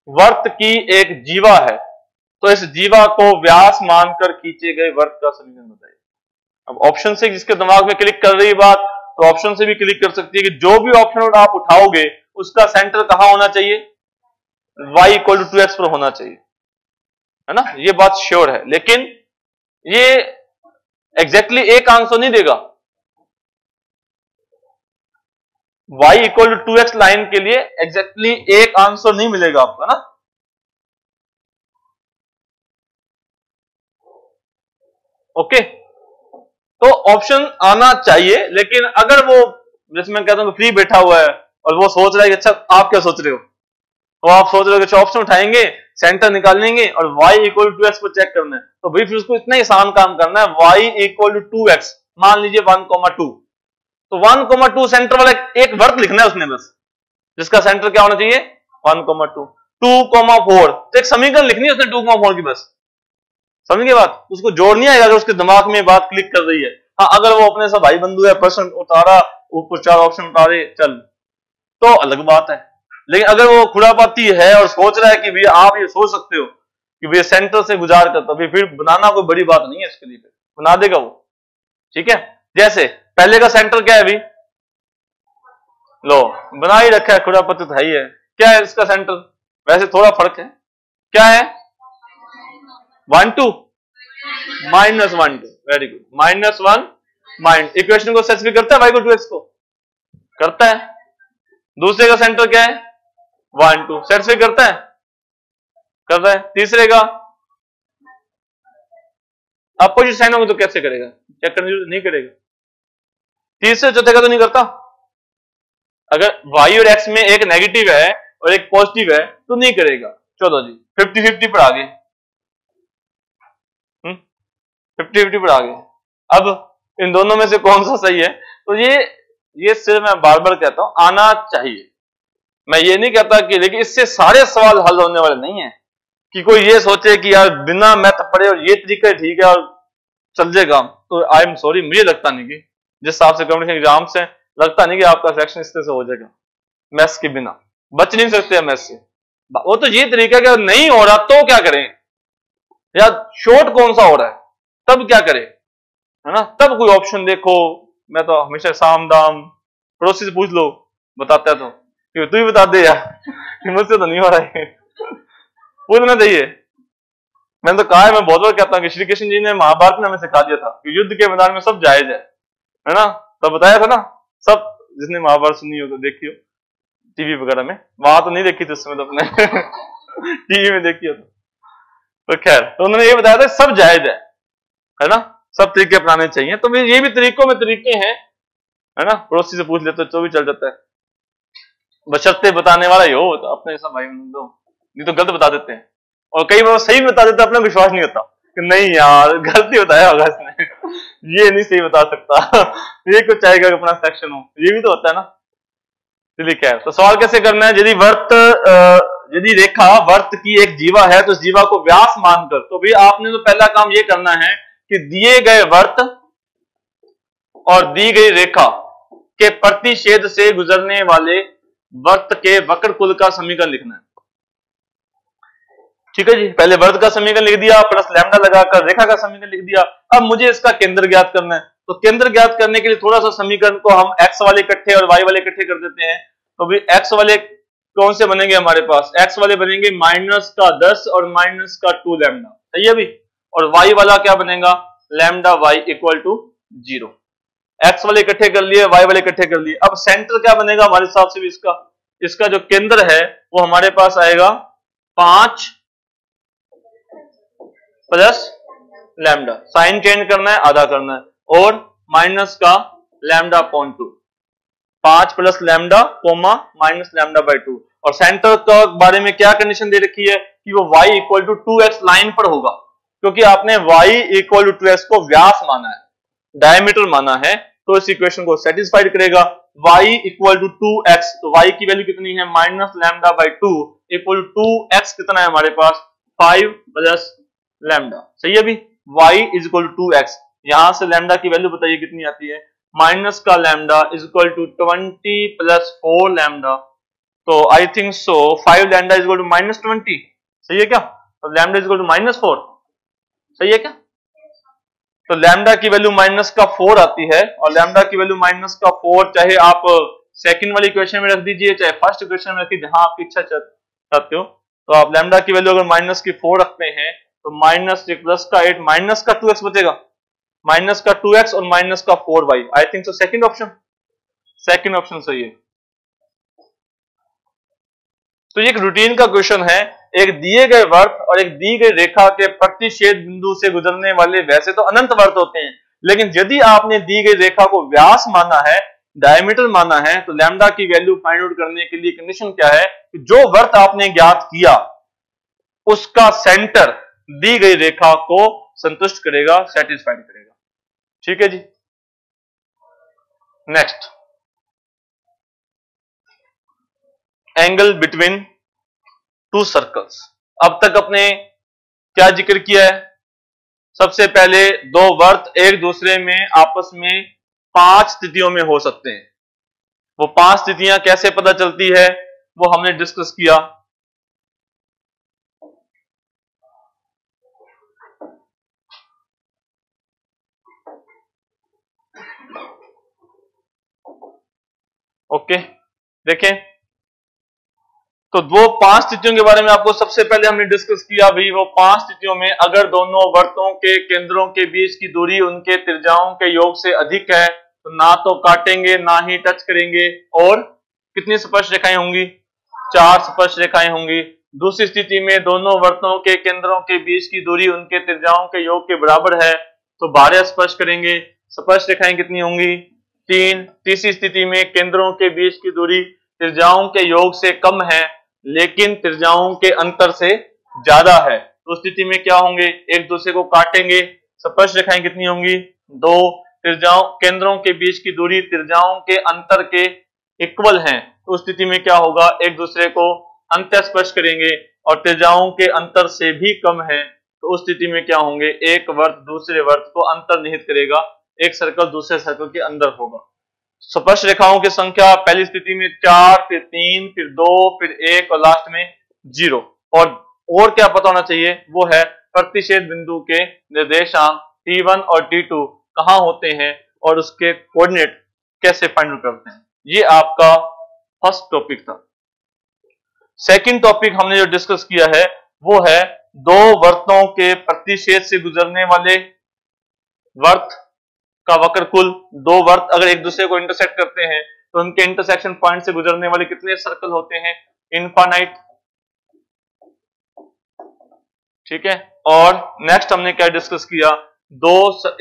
वर्त की एक जीवा है तो इस जीवा को व्यास मानकर खींचे गए वर्त का समीकरण बताइए। अब ऑप्शन से जिसके दिमाग में क्लिक कर रही बात, तो ऑप्शन से भी क्लिक कर सकती है कि जो भी ऑप्शन आप उठाओगे उसका सेंटर कहां होना चाहिए, y इक्वल टू 2x पर होना चाहिए, है ना, ये बात श्योर है। लेकिन ये एग्जैक्टली एक आंसर नहीं देगा। y equal to 2x line के लिए एग्जैक्टली एक आंसर नहीं मिलेगा आपको, ना। ओके, तो ऑप्शन आना चाहिए, लेकिन अगर वो, जैसे मैं कहता हूं फ्री बैठा हुआ है और वो सोच रहा है कि अच्छा आप क्या सोच रहे हो, तो आप सोच रहे हो कि ऑप्शन उठाएंगे, सेंटर निकालेंगे और y इक्वल टू 2x को चेक करना है, तो भाई फिर उसको इतना आसान काम करना है, y इक्वल टू 2x, मान लीजिए 1,2, तो 1,2 सेंटर वाला एक वर्त लिखना है उसने बस, जिसका सेंटर क्या होना चाहिए 1,2, 2,4, तो एक समीकरण लिखनी है उसने 2,4 की बस। समझ गए बात? उसको जोड़ नहीं आएगा अगर उसके दिमाग में बात क्लिक कर रही है। हाँ, अगर वो अपने सब भाई बंधु है, प्रश्न उतारा, ऊपर 4 ऑप्शन उतारे, चल तो अलग बात है। लेकिन अगर वो खुरापाती है और सोच रहा है कि भैया आप ये सोच सकते हो कि भैया सेंटर से गुजार कर, तो फिर बनाना कोई बड़ी बात नहीं है, इसके लिए बना देगा वो। ठीक है, जैसे पहले का सेंटर क्या है अभी, लो बना ही रखा है, खुरापाती तो है ही है। क्या है इसका सेंटर? वैसे थोड़ा फर्क है, क्या है, 1 2 -1 2, वेरी गुड, -1 माइंड इक्वेशन को सेटिस्फाई करता है, y को 2x को करता है। दूसरे का सेंटर क्या है, 1 2, सेटिस्फाई करता है, कर रहा है। तीसरे का अपोजिट साइन होगा तो कैसे करेगा, चेक करने नहीं करेगा। तीसरे चौथे का तो नहीं करता। अगर y और x में एक नेगेटिव है और एक पॉजिटिव है तो नहीं करेगा। चलो जी 50-50 पर आ गए, 50-50 पर आ गए। अब इन दोनों में से कौन सा सही है? तो ये सिर्फ मैं बार बार कहता हूं, आना चाहिए। मैं ये नहीं कहता कि, लेकिन इससे सारे सवाल हल होने वाले नहीं है कि कोई ये सोचे कि यार बिना मैथ पढ़े और ये तरीका ठीक है और चल जाएगा। तो आई एम सॉरी, मुझे लगता नहीं कि जिस हिसाब से कॉम्पिटिशन एग्जाम से, लगता नहीं कि आपका सिलेक्शन इस तरह से हो जाएगा। मैथ्स के बिना बच नहीं सकते मैथ्स से। वो तो ये तरीका कि नहीं हो रहा तो क्या करें, या शॉर्ट कौन सा हो रहा है तब क्या करें, है ना? तब कोई ऑप्शन देखो। मैं तो हमेशा साम दाम पड़ोसी से पूछ लो, बताता है तो तू ही बता दे यार कि मुझसे तो नहीं हो रहा है, पूछना चाहिए। मैंने तो कहा है, मैं बहुत बार कहता हूँ कि श्री कृष्ण जी ने महाभारत में हमें सिखा दिया था कि युद्ध के मैदान में सब जायज है ना? तब बताया था ना सब, जिसने महाभारत सुनी हो तो देखी हो टीवी वगैरह में, वहां तो नहीं देखी थी उस समय तो अपने टीवी में देखी हो तो खैर, तो उन्होंने ये बताया था सब जायज है ना? सब तरीके अपनाने चाहिए। तो ये भी तरीकों में तरीके हैं, है ना? पड़ोसी से पूछ लेते तो भी चल जाता है, बशर्ते बताने वाला ही हो तो अपने सब भाई दो, नहीं तो गलत बता देते हैं। और कई बार सही बता देते, अपना विश्वास नहीं होता कि नहीं यार गलती बताया होगा इसने ये नहीं सही बता सकता ये कुछ चाहेगा कि अपना सेक्शन हो, ये भी तो होता है ना। चलिए खैर, तो सवाल कैसे करना है? यदि रेखा वर्त की एक जीवा है तो उस जीवा को व्यास मानकर, तो भी आपने तो पहला काम ये करना है कि दिए गए वर्त और दी गई रेखा के प्रतिच्छेद से गुजरने वाले वर्त के वक्र कुल का समीकरण लिखना है। ठीक है जी, पहले वर्त का समीकरण लिख दिया, प्लस लैम्डा लगाकर रेखा का समीकरण लिख दिया। अब मुझे इसका केंद्र ज्ञात करना है, तो केंद्र ज्ञात करने के लिए थोड़ा सा समीकरण को हम एक्स वाले इकट्ठे और वाई वाले इकट्ठे कर देते हैं। तो भी एक्स वाले कौन से बनेंगे हमारे पास? एक्स वाले बनेंगे -10 और -2 लैम्डा, सही है अभी। और वाई वाला क्या बनेगा? Lambda y equal to 0। X वाले इकट्ठे कर लिए, वाई वाले इकट्ठे कर लिए। अब सेंटर क्या बनेगा हमारे हिसाब से भी इसका जो केंद्र है वो हमारे पास आएगा 5 प्लस लैम्डा, साइन चेंज करना है, आधा करना है, और माइनस का lambda upon 2, 5 plus lambda comma minus lambda by 2। और सेंटर का बारे में क्या कंडीशन दे रखी है कि वो y equal to 2x line पर होगा, क्योंकि आपने y इक्वल टू 2x को व्यास माना है, डायमीटर माना है, तो इस इक्वेशन को सेटिस्फाइड करेगा। y इक्वल टू 2x, तो y की वैल्यू कितनी है? Minus lambda by 2 equal to 2x कितना है हमारे पास? 5 प्लस लैम्डा, सही है अभी। y is equal to 2x, यहां से लैम्डा की वैल्यू बताइए कितनी आती है? माइनस का lambda is equal to 20 plus 4 lambda, तो I think so 5 lambda is equal to -20, सही है क्या? तो लैम्डा इज इक्वल टू -4, सही है क्या? तो लैम्डा की वैल्यू -4 आती है, और लैम्डा की वैल्यू -4 चाहे आप सेकंड वाली इक्वेशन में रख दीजिए चाहे फर्स्ट इक्वेशन में रखिए, जहां आपकी इच्छा चाहते हो। तो आप लैम्डा की वैल्यू अगर -4 रखते हैं तो -6 प्लस का 8 माइनस का 2x बचेगा, माइनस का 2x और माइनस का 4y, आई थिंक सो सेकंड ऑप्शन सही है। तो ये एक रूटीन का क्वेश्चन है, एक दिए गए वर्त और एक दी गई रेखा के प्रतिच्छेद बिंदु से गुजरने वाले, वैसे तो अनंत वर्त होते हैं, लेकिन यदि आपने दी गई रेखा को व्यास माना है, डायमीटर माना है, तो लैम्डा की वैल्यू फाइंड आउट करने के लिए कंडीशन क्या है कि जो वर्त आपने ज्ञात किया उसका सेंटर दी गई रेखा को संतुष्ट करेगा, सेटिस्फाइड करेगा। ठीक है जी, next, angle between two circles. अब तक अपने क्या जिक्र किया है? सबसे पहले दो वर्त एक दूसरे में आपस में 5 स्थितियों में हो सकते हैं। वो 5 स्थितियां कैसे पता चलती है वो हमने डिस्कस किया। ओके, देखें तो वो 5 स्थितियों के बारे में आपको सबसे पहले हमने डिस्कस किया भाई। वो 5 स्थितियों में अगर दोनों वर्तों के केंद्रों के बीच की दूरी उनके त्रिज्याओं के योग से अधिक है तो ना तो काटेंगे ना ही टच करेंगे, और कितनी स्पर्श रेखाएं होंगी? 4 स्पर्श रेखाएं होंगी। दूसरी स्थिति में दोनों वर्तों के केंद्रों के बीच की दूरी उनके त्रिज्याओं के योग के बराबर है तो 12 स्पर्श करेंगे। स्पर्श रेखाएं कितनी होंगी? 3। तीसरी स्थिति में केंद्रों के बीच की दूरी त्रिज्याओं के योग से कम है लेकिन त्रिज्याओं के अंतर से ज्यादा है, तो स्थिति में क्या होंगे? एक दूसरे को काटेंगे। स्पर्श रेखाएं कितनी होंगी? 2। त्रिज्याओं केंद्रों के बीच की दूरी त्रिज्याओं के अंतर के इक्वल हैं, तो स्थिति में क्या होगा? एक दूसरे को अंत्य स्पर्श करेंगे और त्रिज्याओं के अंतर से भी कम है, तो उस स्थिति में क्या होंगे? एक वर्त दूसरे वर्त को अंतर्निहित करेगा, एक सर्कल दूसरे सर्कल के अंदर होगा। स्पर्श रेखाओं की संख्या पहली स्थिति में 4, फिर 3, फिर 2, फिर 1 और लास्ट में 0। और क्या पता होना चाहिए? वो है प्रतिच्छेद बिंदु के निर्देशांक T1 और T2 कहां होते हैं और उसके कोऑर्डिनेट कैसे फाइंड आउट करते हैं। ये आपका फर्स्ट टॉपिक था। सेकंड टॉपिक हमने जो डिस्कस किया है वो है दो वर्तों के प्रतिच्छेद से गुजरने वाले वर्त का वक्र कुल। दो वर्त अगर एक दूसरे को इंटरसेक्ट करते हैं तो उनके इंटरसेक्शन पॉइंट से गुजरने वाले कितने सर्कल होते हैं? इनफाइनाइट। ठीक है, और नेक्स्ट हमने क्या डिस्कस किया?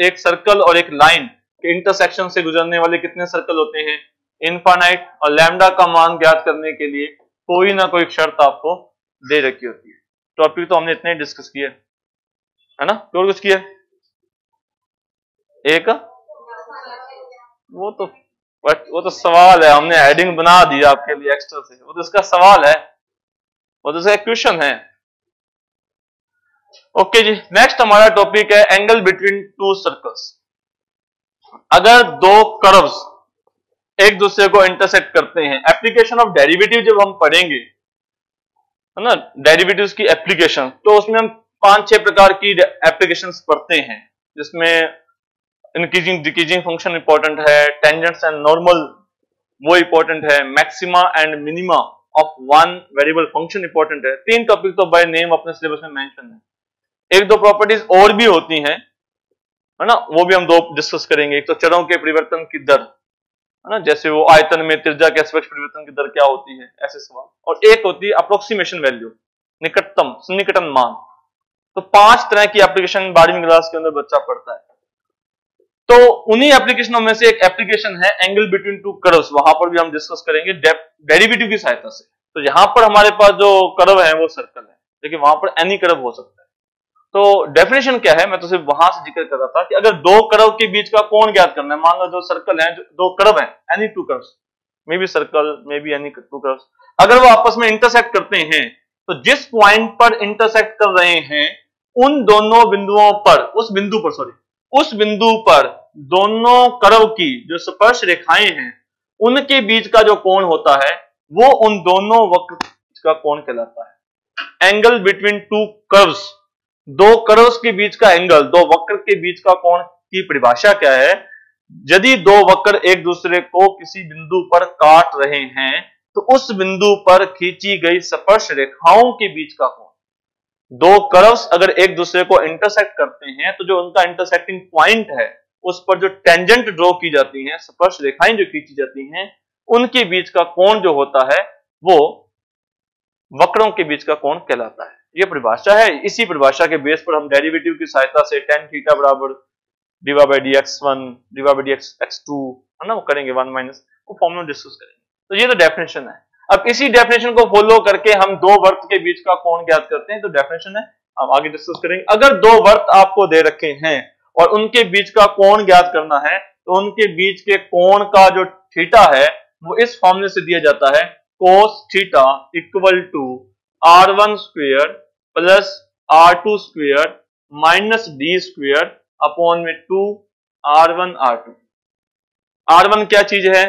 एक सर्कल और एक लाइन के इंटरसेक्शन से गुजरने वाले कितने सर्कल होते हैं? इनफाइनाइट। और लैम्डा का मान ज्ञात करने के लिए कोई ना कोई शर्त आपको दे रखी होती है। टॉपिक तो हमने इतने डिस्कस किए है ना, और कुछ किया? एक वो तो सवाल है, हमने हेडिंग बना दी आपके लिए एक्स्ट्रा से, वो तो इसका सवाल है, वो तो इसका क्वेश्चन है। ओके जी, नेक्स्ट हमारा टॉपिक है एंगल बिटवीन टू सर्कल्स। अगर दो कर्व्स एक दूसरे को इंटरसेक्ट करते हैं, एप्लीकेशन ऑफ डेरिवेटिव जब हम पढ़ेंगे है ना, डेरिवेटिव्स की एप्लीकेशन, तो उसमें हम 5-6 प्रकार की एप्लीकेशंस पढ़ते हैं, जिसमें इंक्रीजिंग डिक्रीजिंग फंक्शन इंपॉर्टेंट है, टेंजेंट्स एंड नॉर्मल वो इंपॉर्टेंट है, maxima and minima of one variable function important है। 3 टॉपिक तो बाय नेम अपने सिलेबस में मेंशन है। 1-2 प्रॉपर्टीज और भी होती हैं है ना, वो भी हम 2 डिस्कस करेंगे। एक तो चरों के परिवर्तन की दर है ना, जैसे वो आयतन में त्रिज्या के सापेक्ष परिवर्तन की दर क्या होती है, ऐसे सवाल। और एक होती है अप्रोक्सीमेशन वैल्यू, निकटतम मान। तो 5 तरह की एप्लीकेशन 12वीं क्लास के अंदर बच्चा पढ़ता है। तो उन्हीं एप्लीकेशनों में से एक एप्लीकेशन है एंगल बिटवीन टू कर्व्स, वहां पर भी हम डिस्कस करेंगे डेरिवेटिव की सहायता से। तो यहां पर हमारे पास जो कर्व है वो सर्कल है, लेकिन वहां पर एनी कर्व हो सकता है। तो डेफिनेशन क्या है, मैं तो सिर्फ वहां से जिक्र कर रहा था कि अगर दो कर्व के बीच का कोण ज्ञात करना है, मान लो जो सर्कल है, जो 2 कर्व है, any 2 curves, may be circle may be any 2 curves, अगर वो आपस में इंटरसेक्ट करते हैं तो जिस पॉइंट पर इंटरसेक्ट कर रहे हैं उन दोनों बिंदुओं पर, उस बिंदु पर दोनों कर्व की जो स्पर्श रेखाएं हैं उनके बीच का जो कोण होता है वो उन दोनों वक्र का कोण कहलाता है। Angle between to curves, 2 curves के बीच का एंगल, 2 वक्र के बीच का कोण की परिभाषा क्या है? यदि 2 वक्र एक दूसरे को किसी बिंदु पर काट रहे हैं तो उस बिंदु पर खींची गई स्पर्श रेखाओं के बीच का कोण। 2 कर्व्स अगर एक दूसरे को इंटरसेक्ट करते हैं तो जो उनका इंटरसेक्टिंग पॉइंट है उस पर जो टेंजेंट ड्रॉ की जाती हैं, स्पर्श रेखाएं जो खींची जाती हैं, उनके बीच का कोण जो होता है वो वक्रों के बीच का कोण कहलाता है। ये परिभाषा है। इसी परिभाषा के बेस पर हम डेरिवेटिव की सहायता से tan थीटा बराबर dx1 dx2 है ना, वो करेंगे 1 माइनस, वो फॉर्मूला डिस्कस करेंगे। तो ये तो डेफिनेशन है। अब इसी डेफिनेशन को फॉलो करके हम 2 वर्त के बीच का कोण ज्ञात करते हैं, तो डेफिनेशन है, हम आगे डिस्कस करेंगे। अगर 2 वर्त आपको दे रखे हैं और उनके बीच का कोण ज्ञात करना है तो उनके बीच के कोण का जो थीटा है वो इस फॉर्मूले से दिया जाता है, cos theta equal to r1 square plus r2 square minus d square upon में 2r1 r1 क्या चीज है?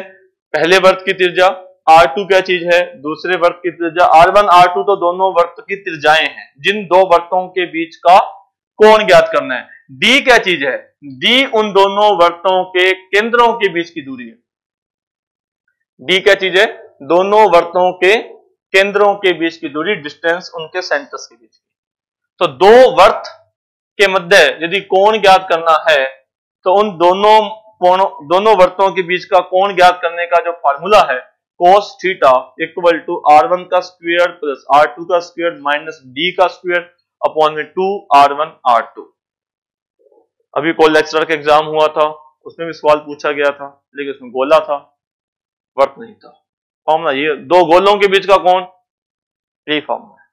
पहले वर्त की त्रिज्या। r2 क्या चीज है? दूसरे वर्त की त्रिज्या। r1 r2 तो दोनों वर्त की त्रिज्याएं हैं जिन दो वर्तों के बीच का कोण ज्ञात करना है। d क्या चीज है? d उन दोनों वर्तों के केंद्रों के बीच की दूरी है। d क्या चीज है? दोनों वर्तों के केंद्रों के बीच की दूरी, डिस्टेंस उनके सेंटर्स के बीच की। तो दो वर्त के मध्य यदि कोण ज्ञात करना है तो उन दोनों वर्तों के बीच का कोण ज्ञात करने का जो फार्मूला है cos theta equal to r1 का स्क्वायर प्लस r2 का स्क्वायर माइनस d का स्क्वायर अपॉन में 2r1 r2। अभी कोल लेक्चरर का एग्जाम हुआ था, उसमें भी सवाल पूछा गया था, लेकिन उसमें गोला था, वर्त नहीं था। फॉर्मूला ये, दो गोलों के बीच का कोण, यही फॉर्मूला है।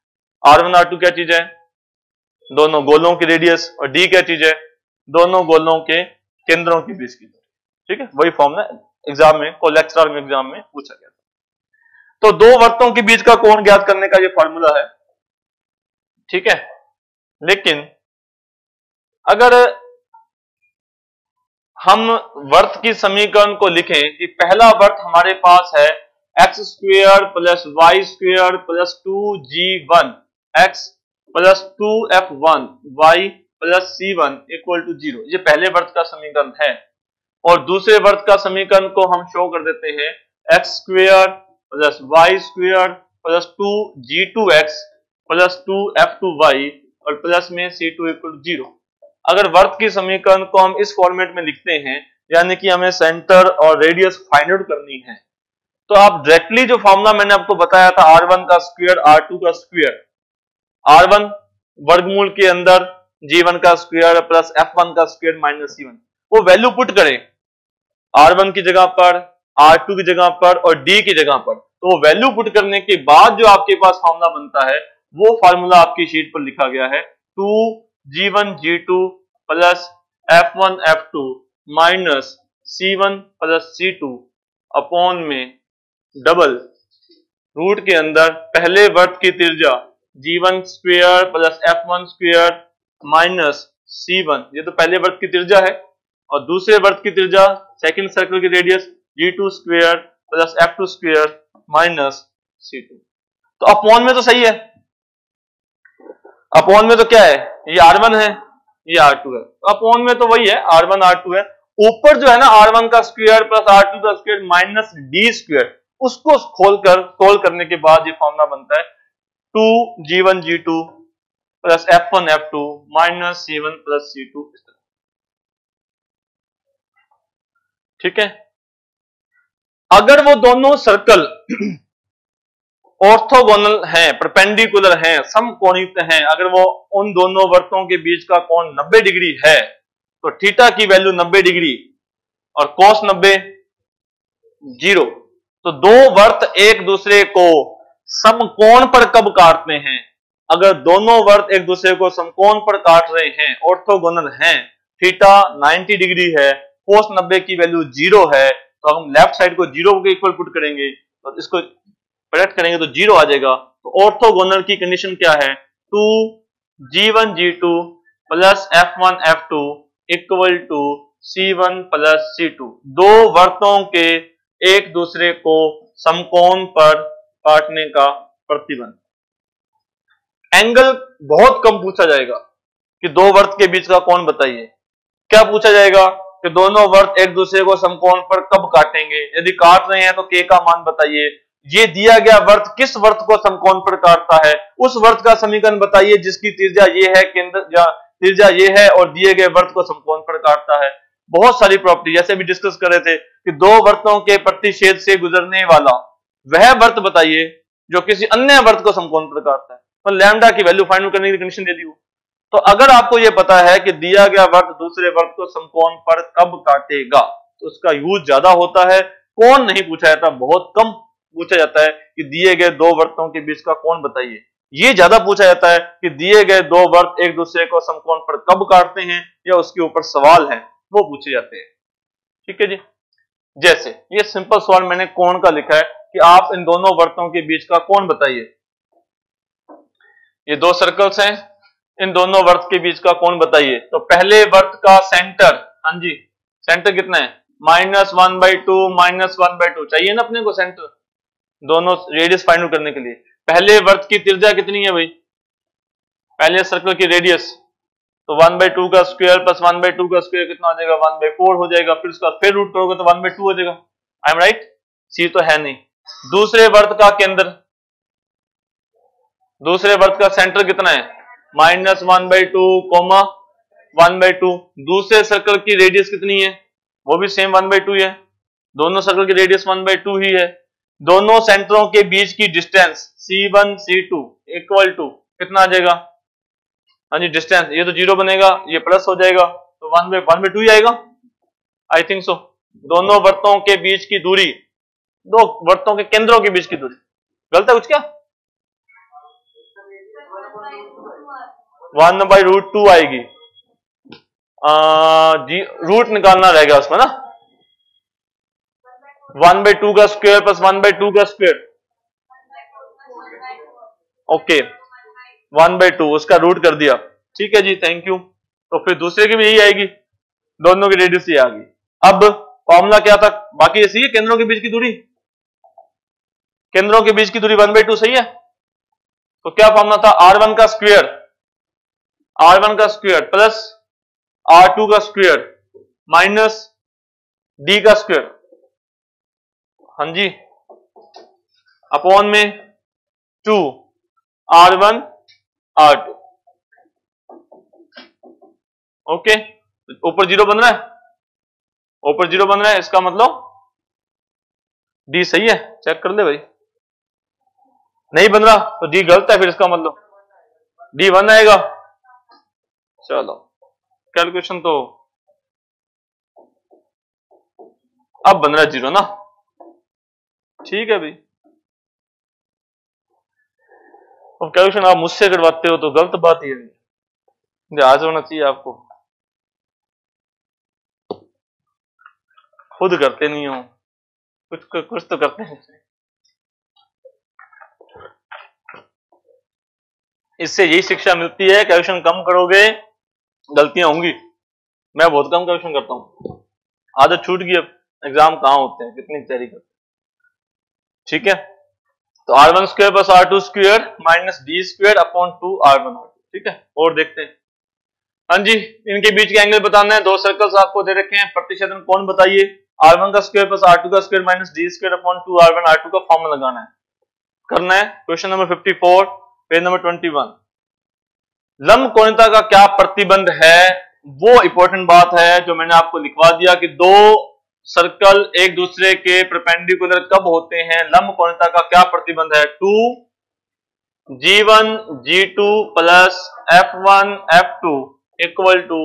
r1 r2 क्या चीज है? दोनों गोलों की रेडियस। और d क्या चीज है? दोनों गोलों के केंद्रों के बीच की दूरी। ठीक है, वही फॉर्मूला एग्जाम में, कोल लेक्चरर में एग्जाम में पूछा गया था। तो दो वर्तों के बीच का कोण ज्ञात करने का ये फॉर्मूला है। ठीक है, लेकिन अगर हम वर्त की समीकरण को लिखें कि पहला वर्त हमारे पास है x square plus y square plus 2g1 x plus 2f1 y plus c1 equal to 0, ये पहले वर्त का समीकरण है। और दूसरे वर्त का समीकरण को हम शो कर देते हैं x square plus y square plus 2g2x plus 2f2y और प्लस में c2 इक्वल टू 0। अगर वर्त की समीकरण को हम इस फॉर्मेट में लिखते हैं, यानी कि हमें सेंटर और रेडियस फाइंड आउट करनी है, तो आप डायरेक्टली जो फॉर्मूला मैंने आपको बताया था r1 का स्क्वायर r2 का स्क्वायर, r1 वर्गमूल के अंदर g1 का स्क्वायर प्लस f1 का स्क्वायर माइनस c1, वो वैल्यू पुट करें r1 की जगह पर, r2 की जगह पर और d की जगह पर। तो वो वैल्यू पुट करने के बाद जो आपके पास फॉर्मूला बनता है वो फॉर्मूला आपकी शीट पर लिखा गया है 2g1 g2 plus f1 f2 minus c1 plus c2 upon में डबल रूट के अंदर पहले वर्त की त्रिज्या g1 square plus f1 square minus c1, ये तो पहले वर्त की त्रिज्या है, और दूसरे वर्त की त्रिज्या सेकंड सर्कल की radius g2 square plus f2 square minus c2। तो अपॉन में तो सही है, अपॉन में तो क्या है, ये r1 है ये r2 है, तो अपॉन में तो वही है r1 r2 है। ऊपर जो है ना r1 का स्क्वायर प्लस r2 का स्क्वायर माइनस d स्क्वायर, उसको खोलकर सोल्व करने के बाद ये फॉर्मूला बनता है 2g1 g2 plus f1 f2 minus c1 plus c2। ठीक है, अगर वो दोनों सर्कल ऑर्थोगोनल हैं, परपेंडिकुलर हैं, समकोणित हैं, अगर वो उन दोनों वर्तों के बीच का कोण 90 डिग्री है तो थीटा की वैल्यू 90 डिग्री और cos 90 0। तो दो वर्त एक दूसरे को समकोण पर कब काटते हैं? अगर दोनों वर्त एक दूसरे को समकोण पर काट रहे हैं, ऑर्थोगोनल हैं, थीटा 90 डिग्री है, cos 90 की वैल्यू 0 है, तो हम लेफ्ट साइड को 0 के इक्वल पुट करेंगे, तो इसको प्रोडक्ट करेंगे तो 0 आ जाएगा। तो ऑर्थोगोनल की कंडीशन क्या है? 2g1 g2 plus f1 f2 equal to c1 plus c2, दो वर्तों के एक दूसरे को समकोण पर काटने का प्रतिबंध। एंगल बहुत कम पूछा जाएगा कि दो वर्त के बीच का कोण बताइए, क्या पूछा जाएगा कि दोनों वर्त एक दूसरे को समकोण पर कब काटेंगे, यदि काट रहे हैं तो k का मान बताइए, ये दिया गया वर्त किस वर्त को समकोण पर काटता है, उस वर्त का समीकरण बताइए जिसकी त्रिज्या ये है, केंद्र या त्रिज्या ये है और दिए गए वर्त को समकोण पर काटता है। बहुत सारी प्रॉपर्टी जैसे भी डिस्कस कर रहे थे कि दो वर्तों के प्रतिच्छेद से गुजरने वाला वह वर्त बताइए जो किसी अन्य वर्त को समकोण पर काटता है, तो लैम्डा की वैल्यू फाइंड आउट करने की कंडीशन दे दी हो। तो अगर आपको यह पता है कि दिया गया वर्त दूसरे वर्त को समकोण पर कब काटेगा तो उसका यूज ज्यादा होता है, कोण नहीं पूछा जाता, बहुत कम पूछा जाता है कि दिए गए दो वर्तों के बीच का कोण बताइए। ये ज्यादा पूछा जाता है कि दिए गए दो वर्त एक दूसरे को समकोण पर कब काटते हैं या उसके ऊपर सवाल है वो पूछे जाते हैं। ठीक है जी, जैसे ये सिंपल सवाल मैंने कोण का लिखा है कि आप इन दोनों वर्तों के बीच का कोण बताइए। ये दो सर्कल्स हैं, इन दोनों वर्त के बीच का कोण बताइए। तो पहले वर्त का सेंटर, हाँ जी सेंटर कितना है, -1/2 -1/2 चाहिए ना अपने को सेंटर, दोनों रेडियस फाइंड आउट करने के लिए। पहले वर्त की त्रिज्या कितनी है भाई, पहले सर्कल की रेडियस, तो 1/2 का स्क्वायर प्लस 1/2 का स्क्वायर कितना हो जाएगा, 1/4 हो जाएगा। फिर उसका फिर रूट करोगे तो 1/2 हो जाएगा। आई एम राइट, सी तो है नहीं। दूसरे वर्त का केंद्र, दूसरे वर्त का सेंटर कितना है, -1/2 1/2। दूसरे सर्कल की रेडियस कितनी है, वो भी सेम 1/2 है। दोनों सर्कल की रेडियस 1/2 ही है। दोनों सेंटरों के बीच की distance C1 C2 equal to कितना आ जाएगा, हाँ जी डिस्टेंस, ये तो 0 बनेगा, ये प्लस हो जाएगा, तो 1/2 ही आएगा। आई थिंक सो। दोनों वर्तों के बीच की दूरी, दो वर्तों के केंद्रों के बीच की दूरी, गलत है कुछ क्या, 1/√2 आएगी। जी रूट निकालना रहेगा उसमें ना, 1/2 का स्क्वायर प्लस 1/2 का स्क्वायर, ओके 1/2 उसका रूट कर दिया, ठीक है जी थैंक यू। तो फिर दूसरे की भी यही आएगी, दोनों की रेडियस ये आ गई। अब फॉर्मूला क्या था, बाकी ऐसी है, केंद्रों के बीच की दूरी, केंद्रों के बीच की दूरी 1/2 सही है। तो क्या फॉर्मूला था, R1 का स्क्वायर, R1 का स्क्वायर प्लस R2 का स्क्वायर माइनस D का स्क्वायर, हाँ जी अपॉन में 2 R1 R2, ओके ऊपर 0 बन रहा है, ऊपर 0 बन रहा है, इसका मतलब D सही है, चेक कर ले भाई। नहीं बन रहा तो D गलत है, फिर इसका मतलब D 1 आएगा। चलो कैलकुलेशन तो अब बन रहा है 0 ना, ठीक है भाई। और कैलकुलेशन आप मुझसे करवाते हो तो गलत बात ही है, लिहाज होना चाहिए आपको, खुद करते नहीं हो, कुछ तो करते हैं। इससे यही शिक्षा मिलती है, कैलकुलेशन कम करोगे गलतियां होंगी। मैं बहुत कम कैलकुलेशन करता हूं, आदत छूट गई, अब एग्जाम कहां होते हैं, कितनी तैयारी करते हैं, ठीक है। तो R1 square plus R2 square minus D square upon 2 R1 R2, ठीक है। और देखते हैं, हाँ जी इनके बीच के एंगल बताना है, दो सर्कल्स आपको दे रखे हैं, प्रतिच्छेदन कोण बताइए। R1 का स्क्वायर प्लस R2 का square minus D square upon 2 R1 R2 का फॉर्मूला लगाना है, करना है। Question number 54 page number 21। लंब कोणीयता का क्या प्रतिबंध है, वो इंपॉर्टेंट बात है जो मैंने आपको लिखवा दिया कि दो सर्कल एक दूसरे के परपेंडिकुलर कब होते हैं, लंब कोणीयता का क्या प्रतिबंध है, 2G1 G2 plus F1 F2 equal to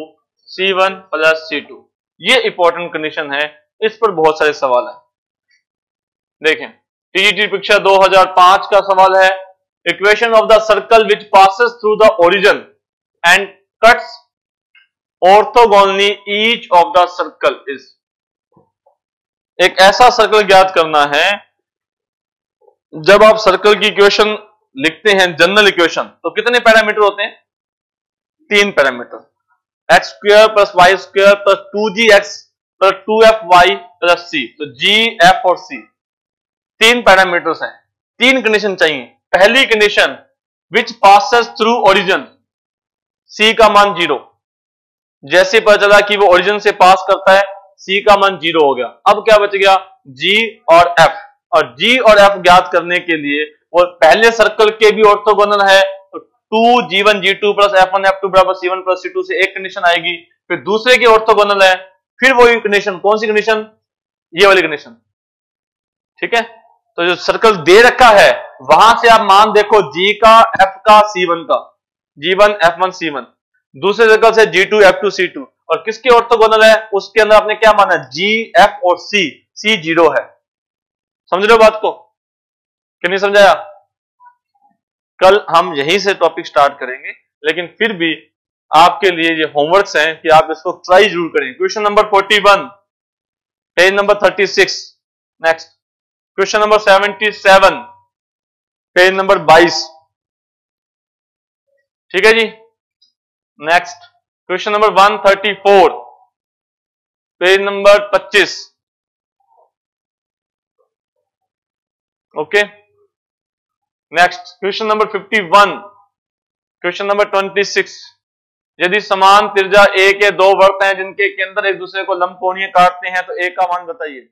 C1 plus C2। ये इंपॉर्टेंट कंडीशन है, इस पर बहुत सारे सवाल हैं। देखें टीजीटी परीक्षा 2005 का सवाल है, equation of the circle which passes through the origin and cuts orthogonally each of the circle is. एक ऐसा सर्कल ज्ञात करना है, जब आप सर्कल की इक्वेशन लिखते हैं जनरल इक्वेशन, तो कितने पैरामीटर होते हैं, 3 parameter, x square plus y square plus 2gx plus 2fy plus c। तो g, f और c 3 पैरामीटर्स हैं, 3 कंडीशन चाहिए। पहली condition which passes through origin, c का मान 0, जैसे पता चला कि वो ओरिजिन से पास करता है, c का मान 0 हो गया। अब क्या बच गया, g और f, और g और f ज्ञात करने के लिए वो पहले सर्कल के भी ऑर्थोगोनल है, तो 2G1 G2 plus F1 F2 बराबर C1 प्लस C2 से एक कंडीशन आएगी, फिर दूसरे के ऑर्थोगोनल है, फिर वही कंडीशन, कौन सी कंडीशन, ये वाली कंडीशन, ठीक है। तो जो सर्कल दे रखा है वहां से आप मान देखो, G का, F का, C1 का, G1 F1 C1, दूसरे सर्कल से G2 F2 C2, और किसके ऑर्थोगोनल है उसके अंदर आपने क्या माना, G, F और C 0 है। समझ रहे हो बात को कि नहीं समझाया? कल हम यहीं से टॉपिक स्टार्ट करेंगे, लेकिन फिर भी आपके लिए ये होमवर्क्स हैं कि आप इसको ट्राई जरूर करें। Question number 41 page number 36, next question number 77 page number 22, ठीक है जी। Next question number 134, page number 25। Okay, next question number 51, question number 26। यदि समान त्रिज्या ए के दो वृत्त हैं जिनके केंद्र एक दूसरे को लंबकोणीय काटते हैं तो ए का मान बताइए।